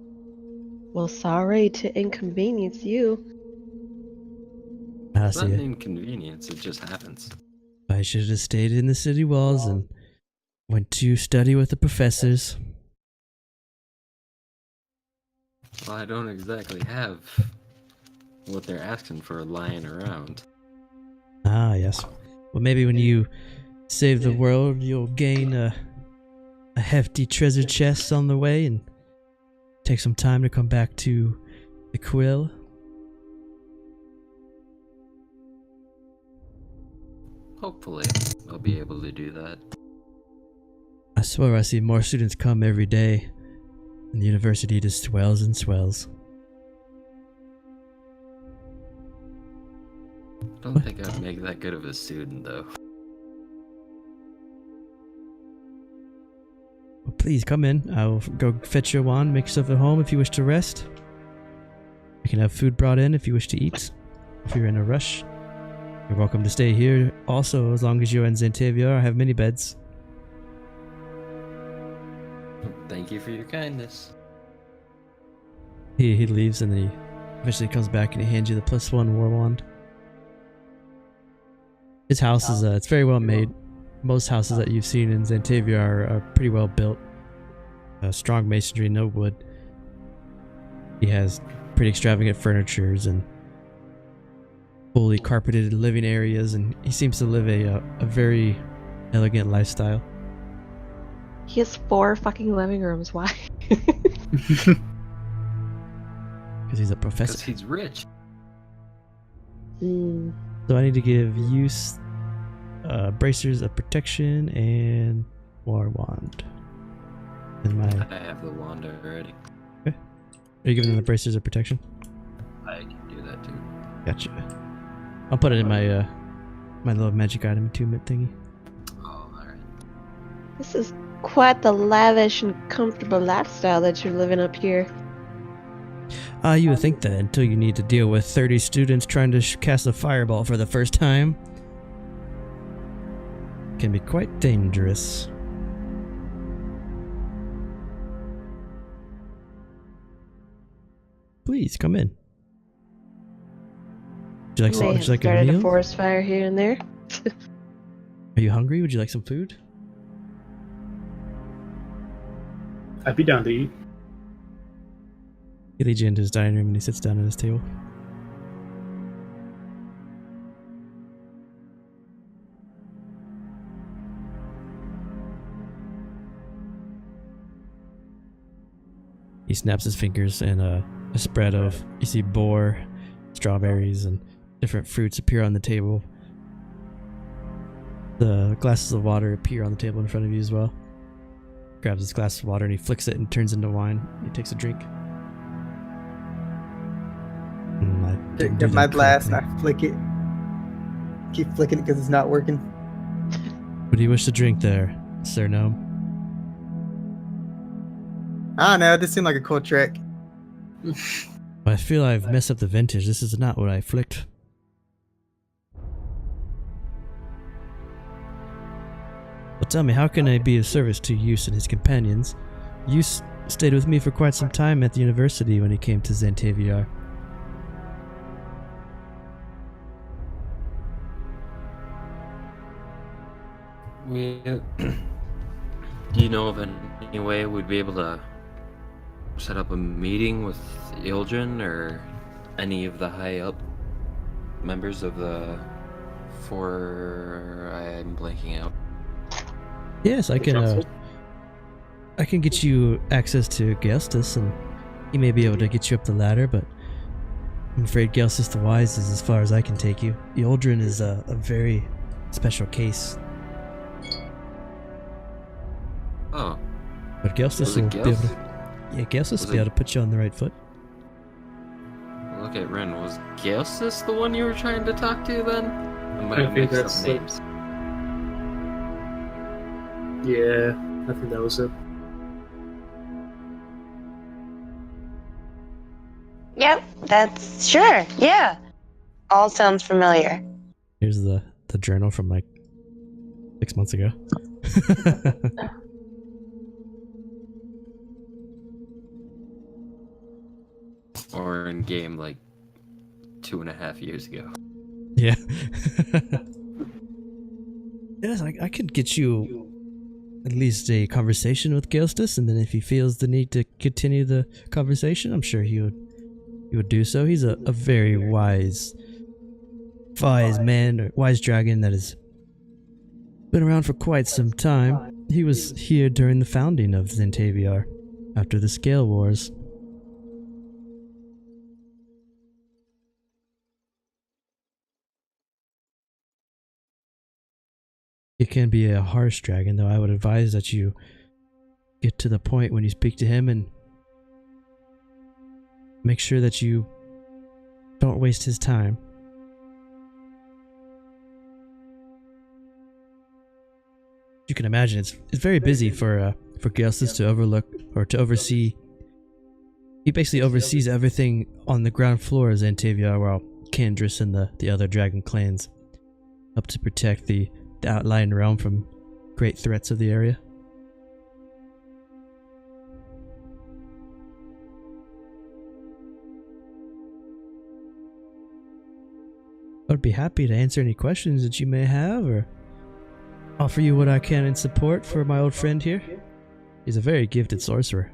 Well, sorry to inconvenience you. I It's not see an it. inconvenience, it just happens. I should have stayed in the city walls and went to study with the professors. Well, I don't exactly have what they're asking for lying around. Ah, yes. Well, maybe when you save the world, you'll gain a hefty treasure chest on the way and take some time to come back to the Quill. Hopefully, I'll be able to do that. I swear I see more students come every day, and the university just swells and swells. Don't think I'd make that good of a student, though. Well, please come in. I'll go fetch your wand, make yourself at home if you wish to rest. You can have food brought in if you wish to eat, if you're in a rush. You're welcome to stay here also, as long as you're in Xantavia. I have many beds. Thank you for your kindness. He leaves and then he eventually comes back and he hands you the +1 war wand. His house is it's very well made. Most houses that you've seen in Xantavia are pretty well built. Strong masonry, no wood. He has pretty extravagant furnitures and fully carpeted living areas, and he seems to live a very elegant lifestyle. He has 4 fucking living rooms. Why? Because he's a Because professor. he's rich. Hmm. So I need to give use bracers of protection and war wand. And my I have the wand already. are you giving them the bracers of protection? I can do that too. Gotcha. I'll put it in my my little magic item attunement thingy. Oh, alright. This is quite the lavish and comfortable lifestyle that you're living up here. You would think that until you need to deal with 30 students trying to cast a fireball for the first time. Can be quite dangerous. Please come in. Would you like, May would have you like a started a meal? forest fire here and there. Are you hungry? Would you like some food? I'd be down to eat. He leads you into his dining room and he sits down at his table. He snaps his fingers and a spread of, you see, boar, strawberries, and different fruits appear on the table. The glasses of water appear on the table in front of you as well. Grabs his glass of water and he flicks it and turns into wine. He takes a drink. I didn't do Get my that blast, correctly. I flick it. Keep flicking it because it's not working. What do you wish to drink there, Sir Gnome? I don't know, it just seemed like a cool trick. I feel I've messed up the vintage. This is not what I flicked. But tell me, how can I be of service to Use and his companions? Use stayed with me for quite some time at the university when he came to Xantavia. Do you know of any way we'd be able to set up a meeting with Ildren or any of the high up members of the I'm blanking out. Yes, I can. Council? I can get you access to Gelstis, and he may be able to get you up the ladder. But I'm afraid Gelstis the Wise is as far as I can take you. The Ildren is a very special case. Oh, But Gelsis Was will it be able Gels? to. Yeah, Gelsis Was will be it- able to put you on the right foot. well, Okay, Ren, was Gaelsis the one you were trying to talk to then? I might I have think mixed that's up the- names. Yeah, I think that was it. Yep, that's sure. Yeah. All sounds familiar. Here's the journal from like 6 months ago. Or in game like 2.5 years ago. Yeah. Yes, I could get you at least a conversation with Gaelstis, and then if he feels the need to continue the conversation, I'm sure he would do so. He's a very wise man, or wise dragon that has been around for quite some time. He was here during the founding of Zentaviar, after the Scale Wars. It can be a harsh dragon, though I would advise that you get to the point when you speak to him and make sure that you don't waste his time. You can imagine it's very busy for Gaelstis to overlook or to oversee. He basically oversees everything on the ground floor of Zentaviar, while Candruss and the other dragon clans help to protect the outlying realm from great threats of the area. I'd be happy to answer any questions that you may have, or offer you what I can in support for my old friend here. He's a very gifted sorcerer,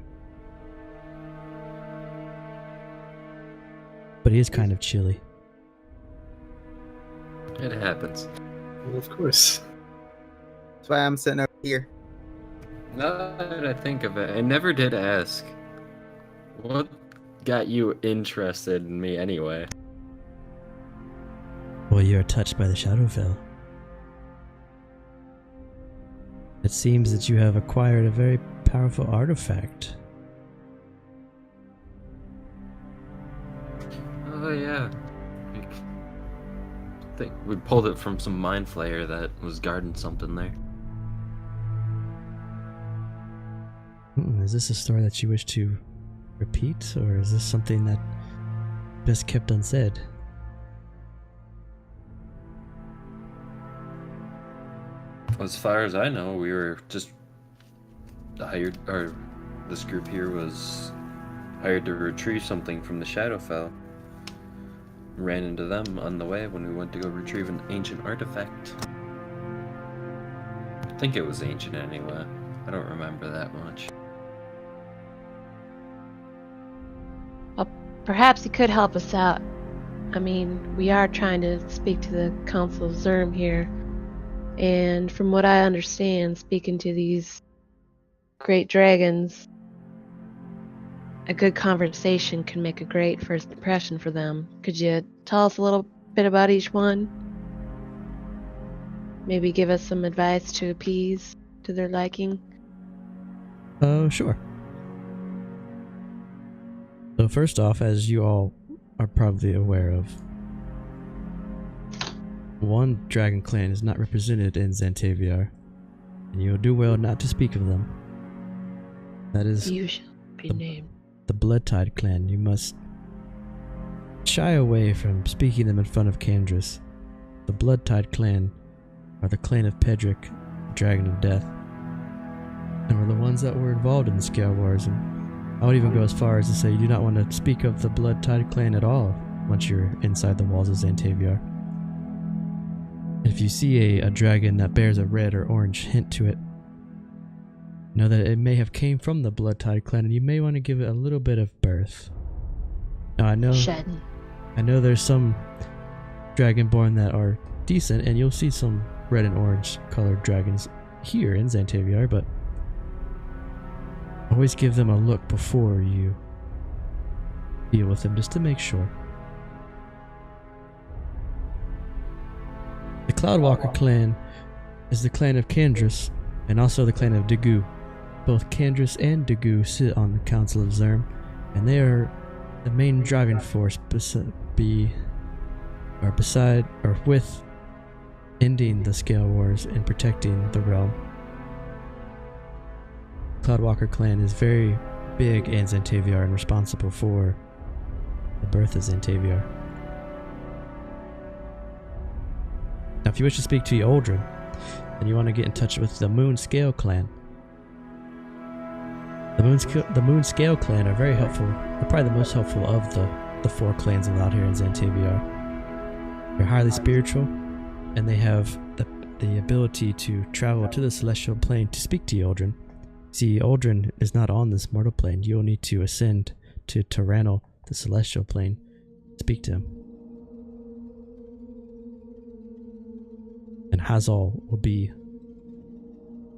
but he is kind of chilly. It happens. Well, of course. That's why I'm sitting over here. Now that I think of it, I never did ask. What got you interested in me anyway? Well, you are touched by the Shadowfell. It seems that you have acquired a very powerful artifact. Oh yeah. I think we pulled it from some mind flayer that was guarding something there. Is this a story that you wish to repeat, or is this something that best kept unsaid? As far as I know, we were just hired, or this group here was hired to retrieve something from the Shadowfell. Ran into them on the way when we went to go retrieve an ancient artifact. I think it was ancient anyway. I don't remember that much. Well, perhaps you could help us out. I mean, we are trying to speak to the Council of Zerm here. And from what I understand, speaking to these great dragons, a good conversation can make a great first impression for them. Could you tell us a little bit about each one? Maybe give us some advice to appease to their liking? Oh, sure. So first off, as you all are probably aware of, one dragon clan is not represented in Zentaviar, and you'll do well not to speak of them. That is You shall be named. the Bloodtide clan. You must shy away from speaking them in front of Candruss. The Bloodtide clan are the clan of Pedrick, the Dragon of Death, and were the ones that were involved in the Scale Wars. And I would even go as far as to say you do not want to speak of the Bloodtide clan at all once you're inside the walls of Zentaviar. If you see a dragon that bears a red or orange hint to it, know that it may have came from the Bloodtide clan, and you may want to give it a little bit of birth. Now I know there's some dragonborn that are decent, and you'll see some red and orange colored dragons here in Zentaviar, but always give them a look before you deal with them, just to make sure. The Cloudwalker clan is the clan of Candruss, and also the clan of Degu. Both Candruss and Degu sit on the Council of Zerm, and they are the main driving force with ending the Scale Wars and protecting the realm. Cloudwalker clan is very big in Xantaviar and responsible for the birth of Xantaviar. Now, if you wish to speak to Eoldrin, and you want to get in touch with the Moon Scale clan, the Moon Scale clan are very helpful. They're probably the most helpful of the 4 clans allowed here in Xantaviar. They're highly spiritual, and they have the ability to travel to the celestial plane to speak to Eoldrin. See, Eoldrin is not on this mortal plane. You'll need to ascend to Tyrannal, the celestial plane, to speak to him. And Hazal will be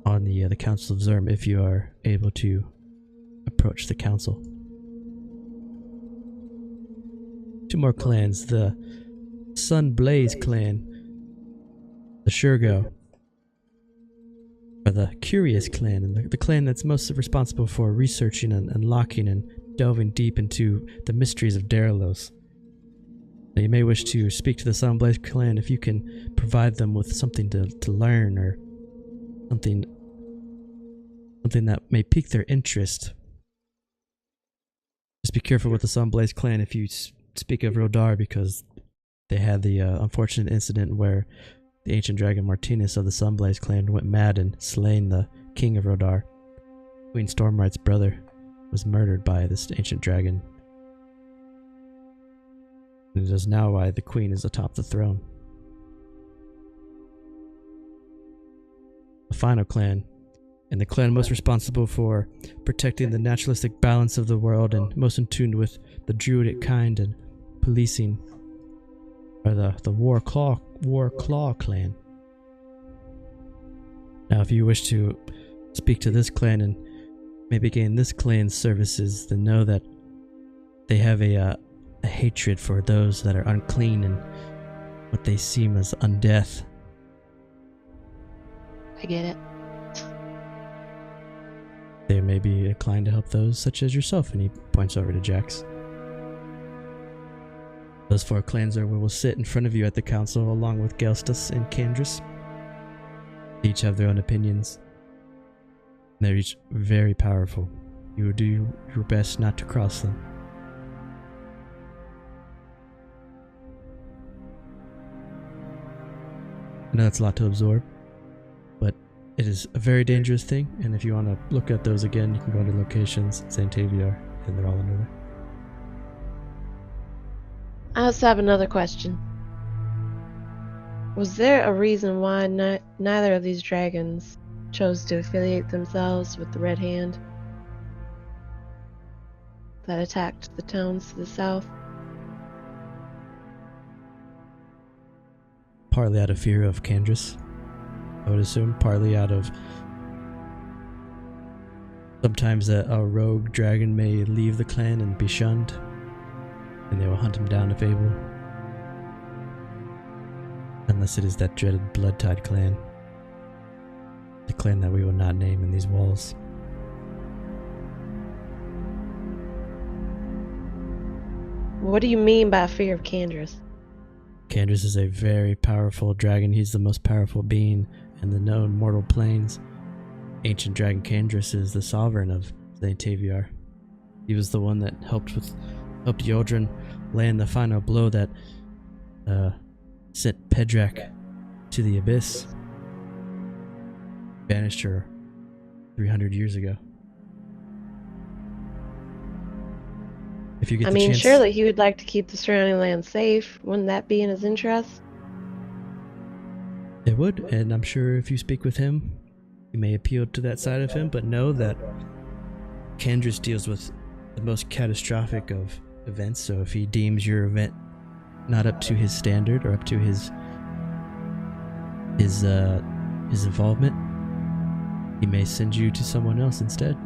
on the Council of Zerm if you are able to approach the council. 2 more clans, the Sunblaze clan, the Shurgo, or the Curious clan, and the clan that's most responsible for researching and unlocking and delving deep into the mysteries of Derelos. Now, you may wish to speak to the Sunblaze clan if you can provide them with something to learn, or something that may pique their interest. Just be careful with the Sunblaze clan if you speak of Rodar, because they had the unfortunate incident where the ancient dragon Martinus of the Sunblaze clan went mad and slain the king of Rodar. Queen Stormwright's brother was murdered by this ancient dragon. And it is now why the queen is atop the throne. The final clan, and the clan most responsible for protecting the naturalistic balance of the world and most in tune with the druidic kind and policing, are the Warclaw clan. Now, if you wish to speak to this clan and maybe gain this clan's services, then know that they have a hatred for those that are unclean and what they seem as undeath. I get it. They may be inclined to help those such as yourself, and he points over to Jax. Those 4 clans will sit in front of you at the council along with Gelstus and Candruss. They each have their own opinions. They're each very powerful. You will do your best not to cross them. I know that's a lot to absorb, but it is a very dangerous thing, and if you want to look at those again, you can go into locations, Xantaviar, and they're all under there. I also have another question. Was there a reason why neither of these dragons chose to affiliate themselves with the Red Hand that attacked the towns to the south? Partly out of fear of Candruss, I would assume. Partly out of... Sometimes a rogue dragon may leave the clan and be shunned, and they will hunt him down if able. Unless it is that dreaded Bloodtide clan. The clan that we will not name in these walls. What do you mean by fear of Candruss? Candruss is a very powerful dragon. He's the most powerful being in the known mortal planes. Ancient dragon Candruss is the sovereign of Xantaviar. He was the one that helped Eoldrin land the final blow that sent Pedrak to the abyss. Banished her 300 years ago. If you get the chance, surely he would like to keep the surrounding land safe. Wouldn't that be in his interest? It would, and I'm sure if you speak with him, you may appeal to that side of him, but know that Candruss deals with the most catastrophic of events, so if he deems your event not up to his standard or up to his involvement, he may send you to someone else instead.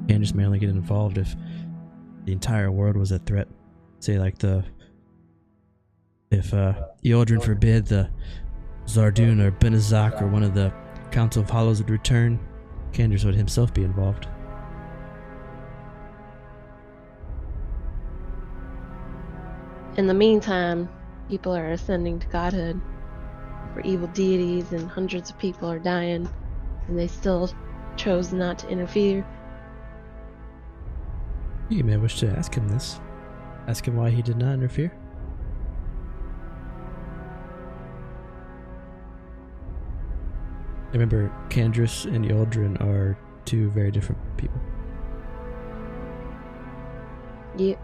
Candruss may only get involved if the entire world was a threat. Say like if Eoldrin forbid the Zardun or Benazak or one of the Council of Hollows would return, Candruss would himself be involved. In the meantime, people are ascending to godhood for evil deities, and hundreds of people are dying, and they still chose not to interfere. You may wish to ask him this. Ask him why he did not interfere. Remember, Candruss and Yaldrin are two very different people. Yep.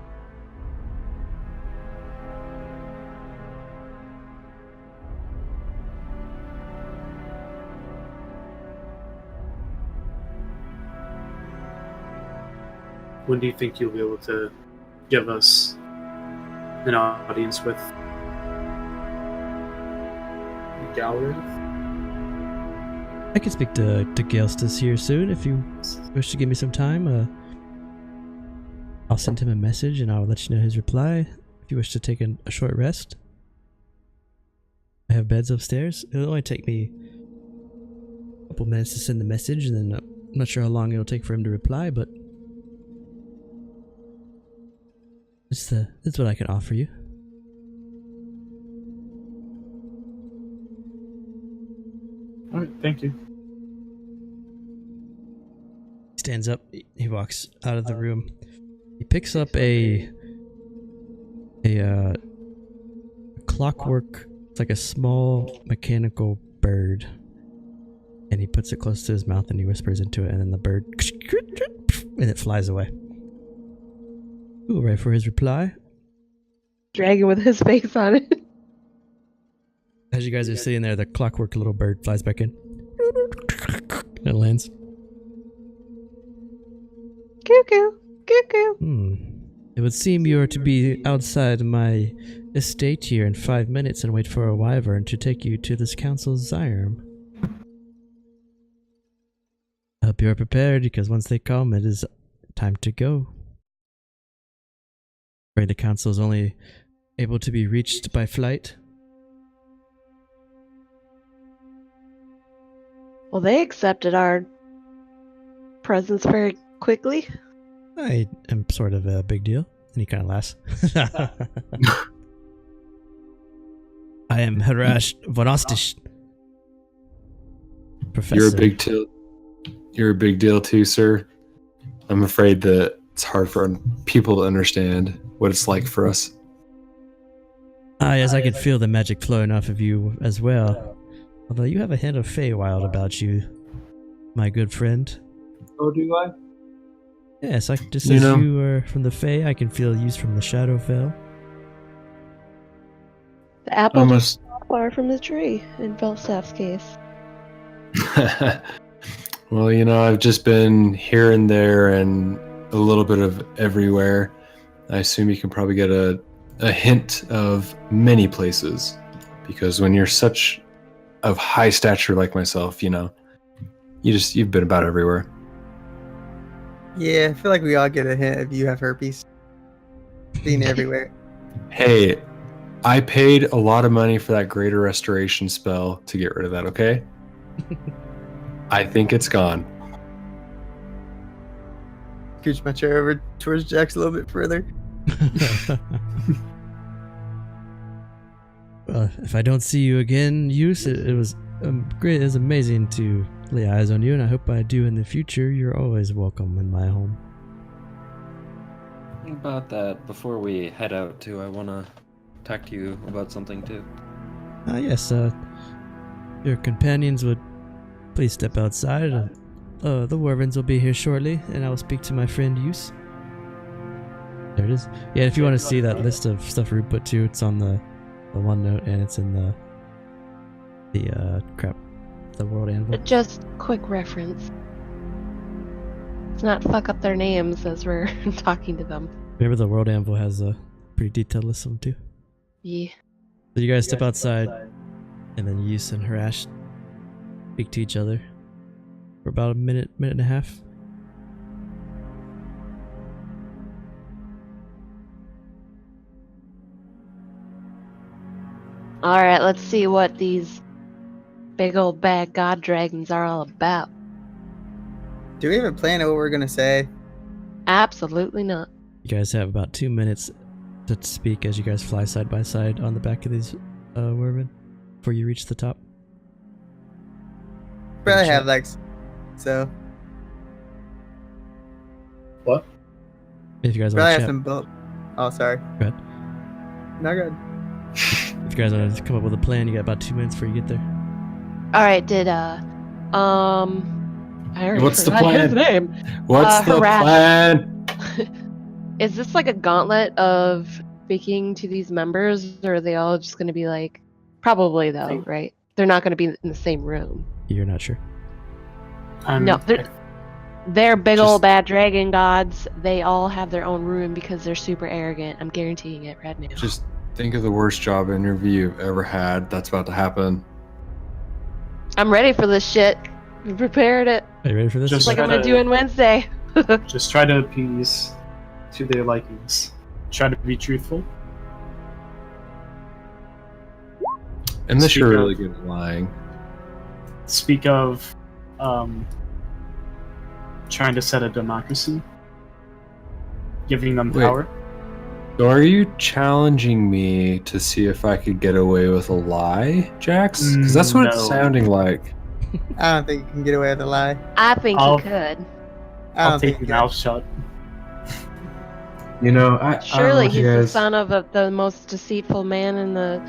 When do you think you'll be able to give us an audience with Gallery? I can speak to Galestus here soon if you wish to give me some time. I'll send him a message and I'll let you know his reply if you wish to take a short rest. I have beds upstairs. It'll only take me a couple minutes to send the message, and then I'm not sure how long it'll take for him to reply, but that's what I can offer you. All right, thank you. He stands up. He walks out of the room. He picks up a clockwork. It's like a small mechanical bird, and he puts it close to his mouth and he whispers into it, and then the bird and it flies away. Ooh, right for his reply. Dragon with his face on it. As you guys are sitting there, the clockwork little bird flies back in. And it lands. Cuckoo, cuckoo. It would seem you are to be outside my estate here in 5 minutes and wait for a wyvern to take you to this council's Zyrm. I hope you are prepared, because once they come, it is time to go. Afraid the council is only able to be reached by flight. Well, they accepted our presence very quickly. I am sort of a big deal. And he kind of laughs. I am Harash Vonostish. Professor. You're a big deal too, sir. I'm afraid that it's hard for people to understand what it's like for us. Yes, I can feel the magic flowing off of you as well. Although you have a hint of Feywild about you, my good friend. Oh, do I? Yes, just as you are from the Fey, I can feel you from the Shadowfell. The apples are far from the tree, in Belstaff's case. Well, I've just been here and there and a little bit of everywhere. I assume you can probably get a hint of many places, because when you're such of high stature like myself, you've been about everywhere. Yeah, I feel like we all get a hint if you have herpes. Being everywhere. Hey, I paid a lot of money for that greater restoration spell to get rid of that, okay? I think it's gone. Scooch my chair over towards Jax a little bit further. Well, if I don't see you again, Yus, it was great. It was amazing to lay eyes on you, and I hope I do in the future. You're always welcome in my home. About that, before we head out too, I want to talk to you about something too. Yes, your companions would please step outside. The Wyverns will be here shortly, and I will speak to my friend Yus. There it is. Yeah, if you want to see that list of stuff Rube put too, it's on the OneNote, and it's in the World Anvil. Just quick reference. Let's not fuck up their names as we're talking to them. Remember, the World Anvil has a pretty detailed list of them too. Yeah. So you guys step outside, and then Yus and Harash speak to each other for about a minute and a half. Alright, let's see what these big old bad god dragons are all about. Do we have a plan of what we're gonna say? Absolutely not. You guys have about 2 minutes to speak as you guys fly side by side on the back of these Werven before you reach the top. Probably have like, so What? If you guys probably want have to some boat. Oh, sorry. Go ahead. No good. If you guys want to come up with a plan, you got about 2 minutes before you get there. All right, did I already What's the forgot his plan? name. What's the harass. plan? Is this like a gauntlet of speaking to these members, or are they all just going to be like, probably though, right? They're not going to be in the same room. You're not sure. No, they're big Just- old bad dragon gods. They all have their own room because they're super arrogant. I'm guaranteeing it right now. Just think of the worst job interview you've ever had. That's about to happen. I'm ready for this shit. We prepared it. Are you ready for this? Just Just like I'm gotta- gonna do on Wednesday. Just try to appease to their likings. Try to be truthful. Unless Speak you're of- really good at lying. Speak of trying to set a democracy, giving them Wait. power. So are you challenging me to see if I could get away with a lie, Jax? Because that's what it's No. sounding like. I don't think you can get away with a lie. I think I'll- you could. I I'll don't take think your you mouth shut. You know, I Surely don't he's know the if son of the most deceitful man in the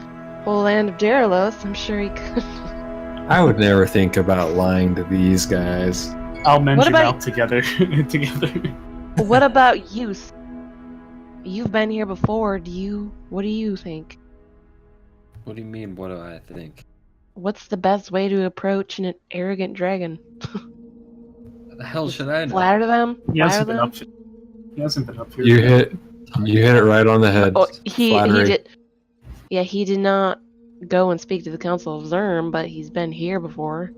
whole land of Derelos. I'm sure he could. I would never think about lying to these guys. I'll mend What your about- mouth together. together. What about you? You've been here before. What do you think? What do you mean? What do I think? What's the best way to approach an arrogant dragon? What the hell should I know? Flatter them? He Fire hasn't been them? up. He hasn't been up here. You yet. hit it right on the head. Oh, he Flattery. did. Yeah, he did not go and speak to the Council of Zerm, but he's been here before.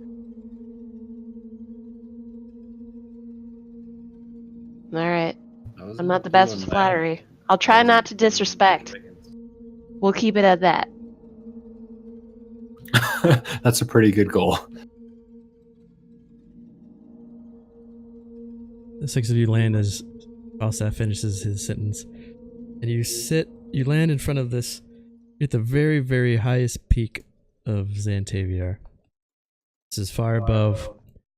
All right, I was I'm not the best with doing flattery. I'll try not to disrespect. We'll keep it at that. That's a pretty good goal. The six of you land as Falstaff finishes his sentence. And you land in front of this, at the very, very highest peak of Xantaviar. This is far above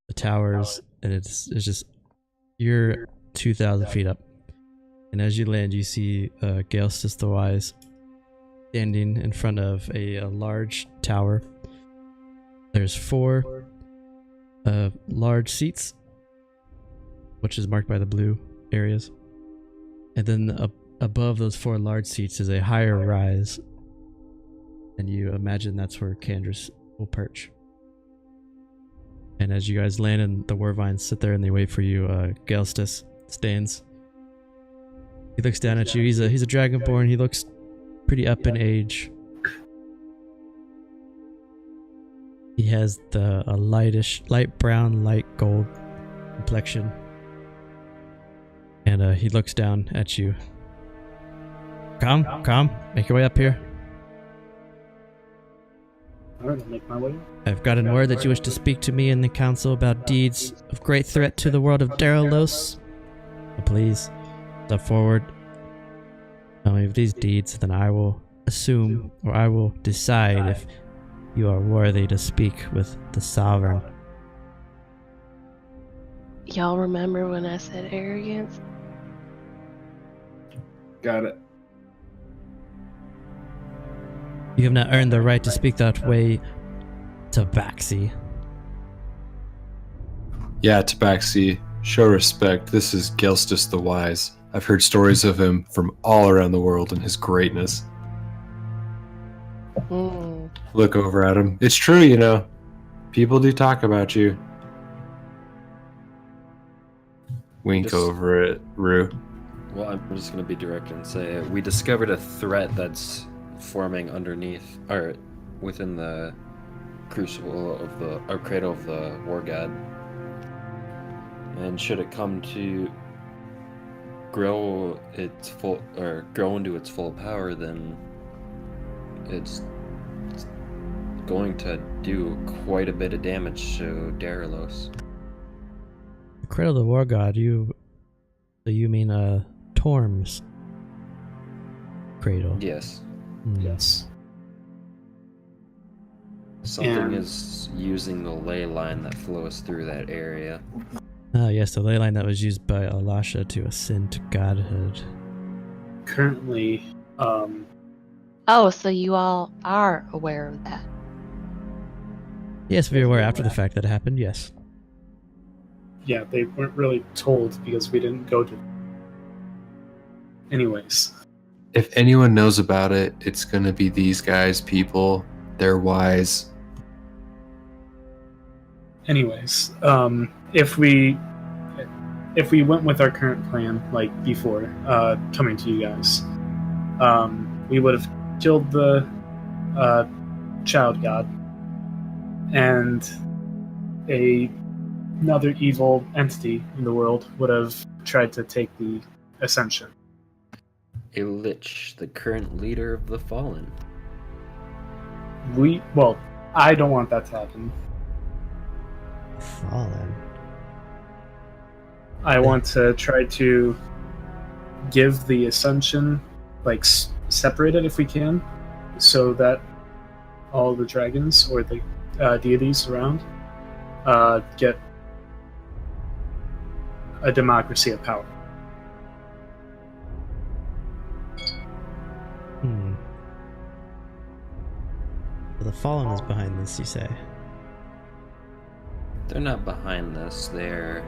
the towers, and it's just, you're 2,000 feet up. And as you land, you see Gaelstis the Wise standing in front of a large tower. There's 4 large seats, which is marked by the blue areas. And then above those 4 large seats is a higher rise. And you imagine that's where Candruss will perch. And as you guys land and the Warvines sit there and they wait for you, Gaelstis stands. He looks down at you. He's a dragonborn. He looks pretty up in age. He has a light brown, light gold complexion. And he looks down at you. Come, make your way up here. Alright, I'll make my way. I've gotten word that you wish to speak to me in the council about deeds of great threat to the world of Derelos. So please, step forward. Tell me of these deeds, then I will assume, or I will decide if you are worthy to speak with the Sovereign. Y'all remember when I said arrogance? Got it. You have not earned the right to speak that way, Tabaxi. Yeah, Tabaxi, show respect. This is Gaelstis the Wise. I've heard stories of him from all around the world and his greatness. Hmm. Look over at him. It's true, you know. People do talk about you. Wink Just- over at Rue. Well, I'm just gonna be direct and say we discovered a threat that's forming underneath, or within the crucible of the, or cradle of the war god. And should it come to grow into its full power, then it's going to do quite a bit of damage to Derelos. Cradle of the War God, you mean Torm's cradle? Yes. Yes. Something And- is using the ley line that flows through that area. Yes, the ley line that was used by Elisha to ascend to godhood. Currently, Oh, so you all are aware of that. Yes, we were aware after the fact that it happened, yes. yeah, they weren't really told because we didn't go to. Anyways, If anyone knows about it, it's going to be these guys, people. They're wise. anyways, if we went with our current plan, like before coming to you guys, we would have killed the child god, and another evil entity in the world would have tried to take the ascension. A lich, the current leader of the Fallen. I don't want that to happen. Fallen. I want to try to give the ascension, like, separated if we can, so that all the dragons or the deities around get a democracy of power. So the Fallen is behind this, you say? They're not behind this, they're...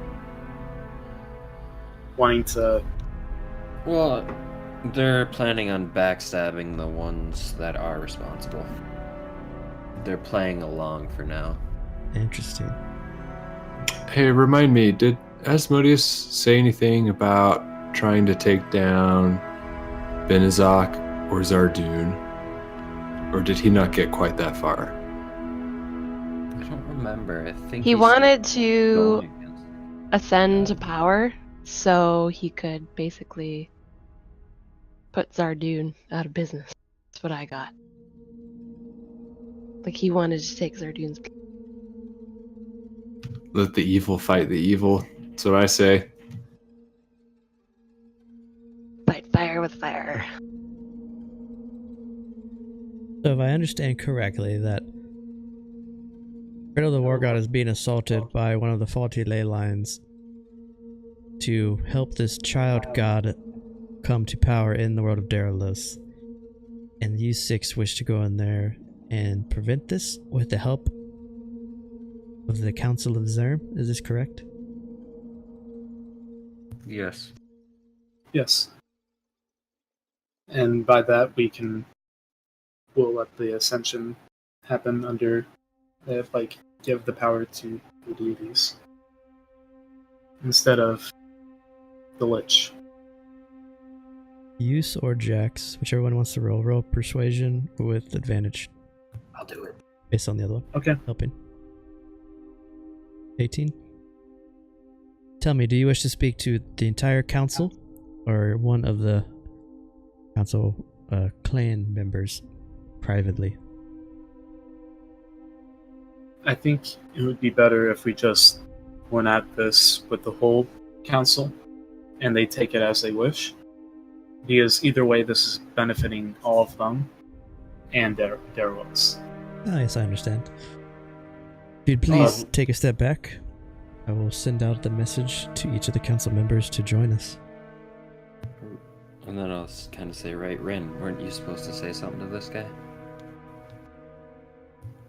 Wanting to. Well, they're planning on backstabbing the ones that are responsible. They're playing along for now. Interesting. Hey, remind me, did Asmodeus say anything about trying to take down Benizak or Zardoon? Or did he not get quite that far? I don't remember. I think He he's wanted to going against it. ascend to power so he could basically put Zardoon out of business. That's what I got. Like, he wanted to take Zardoon's place. Let the evil fight the evil. That's what I say. Fight fire with fire. So if I understand correctly, that Cradle of the War God is being assaulted by one of the faulty ley lines to help this child god come to power in the world of Derelos. And you six wish to go in there and prevent this with the help of the Council of Zerm. Is this correct? Yes. Yes. And by that, we'll let the ascension happen under, give the power to the deities instead of the lich. Use or Jax, whichever one wants to roll. Roll persuasion with advantage I'll do it. based on the other one. Okay. Helping. 18. Tell me, do you wish to speak to the entire council or one of the council clan members privately? I think it would be better if we just went at this with the whole council and they take it as they wish. Because either way, this is benefiting all of them and Derelos. Ah, yes, I understand. If you'd please take a step back, I will send out the message to each of the council members to join us. And then I'll kind of say, right, Rin, weren't you supposed to say something to this guy?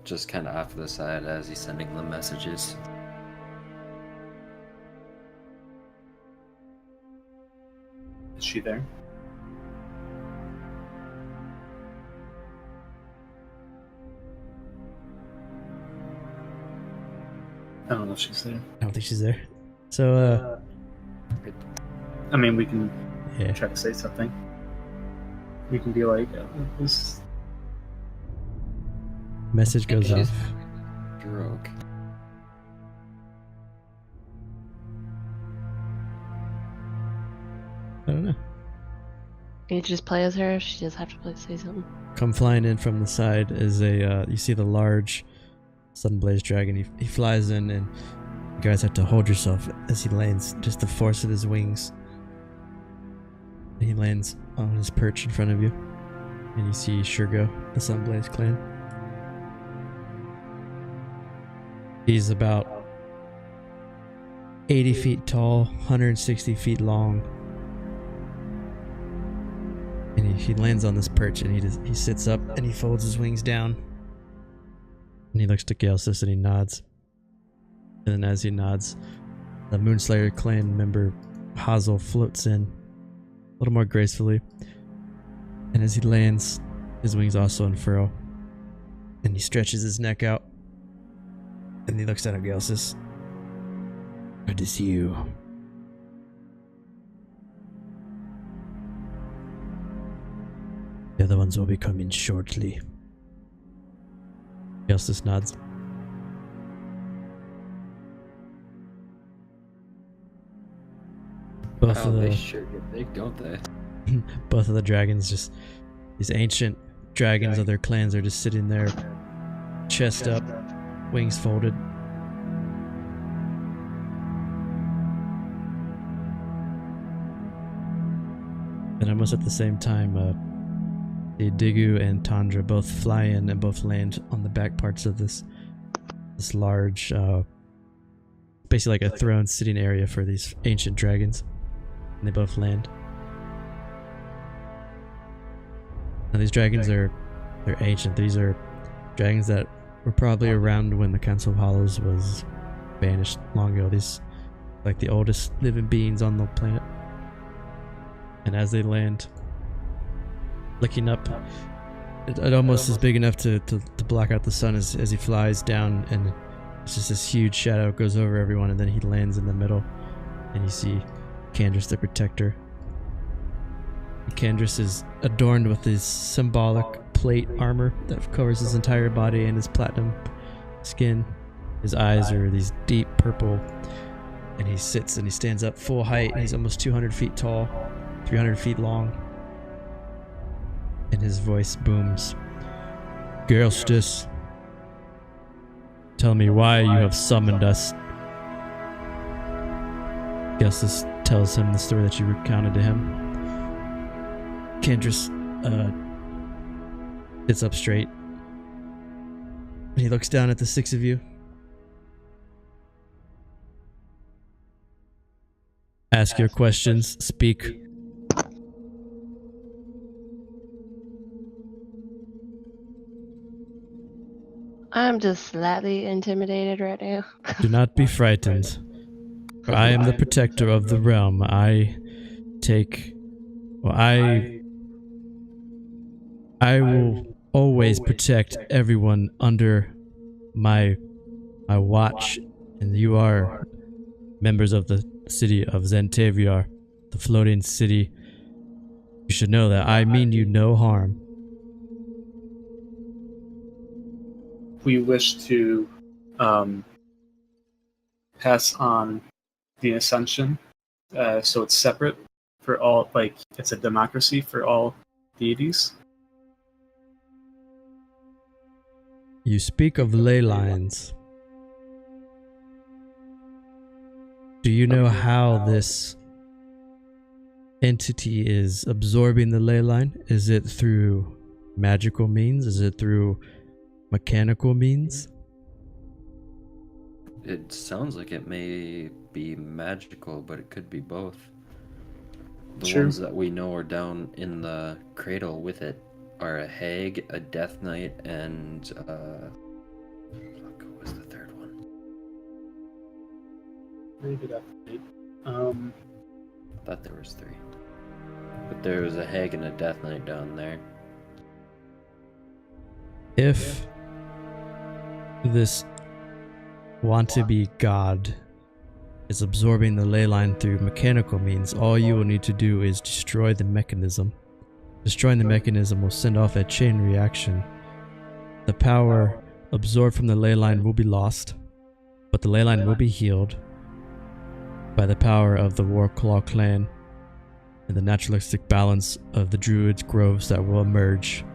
Just kind of off to the side as he's sending the messages. Is she there? I don't know if she's there. I don't think she's there. So, I mean, we can yeah. try to say something. We can be like, this. Message goes She's off. Drunk. I don't know. Can you just play as her? She does have to say something. Come flying in from the side is a, you see the large Sunblaze dragon. He flies in and You guys have to hold yourself as he lands, just the force of his wings. And he lands on his perch in front of you. And you see Shurgo, the Sunblaze clan. He's about 80 feet tall, 160 feet long. And he lands on this perch and he sits up and he folds his wings down. And he looks to Gaelsis and he nods. And then as he nods, the Moonslayer clan member Hazel floats in a little more gracefully. And as he lands, his wings also unfurl. And he stretches his neck out. And he looks at Gaelsis. Good to see you. The other ones will be coming shortly. Gaelsis nods. Both of they the sure get big, don't they? both of the dragons, just these ancient dragons of their clans, are just sitting there, chest up, wings folded. And almost at the same time, the Digu and Tandra both fly in and both land on the back parts of this large, basically like a throne sitting area for these ancient dragons. And they both land. Now these dragons they're ancient. These are dragons that were probably around when the Council of Hollows was banished long ago. These like the oldest living beings on the planet. And as they land, looking up, it almost is big enough to block out the sun as he flies down, and it's just this huge shadow goes over everyone, and then he lands in the middle, and you see Candruss the Protector. And Candruss is adorned with his symbolic plate armor that covers his entire body and his platinum skin. His eyes are these deep purple, and he sits and he stands up full height, and he's almost 200 feet tall, 300 feet long. And his voice booms. Gaelsis, tell me why you have summoned us. Gaelsis tells him the story that you recounted to him. Candruss sits up straight. And he looks down at the six of you. Ask your questions. Speak. I'm just slightly intimidated right now. Do not be frightened. For I am the protector of the realm. I will always protect everyone under my watch, and you are members of the city of Zentaviar, the floating city. You should know that I mean you no harm. We wish to pass on the Ascension, so it's separate for all, like it's a democracy for all deities. You speak of ley lines. Do you know how this entity is absorbing the ley line? Is it through magical means? Is it through mechanical means? It sounds like it may be magical, but it could be both. The ones that we know are down in the cradle with it are a hag, a death knight, and what was the third one? Maybe that. I thought there was 3. But there was a hag and a death knight down there. If this want-to-be god is absorbing the ley line through mechanical means, all you will need to do is destroy the mechanism. Destroying the mechanism will send off a chain reaction. The power absorbed from the ley line will be lost, but the ley line will be healed by the power of the Warclaw clan and the naturalistic balance of the druids' groves that will emerge.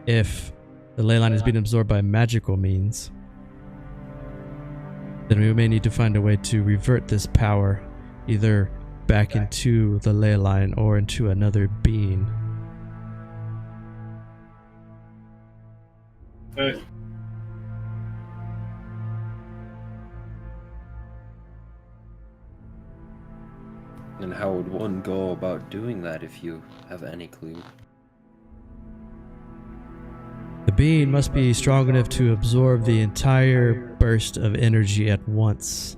If the ley line is being absorbed by magical means, then we may need to find a way to revert this power, either back into the ley line or into another being. Okay. And how would one go about doing that if you have any clue? The being must be strong enough to absorb the entire burst of energy at once.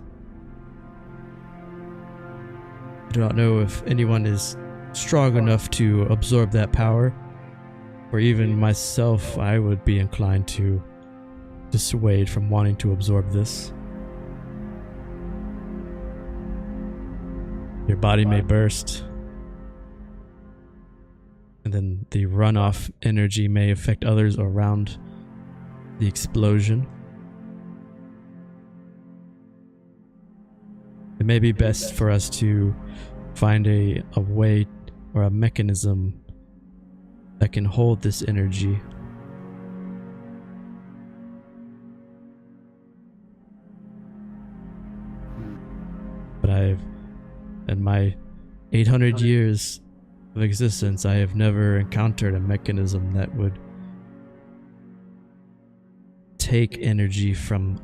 I do not know if anyone is strong enough to absorb that power, or even myself, I would be inclined to dissuade from wanting to absorb this. Your body may burst, and then the runoff energy may affect others around the explosion. It may be best for us to find a way or a mechanism that can hold this energy. But in my 800 years of existence, I have never encountered a mechanism that would take energy from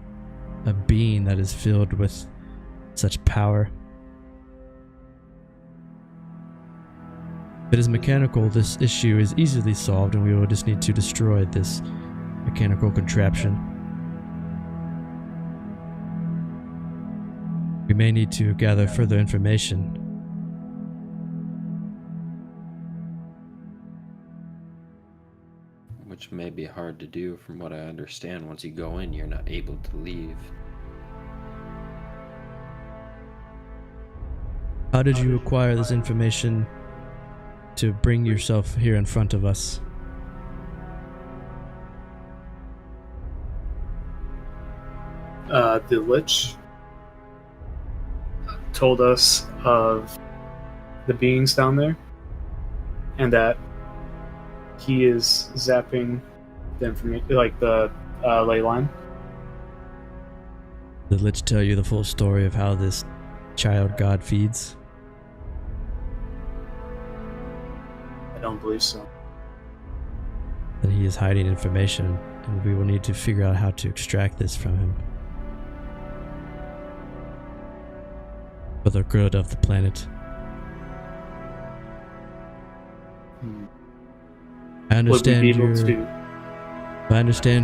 a being that is filled with such power. If it is mechanical, this issue is easily solved, and we will just need to destroy this mechanical contraption. We may need to gather further information. Which may be hard to do from what I understand. Once you go in, you're not able to leave. How did you acquire this information to bring yourself here in front of us? The Lich told us of the beings down there, and that he is zapping the information, like the ley line. Did Lich tell you the full story of how this child god feeds? I don't believe so. Then he is hiding information, and we will need to figure out how to extract this from him. For the good of the planet. I understand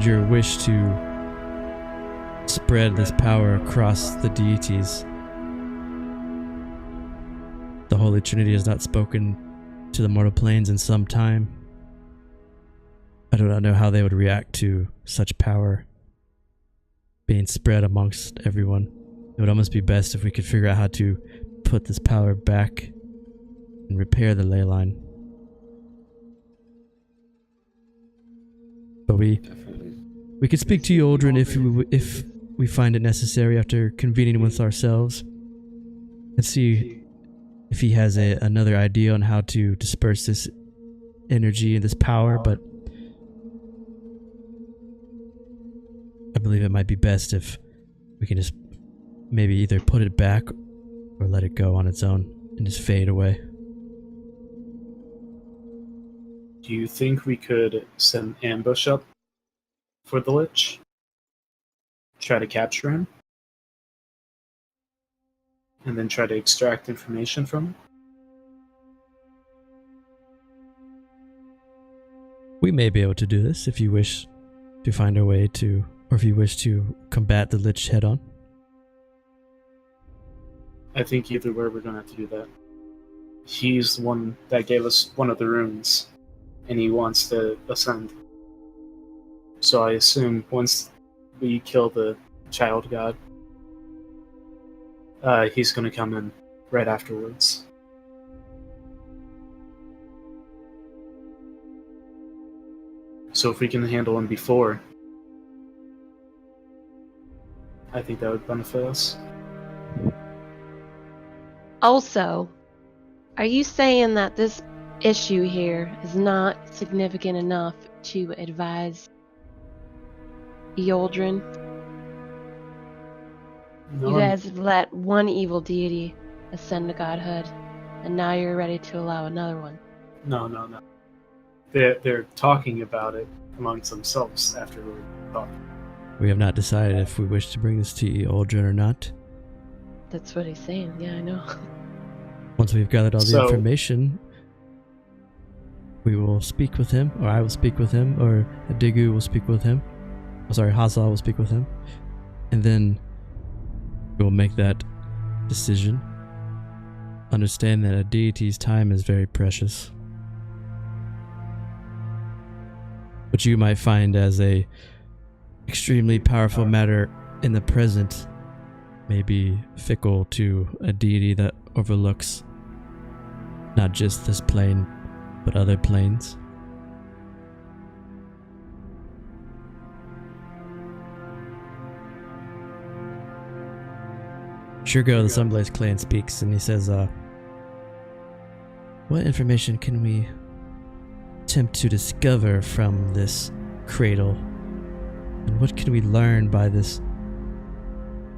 your wish to spread this power across the deities. The Holy Trinity has not spoken to the mortal planes in some time. I do not know how they would react to such power being spread amongst everyone. It would almost be best if we could figure out how to put this power back and repair the ley line. But we could speak to you, Aldrin, if we find it necessary after convening with ourselves, and see if he has another idea on how to disperse this energy and this power. But I believe it might be best if we can just maybe either put it back or let it go on its own and just fade away. Do you think we could set an ambush up for the Lich? Try to capture him? And then try to extract information from him? We may be able to do this if you wish to find a way to, or if you wish to combat the Lich head on. I think either way we're going to have to do that. He's the one that gave us one of the runes, and he wants to ascend. So I assume once we kill the child god, he's going to come in right afterwards. So if we can handle him before, I think that would benefit us. Also, are you saying that this issue here is not significant enough to advise Eoldrin? No, You guys let one evil deity ascend to godhood, and now you're ready to allow another one. no. They're talking about it amongst themselves after we were talking. We have not decided if we wish to bring this to Aldrin or not. That's what he's saying. Yeah, I know. Once we've gathered all the So- information, we will speak with him, or I will speak with him, or Adigu will speak with him. Oh, sorry, Hazal will speak with him. And then we will make that decision. Understand that a deity's time is very precious. What you might find as a extremely powerful matter in the present may be fickle to a deity that overlooks not just this plane, but other planes. Shurgo, the Sunblaze clan, speaks and he says, what information can we attempt to discover from this cradle? And what can we learn by this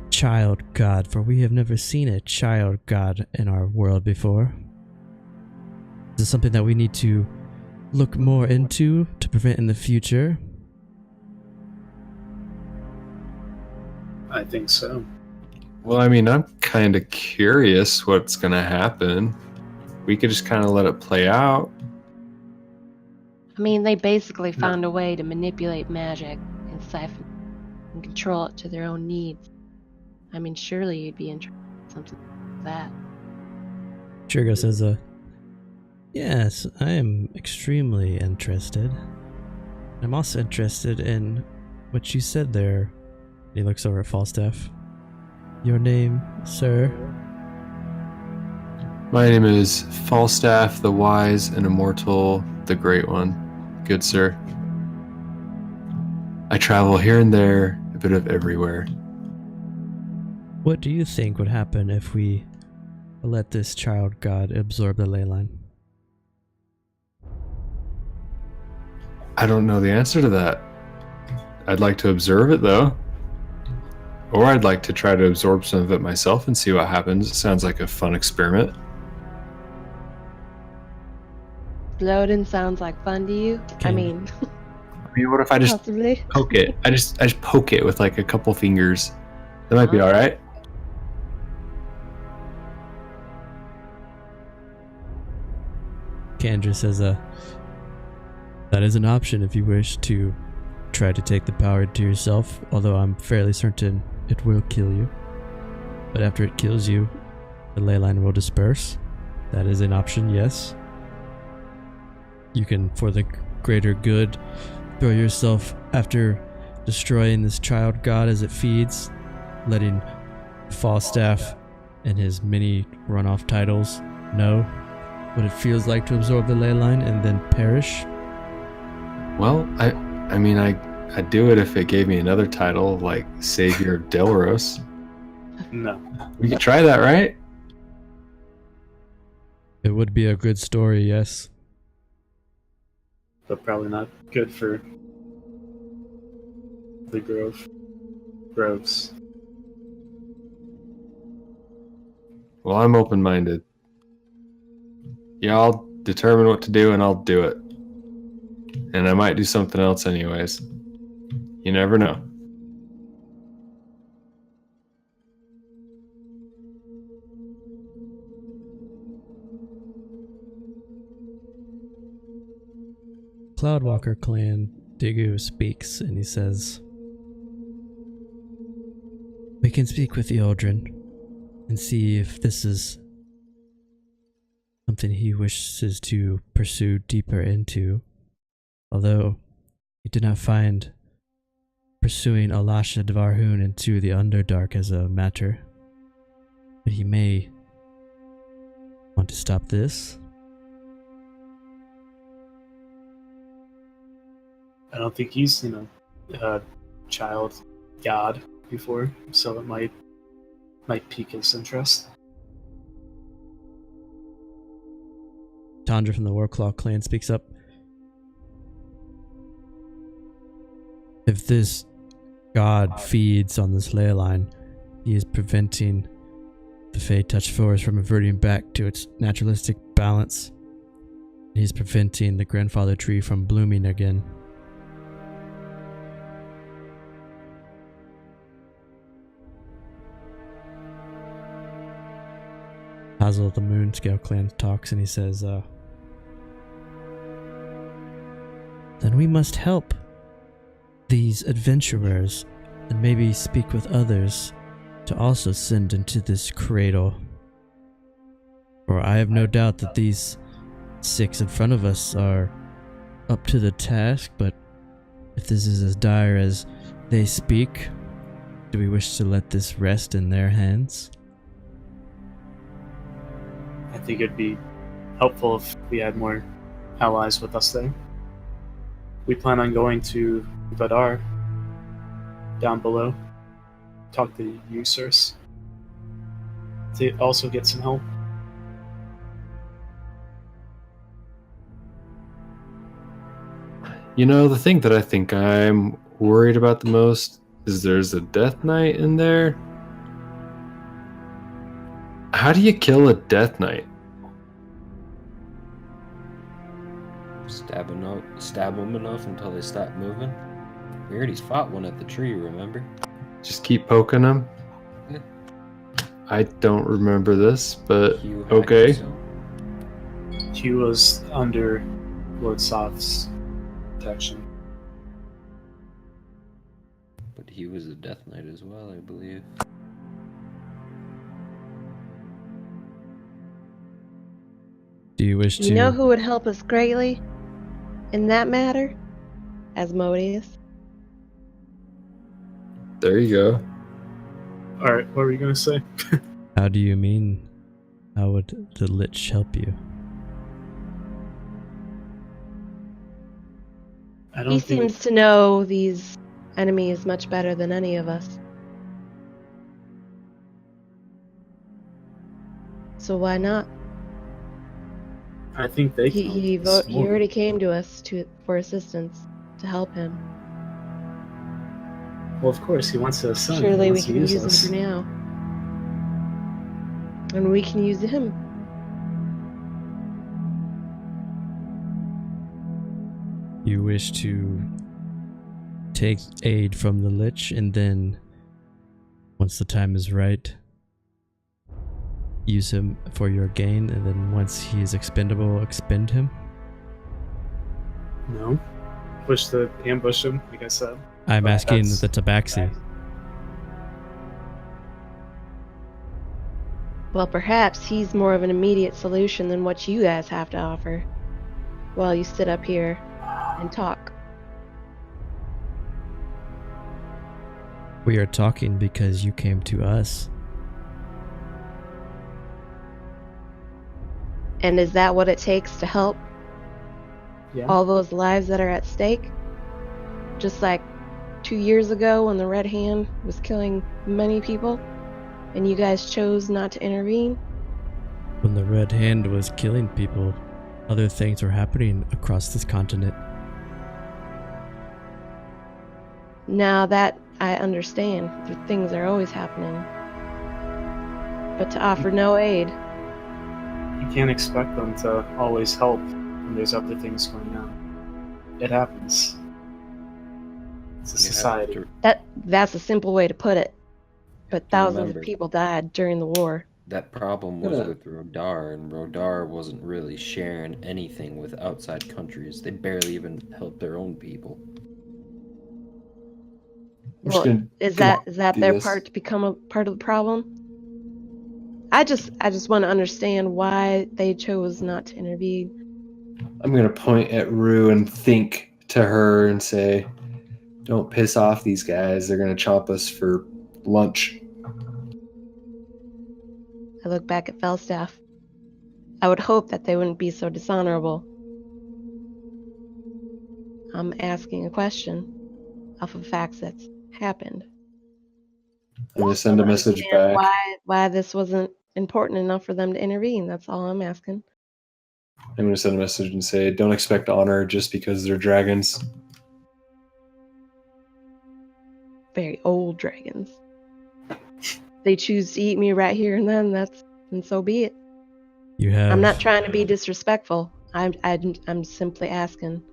child god? For we have never seen a child god in our world before. Is this something that we need to look more into to prevent in the future? I think so. Well, I mean, I'm kind of curious what's going to happen. We could just kind of let it play out. I mean, they basically found a way to manipulate magic and siphon and control it to their own needs. I mean, surely you'd be interested in something like that. Shurgo says, yes, I am extremely interested. I'm also interested in what you said there. He looks over at Falstaff. Your name, sir? My name is Falstaff, the Wise and Immortal, the Great One. Good sir. I travel here and there, a bit of everywhere. What do you think would happen if we let this child god absorb the ley line? I don't know the answer to that. I'd like to observe it though. Or I'd like to try to absorb some of it myself and see what happens. It sounds like a fun experiment. Loading sounds like fun to you? Okay. I mean, What if I just possibly. poke it? I just poke it with like a couple fingers. That might be Oh. alright. Candruss says, that is an option if you wish to try to take the power to yourself, although I'm fairly certain it will kill you. But after it kills you, the ley line will disperse. That is an option, yes. You can, for the greater good, throw yourself after destroying this child god as it feeds, letting Falstaff and his many runoff titles know what it feels like to absorb the ley line and then perish. Well, I mean, I'd do it if it gave me another title, like Savior of Derelos. No. We could try that, right? It would be a good story, yes. But probably not good for the groves. Well, I'm open-minded. Y'all determine what to do and I'll do it. And I might do something else anyways. You never know. Cloudwalker clan Digu speaks and he says, we can speak with the Aldrin and see if this is something he wishes to pursue deeper into. Although he did not find pursuing Alasha Dvarhun into the Underdark as a matter. But he may want to stop this. I don't think he's seen a child god before, so it might pique his interest. Tandra from the Warclaw clan speaks up. If this god feeds on this ley line, He is preventing the Fey-touched forest from reverting back to its naturalistic balance. He is preventing the grandfather tree from blooming again. Hazel, the Moonscale clan, talks and he says, then we must help these adventurers and maybe speak with others to also send into this cradle. For I have no doubt that these 6 in front of us are up to the task, but if this is as dire as they speak, do we wish to let this rest in their hands? I think it'd be helpful if we had more allies with us there. We plan on going to Rodar down below. Talk to you, Sirs, to also get some help. You know, the thing that I think I'm worried about the most is there's a Death Knight in there. How do you kill a Death Knight? Stab them enough until they stop moving. We already fought one at the tree, remember? Just keep poking him? Yeah. I don't remember this, but Hugh hacked okay. himself. Hugh was under Lord Soth's protection. But he was a Death Knight as well, I believe. Do you wish to... You know who would help us greatly in that matter? Asmodeus. There you go. Alright, what were you going to say? How do you mean? How would the Lich help you? I don't He think seems to know these enemies much better than any of us. So why not? I think they can. He already came to us for assistance to help him. Well, of course, he wants to ascend. Surely He we wants to can use us. him for now. And we can use him. You wish to take aid from the Lich and then, once the time is right, use him for your gain, and then once he is expendable, expend him? No. Push the ambush him, like I said. I'm But asking that's- the Tabaxi. Well, perhaps he's more of an immediate solution than what you guys have to offer. While you sit up here and talk. We are talking because you came to us. And is that what it takes to help Yeah. all those lives that are at stake? Just like 2 years ago when the Red Hand was killing many people, and you guys chose not to intervene? When the Red Hand was killing people, other things were happening across this continent. Now that I understand, things are always happening. But to offer no aid, You can't expect them to always help when there's other things going on. It happens. It's a You have society. to- that's a simple way to put it. But thousands remember. of people died during the war. That problem was Yeah. with Rodar, and Rodar wasn't really sharing anything with outside countries. They barely even helped their own people. I'm just Well, gonna is come that on, is that do their this. part to become a part of the problem? I just want to understand why they chose not to intervene. I'm gonna point at Rue and think to her and say, "Don't piss off these guys. They're gonna chop us for lunch." I look back at Falstaff. I would hope that they wouldn't be so dishonorable. I'm asking a question off of facts that's happened. I'm gonna send a message Understand back. why this wasn't important enough for them to intervene. That's all I'm asking. I'm gonna send a message and say, "Don't expect honor just because they're dragons." Very old dragons. they choose to eat me right here and then, and so be it. You have. I'm not trying to be disrespectful. I'm simply asking.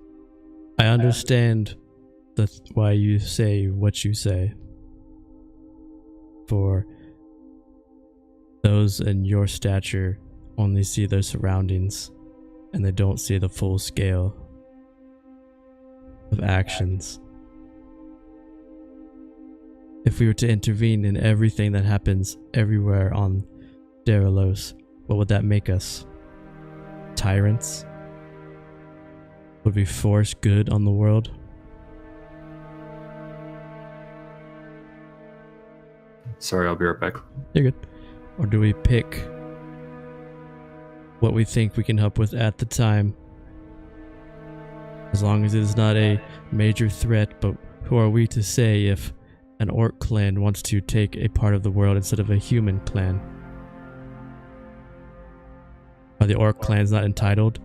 I understand why you say what you say. For those in your stature only see their surroundings, and they don't see the full scale of actions. If we were to intervene in everything that happens everywhere on Derelos, what would that make us? Tyrants? Would we force good on the world? Sorry, I'll be right back. You're good. Or do we pick what we think we can help with at the time? As long as it is not a major threat, but who are we to say if an orc clan wants to take a part of the world instead of a human clan? Are the orc clans not entitled?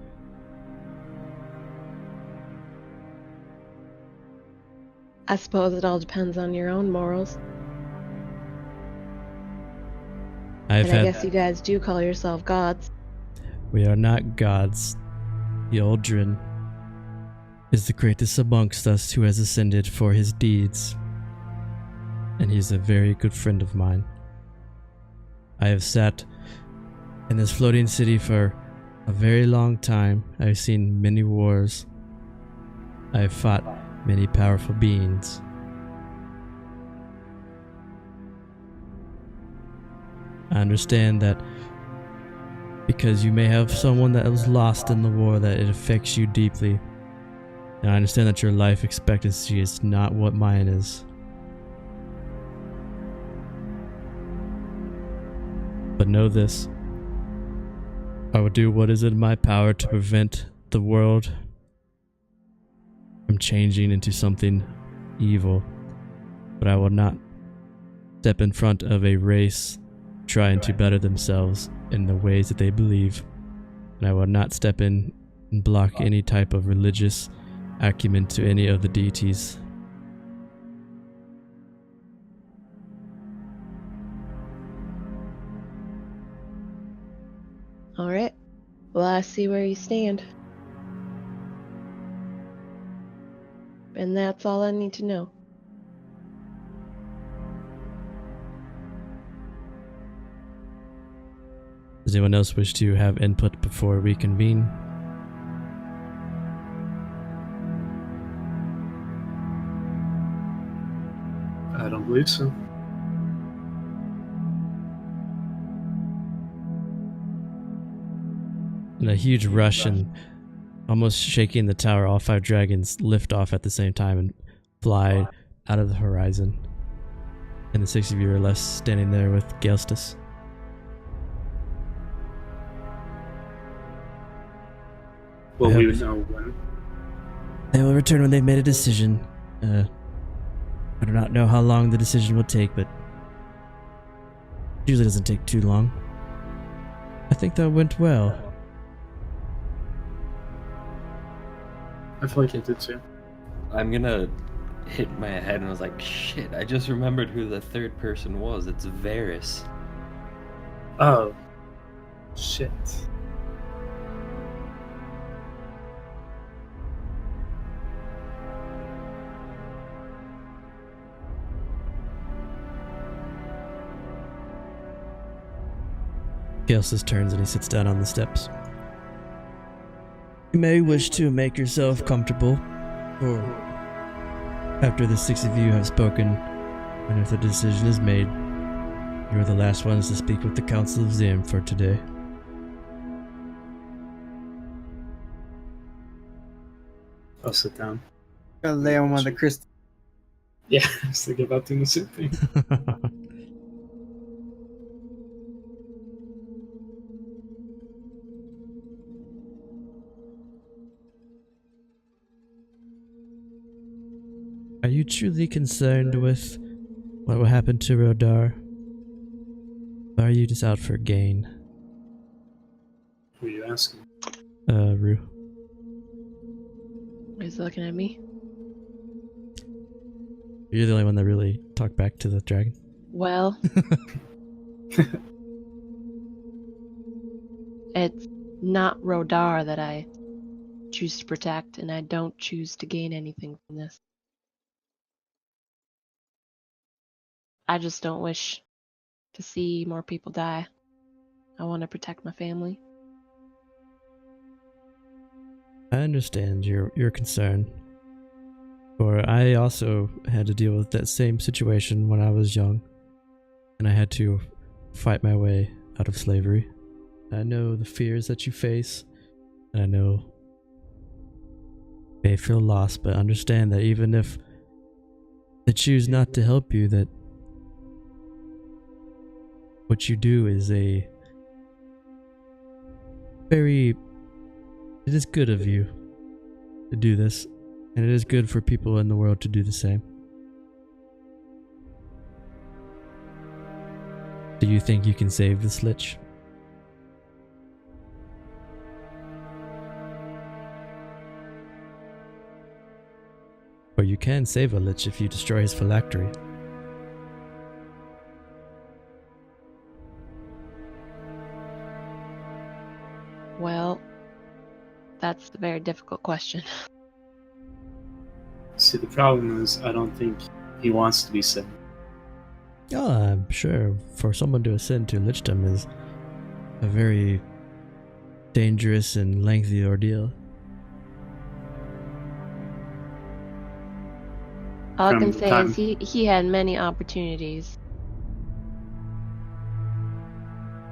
I suppose it all depends on your own morals. I guess you guys do call yourself gods. We are not gods. The Aldrin is the greatest amongst us who has ascended for his deeds. And he's a very good friend of mine. I have sat in this floating city for a very long time. I've seen many wars. I have fought many powerful beings. I understand that because you may have someone that was lost in the war, that it affects you deeply. And I understand that your life expectancy is not what mine is. But know this. I will do what is in my power to prevent the world from changing into something evil. But I will not step in front of a race trying to better themselves in the ways that they believe. And I will not step in and block any type of religious acumen to any of the deities. Alright. Well, I see where you stand. And that's all I need to know. Does anyone else wish to have input before we convene? I don't believe so. In a huge rush and almost shaking the tower, all 5 dragons lift off at the same time and fly out of the horizon. And the 6 of you are left standing there with Gaelstus. Well, we would know when. They will return when they've made a decision. I do not know how long the decision will take, but it usually doesn't take too long. I think that went well. I feel like it did too. I'm gonna hit my head and I was like, shit, I just remembered who the third person was. It's Varys. Oh. Shit. Gaelstus turns and he sits down on the steps. You may wish to make yourself comfortable, or after the 6 of you have spoken, and if the decision is made, you are the last ones to speak with the Council of Zim for today. I'll sit down. Gonna lay on one of the crystals. Yeah, I was thinking about doing the same thing. Are you truly concerned with what will happen to Rodar? Or are you just out for gain? Who are you asking? Rue. He's looking at me. You're the only one that really talked back to the dragon. Well, It's not Rodar that I choose to protect, and I don't choose to gain anything from this. I just don't wish to see more people die. I want to protect my family. I understand your concern. For I also had to deal with that same situation when I was young, and I had to fight my way out of slavery. I know the fears that you face, and I know you may feel lost, but understand that even if they choose not to help you, that what you do is it is good of you to do this, and it is good for people in the world to do the same. Do you think you can save this lich? Or you can save a lich if you destroy his phylactery. Well, that's a very difficult question. See, the problem is, I don't think he wants to be saved. Oh, I'm sure for someone to ascend to lichdom is a very dangerous and lengthy ordeal. All I From can the say time- is he had many opportunities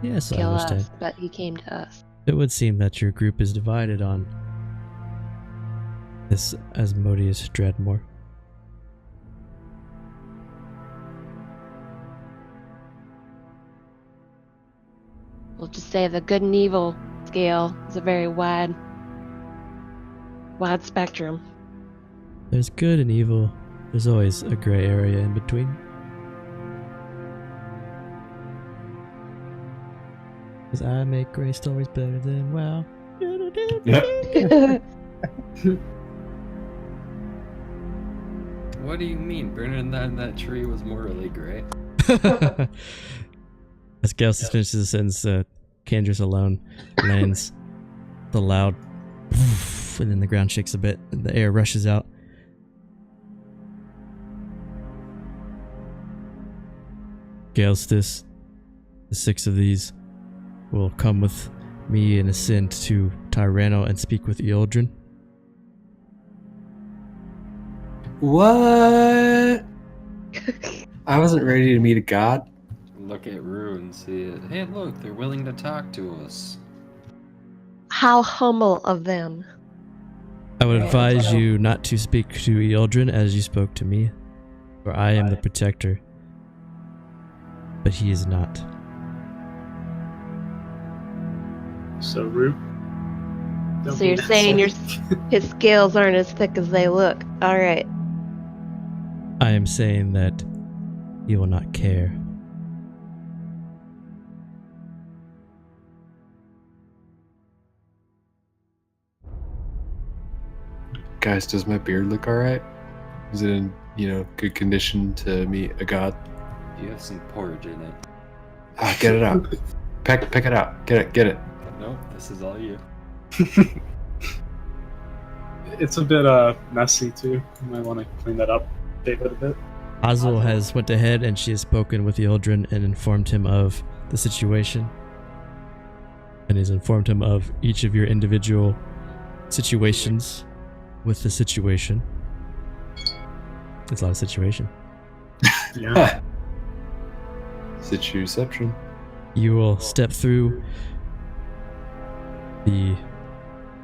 Yes, to I kill understand. us, but he came to us. It would seem that your group is divided on this Asmodeus Dreadmore. We'll just say the good and evil scale is a very wide spectrum. There's good and evil. There's always a gray area in between. Because I make gray stories better than WoW. What do you mean? Burning that tree was morally great. As Galsus finishes the sentence, Candruss alone lands the loud poof, and then the ground shakes a bit and the air rushes out. Galstis, the 6 of these will come with me and ascend to Tyranno and speak with Ealdrin. What? I wasn't ready to meet a god. Look at Rune, see it. Hey, look, they're willing to talk to us. How humble of them. I would advise you not to speak to Ealdrin as you spoke to me, for I am the protector, but he is not. So, Root. don't So be you're an saying asshole. his scales aren't as thick as they look. Alright. I am saying that he will not care. Guys, does my beard look alright? Is it in, good condition to meet a god? You have some porridge in it. Ah, get it out. Pick it out. Get it. Nope, this is all you. It's a bit messy too. You might want to clean that up a bit. Azul has went ahead and she has spoken with Ealdrin and informed him of the situation. And has informed him of each of your individual situations with the situation. It's a lot of situation. Yeah. Situception. You will step through the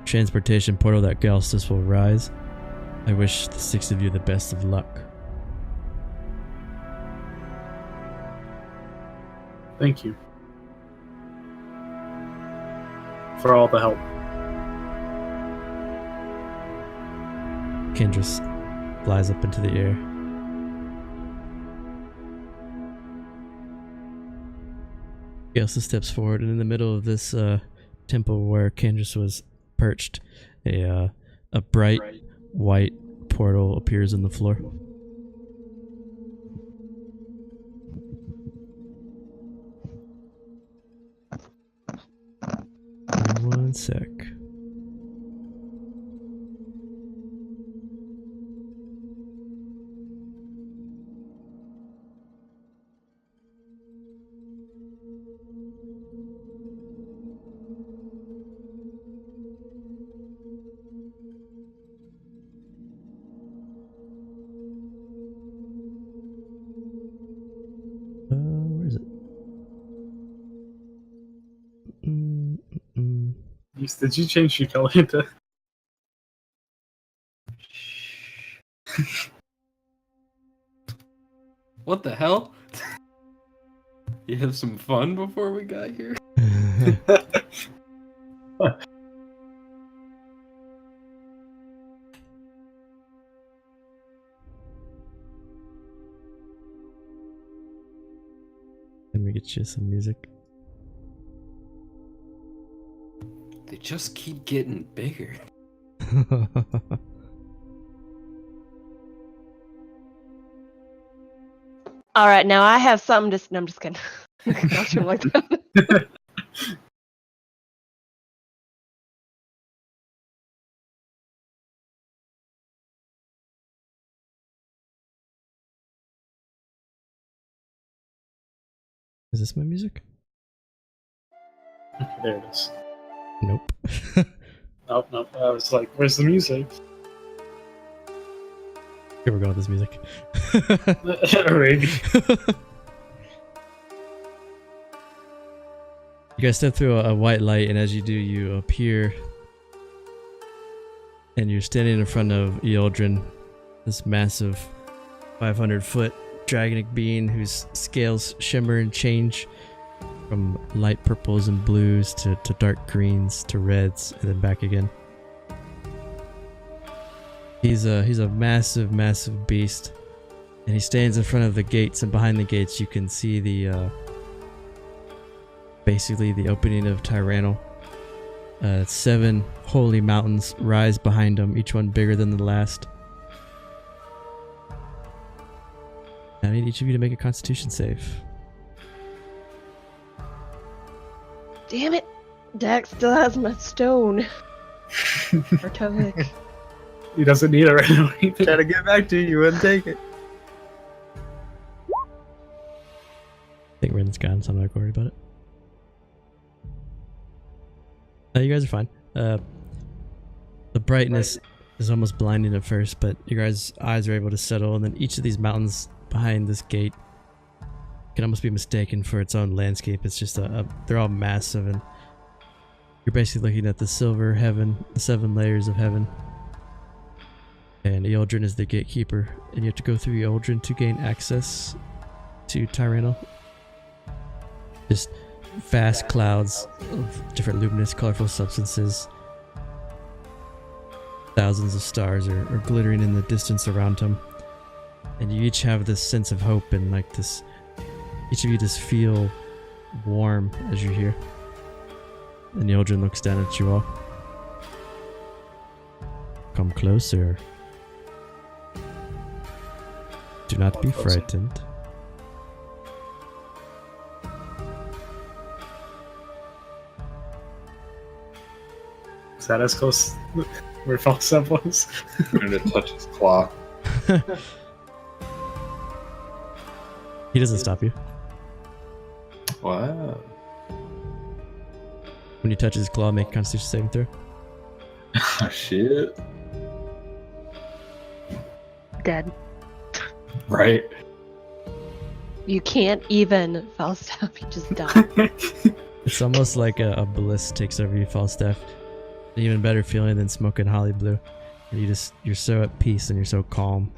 transportation portal that Galstis will rise. I wish the 6 of you the best of luck. Thank you for all the help. Candruss flies up into the air. Galstis steps forward, and in the middle of this temple where Candruss was perched, a bright white portal appears on the floor. One sec. Where is it? Did you change your color to? What the hell? You have some fun before we got here? Let me get you some music. They just keep getting bigger. All right, now I have something to. No, I'm just kidding. Don't you like that? Is this my music? There it is. Nope. Nope. I was like, "Where's the music?" Here we go with this music. Maybe. You guys step through a white light, and as you do, you appear, and you're standing in front of Ealdrin, this massive 500-foot dragonic being whose scales shimmer and change from light purples and blues to dark greens to reds and then back again. He's a massive beast, and he stands in front of the gates, and behind the gates you can see the basically the opening of Tyrannel. 7 holy mountains rise behind him, each one bigger than the last. I need each of you to make a Constitution save. Damn it! Dax still has my stone. Or Tovik. He doesn't need it right now. Try to get back to you, you wouldn't take it. I think Ren's gone, so I'm not worried about it. You guys are fine. The brightness is almost blinding at first, but your guys' eyes are able to settle, and then each of these mountains behind this gate can almost be mistaken for its own landscape. It's just they're all massive, and you're basically looking at the silver heaven, the 7 layers of heaven. And Ealdrin is the gatekeeper, and you have to go through Ealdrin to gain access to Tyrannel. Just vast clouds of different luminous, colorful substances. Thousands of stars are glittering in the distance around him. And you each have this sense of hope, and like this, each of you just feel warm as you're here. And Ealdrin looks down at you all. Come closer. Do not be frightened. Is that as close where Falstaff was? I'm gonna touch his claw. He doesn't stop you. Wow. When you touch his claw, make a Constitution saving throw. Oh, shit. Dead. Right. You can't even Falstaff, you just die. It's almost like a bliss takes over you, Falstaff. An even better feeling than smoking Holly Blue. And you're so at peace and you're so calm.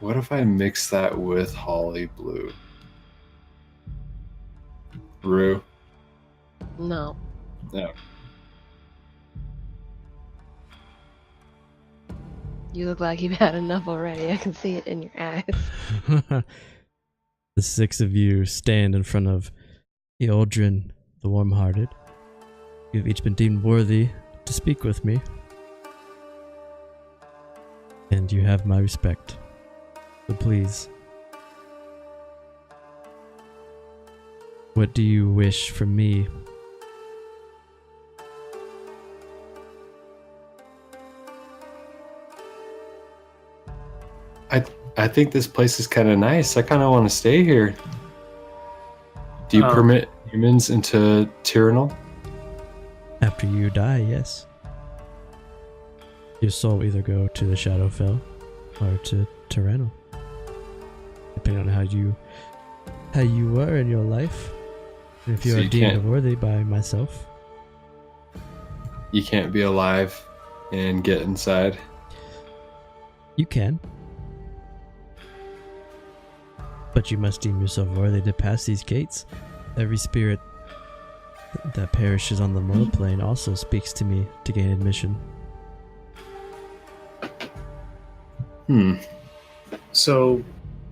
What if I mix that with Holly Blue? Rue? No. No. You look like you've had enough already. I can see it in your eyes. The 6 of you stand in front of Ealdrin, the warm-hearted. You've each been deemed worthy to speak with me. And you have my respect. So please. What do you wish from me I think this place is kind of nice. I kind of want to stay here. Do you permit humans into Tyrannel? After you die, yes. Your soul will either go to the Shadowfell or to Tyrannel, depending on how you were in your life. And if you So are you deemed can't- worthy by myself, You can't be alive and get inside. you can. But you must deem yourself worthy to pass these gates. Every spirit that perishes on the mortal plane also speaks to me to gain admission. So,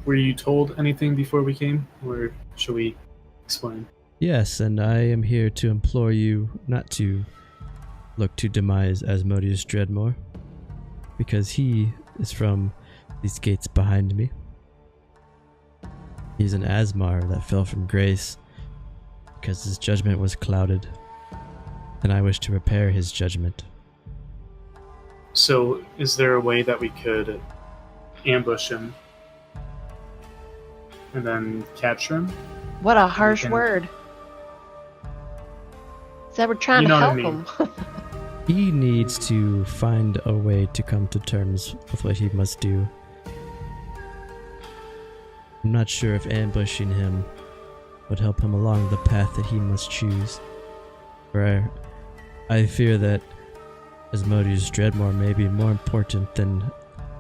were you told anything before we came, or should we explain? Yes, and I am here to implore you not to look to demise Asmodeus Dreadmore, because he is from these gates behind me. He's an Asmar that fell from grace because his judgment was clouded, and I wish to repair his judgment. So, is there a way that we could ambush him and then capture him? What a harsh can- word. Said we're trying You to know help what I mean. him. He needs to find a way to come to terms with what he must do. I'm not sure if ambushing him would help him along the path that he must choose. For I fear that Asmodeus Dreadmore may be more important than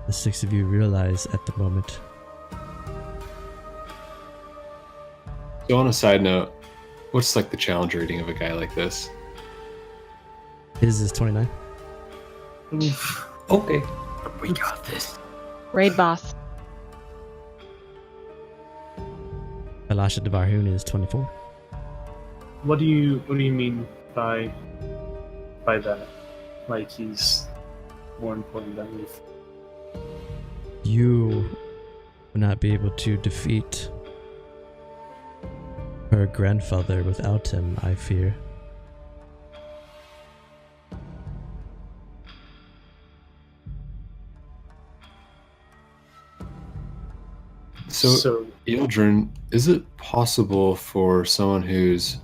the six of you realize at the moment. So on a side note, what's like the challenge rating of a guy like this? His is 29. Okay. We got this. Raid boss. Elisha Devarhoon is 24. What do you mean by that? Like he's more important than you? You will not be able to defeat her grandfather without him, I fear. So Ildren, is it possible for someone who's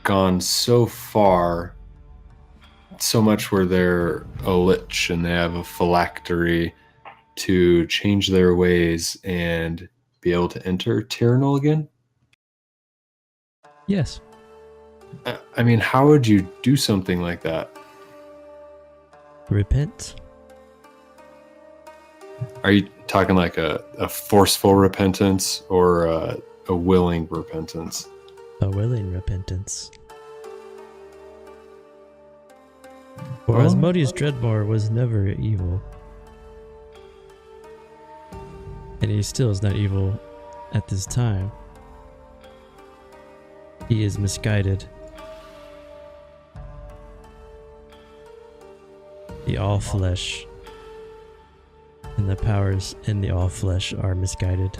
gone so far, so much where they're a lich and they have a phylactery, to change their ways and be able to enter Tyrannel again? Yes. I mean, how would you do something like that? Repent. Are you talking like a forceful repentance or a willing repentance? A willing repentance. For Well- Asmodeus Dreadmore was never evil. And he still is not evil at this time. He is misguided. The all-flesh and the powers in the all-flesh are misguided.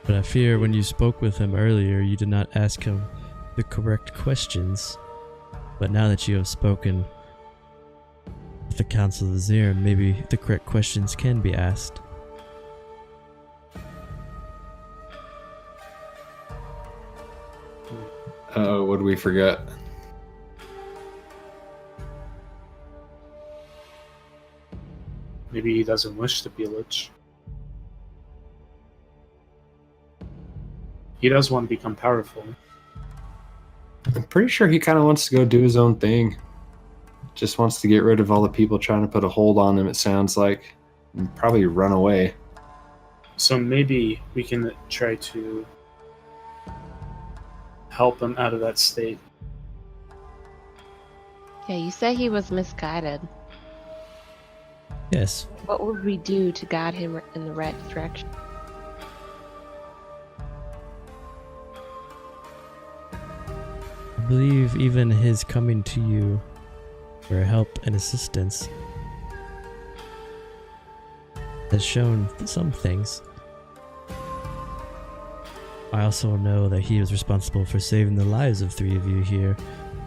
But I fear when you spoke with him earlier, you did not ask him the correct questions. But now that you have spoken with the Council of the Zirm, maybe the correct questions can be asked. What did we forget? Maybe he doesn't wish to be a lich. He does want to become powerful. I'm pretty sure he kind of wants to go do his own thing. Just wants to get rid of all the people trying to put a hold on him, it sounds like. And probably run away. So maybe we can try to help him out of that state. Yeah, you said he was misguided. Yes, What would we do to guide him in the right direction? I believe even his coming to you for help and assistance has shown some things. I also know that he was responsible for saving the lives of 3 of you here,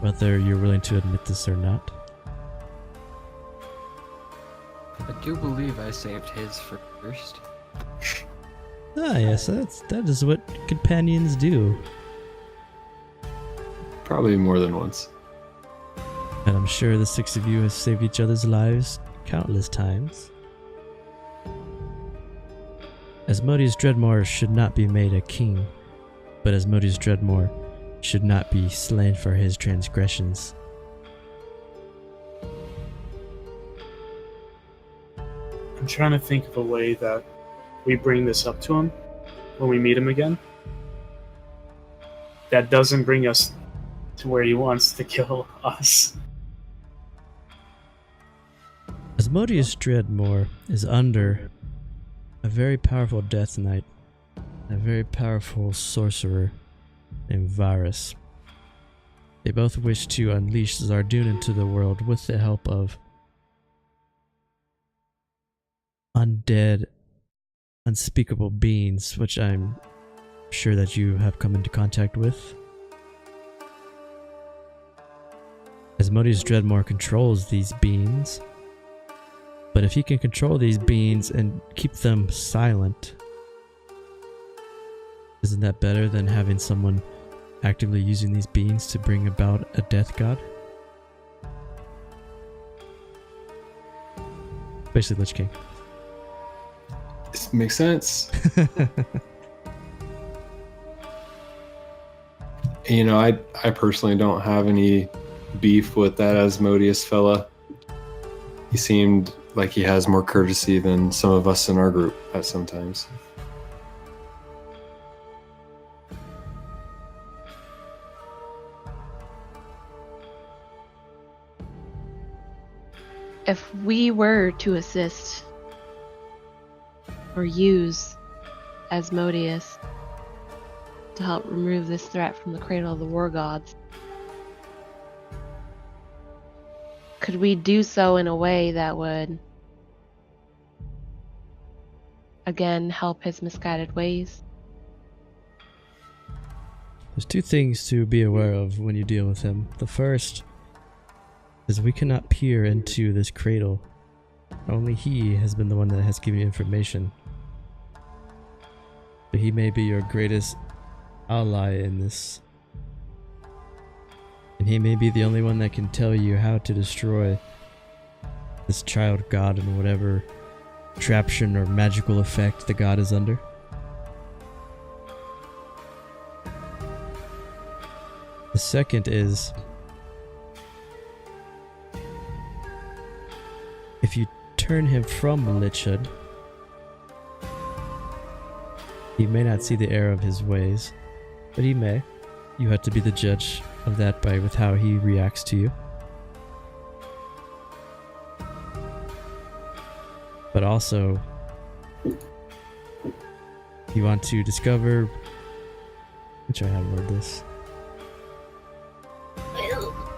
whether you're willing to admit this or not. do believe I saved his first. Ah, yes, that is what companions do. Probably more than once. And I'm sure the 6 of you have saved each other's lives countless times. Asmodeus Dreadmore should not be made a king, but Asmodeus Dreadmore should not be slain for his transgressions. I'm trying to think of a way that we bring this up to him when we meet him again. That doesn't bring us to where he wants to kill us. Asmodeus Dreadmore is under a very powerful Death Knight, a very powerful sorcerer named Varus. They both wish to unleash Zardoon into the world with the help of undead, unspeakable beings, which I'm sure that you have come into contact with. Asmodeus Dreadmore controls these beings, but if he can control these beings and keep them silent, isn't that better than having someone actively using these beings to bring about a death god? Basically Lich King. This makes sense. You know, I personally don't have any beef with that Asmodeus fella. He seemed like he has more courtesy than some of us in our group at sometimes. If we were to assist or use Asmodeus to help remove this threat from the cradle of the war gods, could we do so in a way that would, again, help his misguided ways? There's 2 things to be aware of when you deal with him. The first is we cannot peer into this cradle. Only he has been the one that has given you information. But he may be your greatest ally in this. And he may be the only one that can tell you how to destroy this child god and whatever contraption or magical effect the god is under. The second is, if you turn him from Lichhood, he may not see the error of his ways, but he may. You have to be the judge of that with how he reacts to you. But also, you want to discover, which I have word this,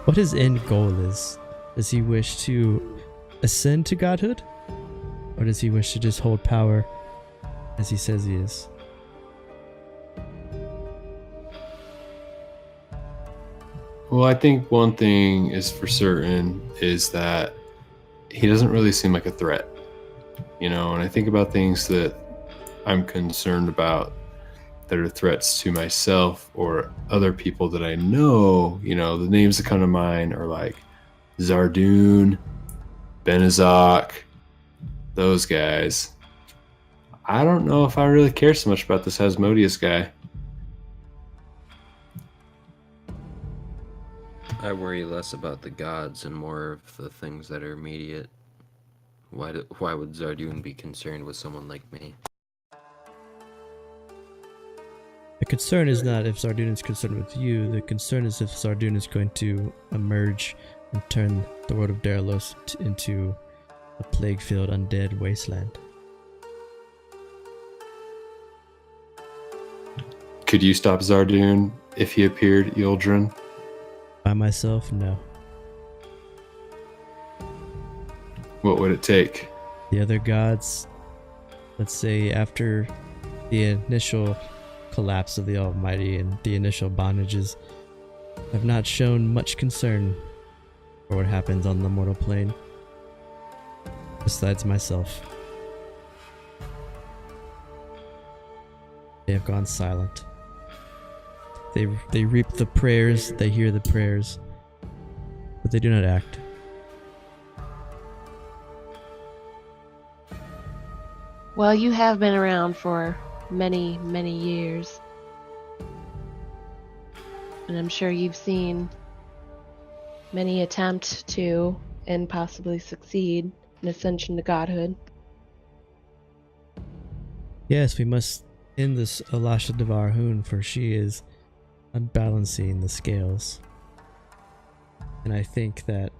what his end goal is. Does he wish to ascend to godhood? Or does he wish to just hold power as he says he is? Well, I think one thing is for certain is that he doesn't really seem like a threat. You know, and I think about things that I'm concerned about that are threats to myself or other people that I know. You know, the names that come to mind are like Zardoon, Benazak, those guys. I don't know if I really care so much about this Asmodeus guy. I worry less about the gods and more of the things that are immediate. Why would Zardoon be concerned with someone like me? The concern is not if Zardoon is concerned with you, the concern is if Zardoon is going to emerge and turn the world of Derelos into a plague-filled undead wasteland. Could you stop Zardoon if he appeared, Yildren? By myself, no. What would it take? The other gods, let's say after the initial collapse of the Almighty and the initial bondages, have not shown much concern for what happens on the mortal plane. besides myself. They have gone silent. They reap the prayers, they hear the prayers, but they do not act. Well, you have been around for many, many years. And I'm sure you've seen many attempt to, and possibly succeed, in ascension to godhood. Yes, we must end this Alasha Devar Hoon, for she is unbalancing the scales. And I think that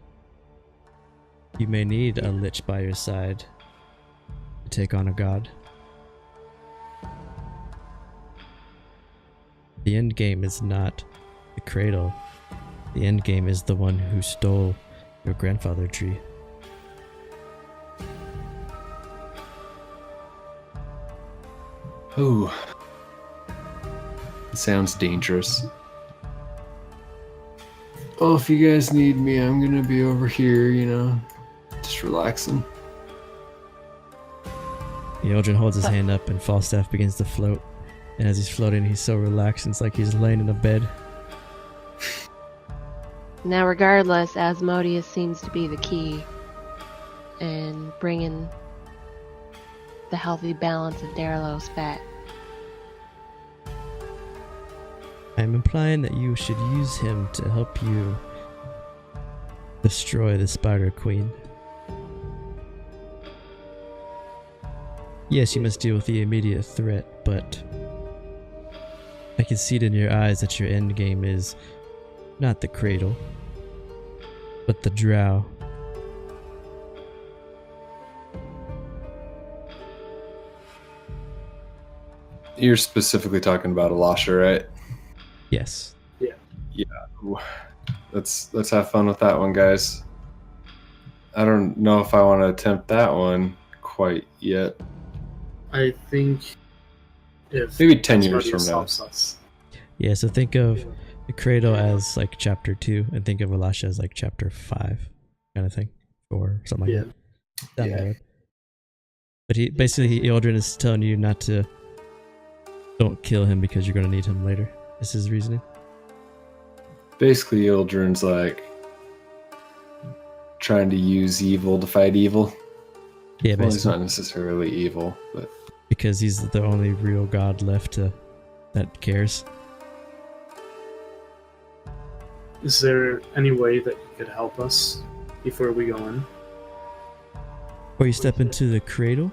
you may need a lich by your side to take on a god. The end game is not the cradle. The end game is the one who stole your grandfather tree. Ooh. It sounds dangerous. Well, if you guys need me, I'm gonna be over here, just relaxing. Eldrin holds his hand up and Falstaff begins to float. And as he's floating, he's so relaxed, it's like he's laying in a bed. Now, regardless, Asmodeus seems to be the key in bringing the healthy balance of Derelos back. I'm implying that you should use him to help you destroy the Spider Queen. Yes, you must deal with the immediate threat, but I can see it in your eyes that your end game is not the cradle, but the drow. You're specifically talking about Alasha, right? Yes. Ooh. Let's have fun with that one, guys. I don't know if I want to attempt that one quite yet. I think if Maybe 10 years Asmodeus from now. helps us. Yeah, so think of the cradle as like chapter 2 and think of Alasha as like chapter 5 kind of thing, or something like that. Down the road. But Eldrin is telling you not to, don't kill him because you're going to need him later. Is his reasoning. Basically, Ildrin's like trying to use evil to fight evil. Yeah, Well, he's basically. not necessarily evil, but Because he's the only real god left that cares. Is there any way that you could help us before we go in? Or you step into the cradle.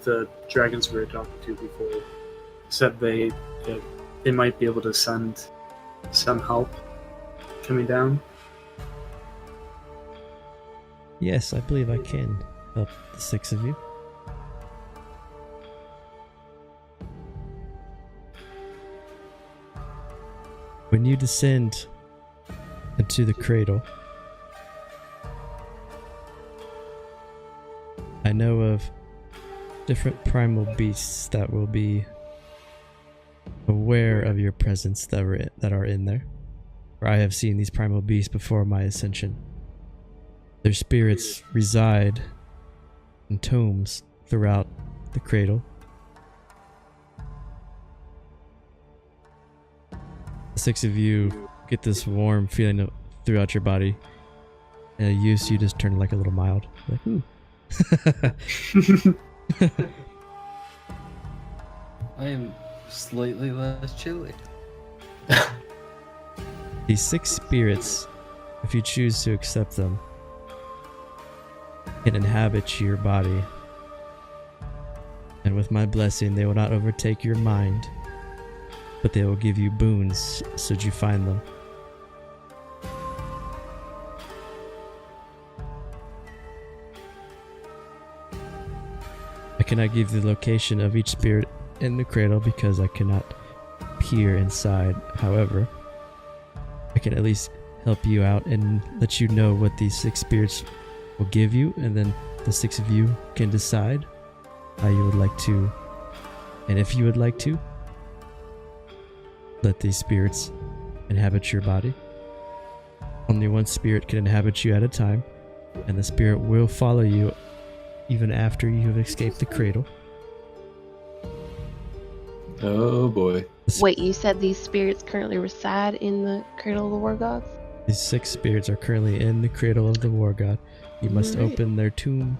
The dragons we were talking to before said they might be able to send some help coming down. Yes, I believe I can help the 6 of you. When you descend into the cradle, I know of different primal beasts that will be aware of your presence that are in there. For I have seen these primal beasts before my ascension. Their spirits reside in tomes throughout the cradle. The 6 of you get this warm feeling throughout your body, and you just turn like a little mild. Like, ooh. I am slightly less chilly. These 6 spirits, if you choose to accept them, can inhabit your body. And with my blessing, they will not overtake your mind, but they will give you boons should you find them. I cannot give the location of each spirit in the cradle because I cannot peer inside. However, I can at least help you out and let you know what these 6 spirits will give you, and then the 6 of you can decide how you would like to, and if you would like to, let these spirits inhabit your body. Only one spirit can inhabit you at a time, and the spirit will follow you even after you have escaped the cradle. Oh boy. Wait, you said these spirits currently reside in the Cradle of the War Gods? These 6 spirits are currently in the cradle of the war god. You must Alright. open their tomb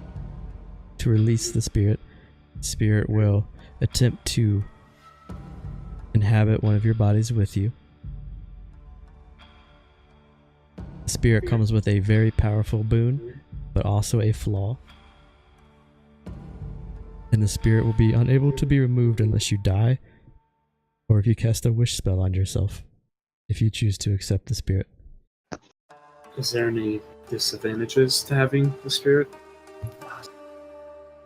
to release the spirit. The spirit will attempt to inhabit one of your bodies with you. The spirit comes with a very powerful boon, but also a flaw. And the spirit will be unable to be removed unless you die, or if you cast a wish spell on yourself, if you choose to accept the spirit. Is there any disadvantages to having the spirit?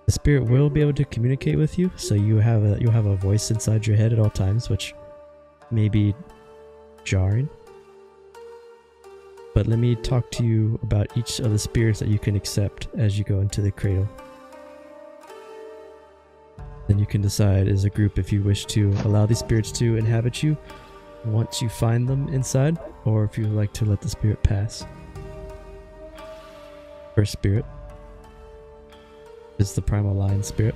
The spirit will be able to communicate with you, so you'll have a voice inside your head at all times, which may be jarring. But let me talk to you about each of the spirits that you can accept as you go into the cradle. Then you can decide as a group if you wish to allow these spirits to inhabit you once you find them inside, or if you would like to let the spirit pass. First spirit is the primal lion spirit.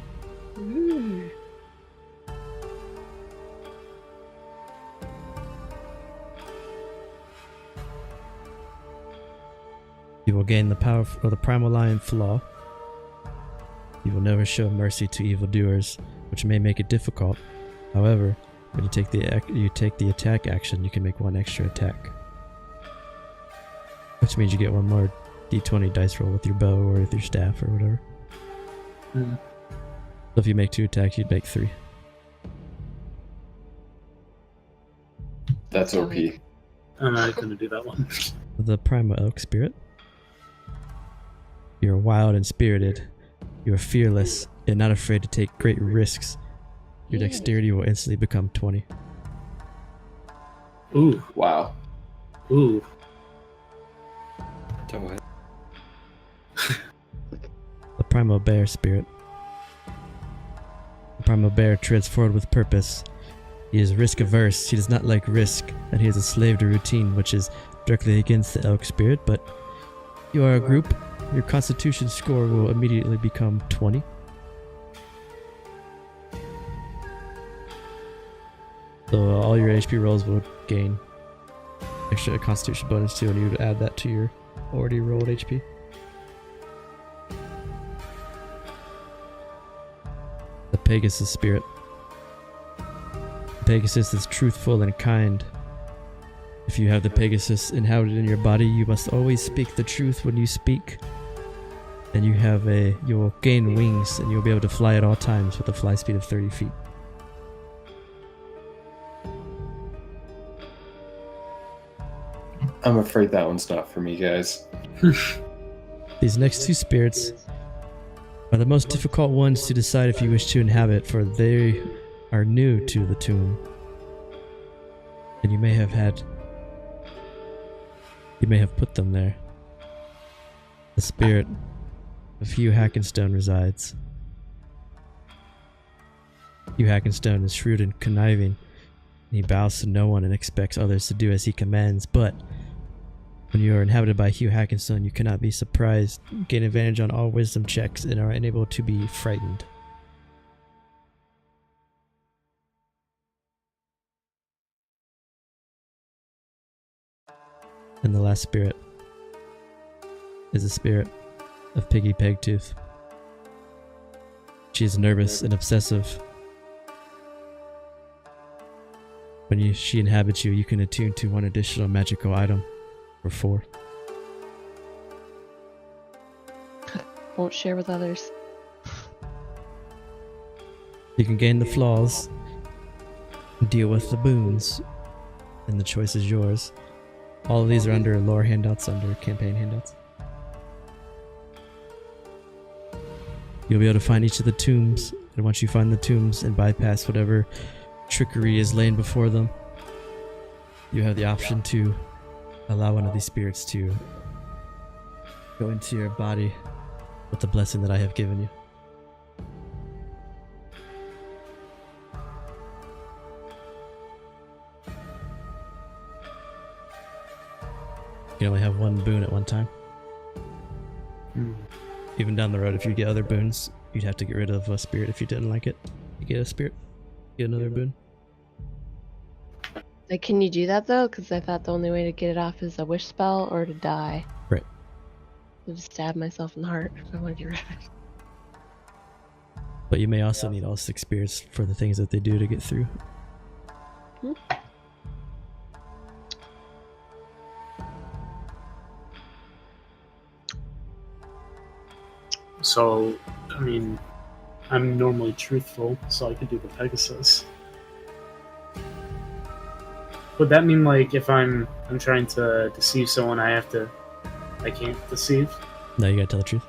You will gain the power of the primal lion flaw. You will never show mercy to evildoers, which may make it difficult. However, when you take the attack action, you can make 1 extra attack, which means you get 1 more d20 dice roll with your bow or with your staff or whatever. So if you make 2 attacks, you'd make 3. That's OP. I'm not going to do that one. The primal elk spirit. You are wild and spirited. You are fearless and not afraid to take great risks. Your dexterity will instantly become 20. Ooh, Wow. ooh. Do it. The primal bear spirit. The primal bear treads forward with purpose. He is risk averse. He does not like risk, and he is a slave to routine, which is directly against the elk spirit. But you are a group. Your constitution score will immediately become 20. So all your HP rolls will gain extra constitution bonus too, and you would add that to your already rolled HP. The Pegasus spirit. Pegasus is truthful and kind. If you have the Pegasus inhabited in your body, you must always speak the truth when you speak. And you will gain wings, and you'll be able to fly at all times with a fly speed of 30 feet. I'm afraid that one's not for me, guys. These next 2 spirits are the most difficult ones to decide if you wish to inhabit, for they are new to the tomb. And you may have put them there. The spirit of Hugh Hackenstone resides. Hugh Hackenstone is shrewd and conniving, and he bows to no one and expects others to do as he commands, but when you are inhabited by Hugh Hackenstone, you cannot be surprised, gain advantage on all wisdom checks, and are unable to be frightened. And the last spirit is the spirit of Piggy Pegtooth. She is nervous and obsessive. When she inhabits you, you can attune to 1 additional magical item for 4. Won't share with others. You can gain the flaws, deal with the boons, and the choice is yours. All of these are under lore handouts, under campaign handouts. You'll be able to find each of the tombs, and once you find the tombs and bypass whatever trickery is laying before them, you have the option to allow one of these spirits to go into your body with the blessing that I have given you. can only have one boon at one time. Even down the road, if you get other boons, you'd have to get rid of a spirit if you didn't like it. You get a spirit, get another boon. Like, can you do that though? Because I thought the only way to get it off is a wish spell or to die. Right. I'll just stab myself in the heart if I want to get rid of it. But you may also need all 6 spirits for the things that they do to get through. So, I mean, I'm normally truthful, so I could do the Pegasus. Would that mean, like, if I'm trying to deceive someone, I can't deceive? No, you gotta tell the truth.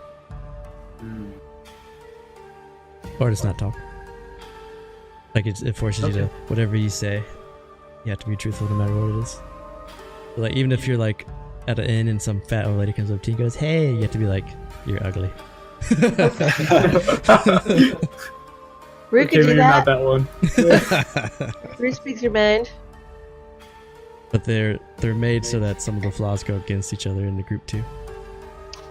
Or just not talk. Like, it forces you to, whatever you say, you have to be truthful no matter what it is. So, like, even if you're, like, at an inn and some fat old lady comes up to you and goes, hey, you have to be like, you're ugly. Rue could do maybe that. not that one. Rue speaks your mind. But they're made so that some of the flaws go against each other in the group too.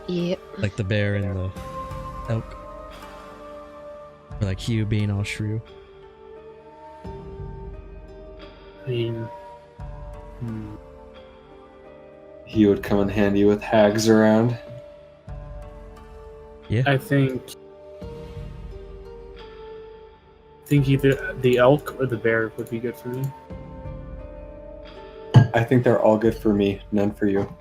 Yep. Like the bear and the elk. Or like Hugh being all shrew. I mean, He would come in handy with hags around. Yeah. I think either the elk or the bear would be good for me. I think they're all good for me, none for you.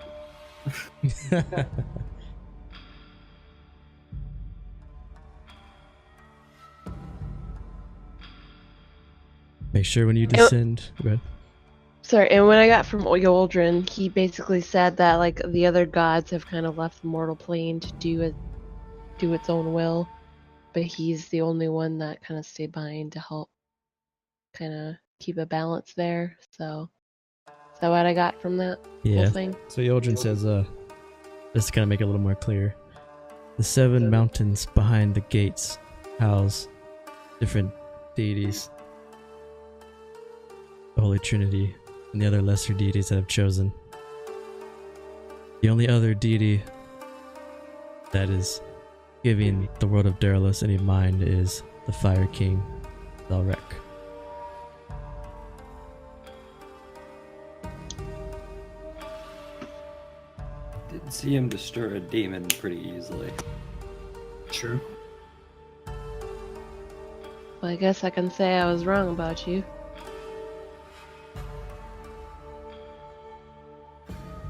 Make sure when you descend. Go ahead. Sorry, and when I got from Oyoldrin, he basically said that like the other gods have kind of left the mortal plane to do its own will, but he's the only one that kind of stayed behind to help kind of keep a balance there. So is that what I got from that whole thing? So Yoldrin says, just to kind of make it a little more clear, the 7 mountains behind the gates house different deities, the Holy Trinity, and the other lesser deities that have chosen. The only other deity that is giving the world of Derelos any mind is the Fire King, Zelrek. Did see him destroy a demon pretty easily. True. Well, I guess I can say I was wrong about you.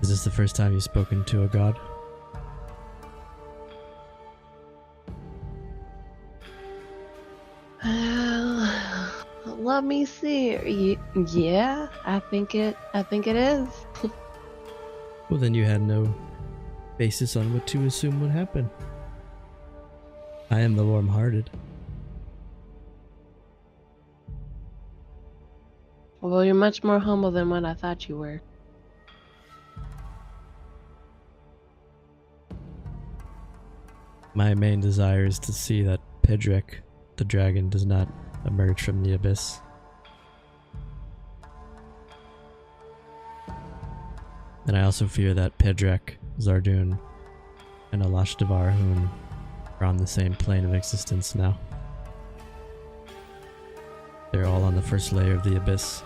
Is this the first time you've spoken to a god? Let me see. Yeah, I think it is. Well, then you had no basis on what to assume would happen. I am the warm-hearted. Well, you're much more humble than what I thought you were. My main desire is to see that Pedrek, the dragon, does not emerge from the abyss. And I also fear that Pedrek, Zardun, and Alash Devarhun are on the same plane of existence now. They're all on the first layer of the abyss.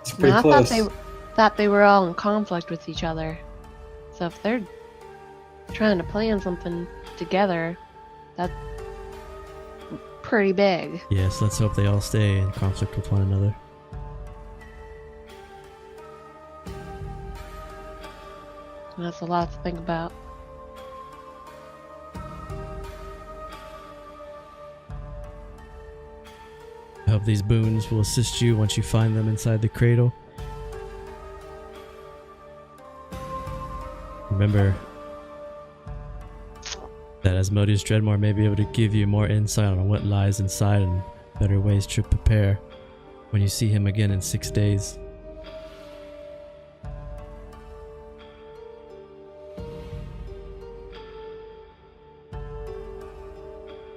It's pretty I close. thought they were all in conflict with each other. So if they're trying to plan something together, that's pretty big. Yes, let's hope they all stay in conflict with one another. And that's a lot to think about. I hope these boons will assist you once you find them inside the cradle. Remember that Asmodeus Dreadmore may be able to give you more insight on what lies inside and better ways to prepare when you see him again in 6 days.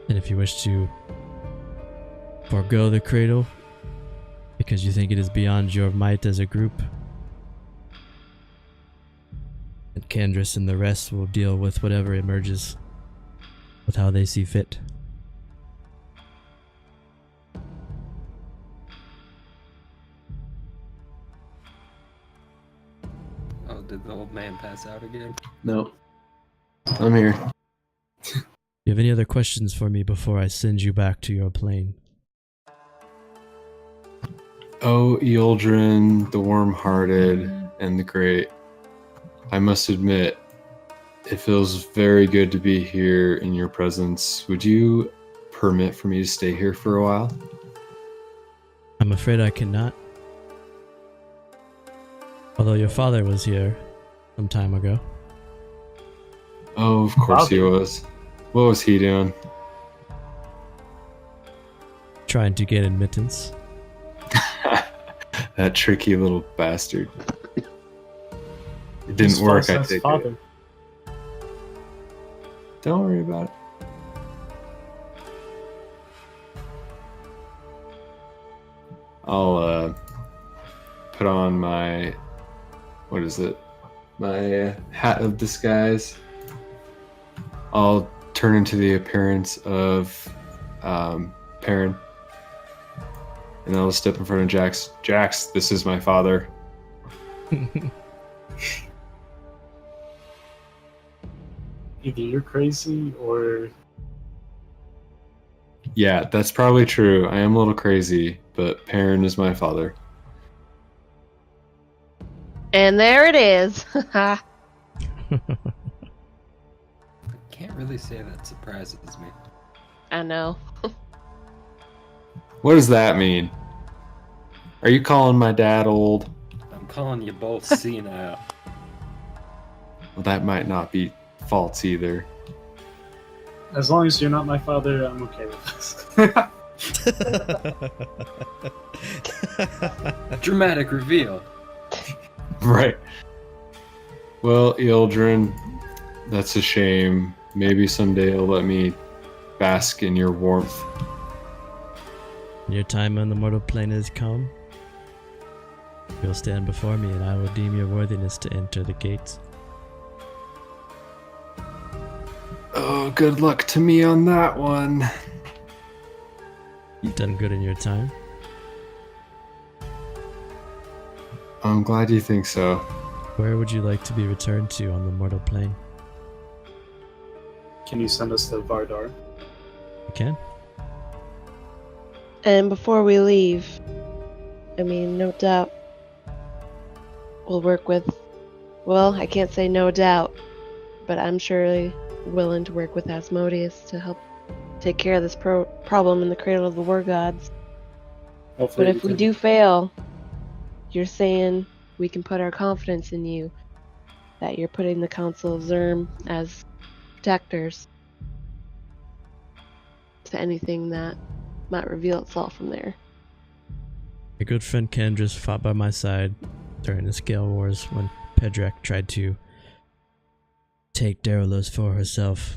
And if you wish to forego the cradle, because you think it is beyond your might as a group. And Candruss and the rest will deal with whatever emerges with how they see fit. Oh, did the old man pass out again? No. I'm here. Do you have any other questions for me before I send you back to your plane? Oh, Ealdrin, the warm-hearted, and the great. I must admit, it feels very good to be here in your presence. Would you permit for me to stay here for a while? I'm afraid I cannot. Although your father was here some time ago. Oh, of course he was. What was he doing? Trying to get admittance. That tricky little bastard. It didn't work, I think. Don't worry about it. I'll put on my, what is it? My hat of disguise. I'll turn into the appearance of Perrin. And I'll step in front of Jax. Jax, this is my father. Either you're crazy or... Yeah, that's probably true. I am a little crazy, but Perrin is my father. And there it is. I can't really say that surprises me. I know. What does that mean? Are you calling my dad old? I'm calling you both senile. Well, that might not be false either. As long as you're not my father, I'm okay with this. Dramatic reveal. Right. Well, Ealdrin, that's a shame. Maybe someday you'll let me bask in your warmth. Your time on the mortal plane has come. You'll stand before me and I will deem your worthiness to enter the gates. Oh, good luck to me on that one. You've done good in your time. I'm glad you think so. Where would you like to be returned to on the mortal plane? Can you send us to Vardar? You can? And before we leave, I mean, no doubt, we'll work with, well, I can't say no doubt, but I'm surely willing to work with Asmodeus to help take care of this problem in the Cradle of the War Gods. Hopefully But if we do fail, you're saying we can put our confidence in you, that you're putting the Council of Zerm as protectors to anything that might reveal itself from there. My good friend Candruss fought by my side during the Scale Wars when Pedrak tried to take Derelos for herself.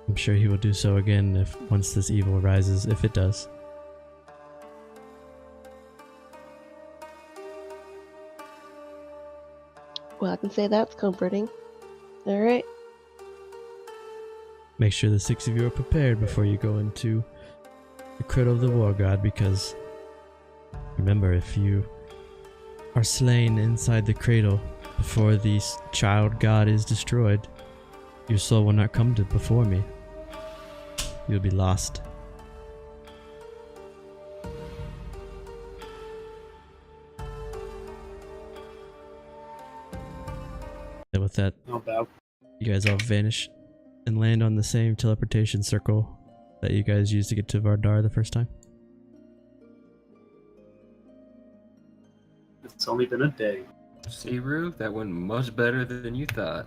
I'm sure he will do so again if once this evil rises, if it does. Well, I can say that's comforting. Alright. Make sure the 6 of you are prepared before you go into the Cradle of the War God, because remember, if you are slain inside the cradle before the child god is destroyed, your soul will not come to before me. You'll be lost. And with that, I'll bow. you guys all vanish and land on the same teleportation circle that you guys used to get to Vardar the first time. It's only been a day. See, Rue, that went much better than you thought.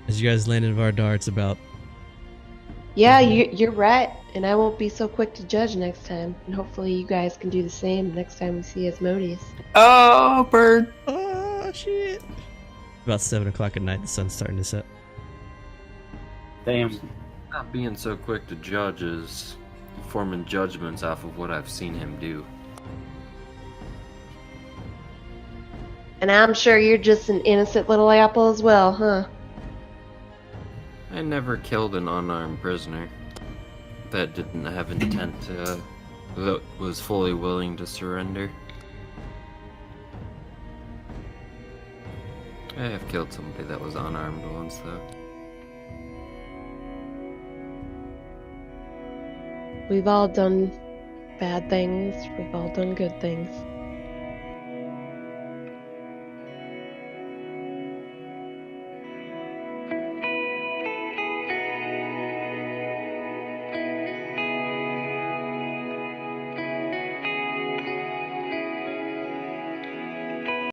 As you guys land in Vardar, it's about... Yeah, you're right, and I won't be so quick to judge next time. And hopefully you guys can do the same next time we see Asmodeus. Oh, bird! Oh, shit! About 7 o'clock at night, the sun's starting to set. Damn. Not being so quick to judge is forming judgments off of what I've seen him do. And I'm sure you're just an innocent little apple as well, huh? I never killed an unarmed prisoner that didn't have intent to, that was fully willing to surrender. I have killed somebody that was unarmed once, though. We've all done bad things. We've all done good things.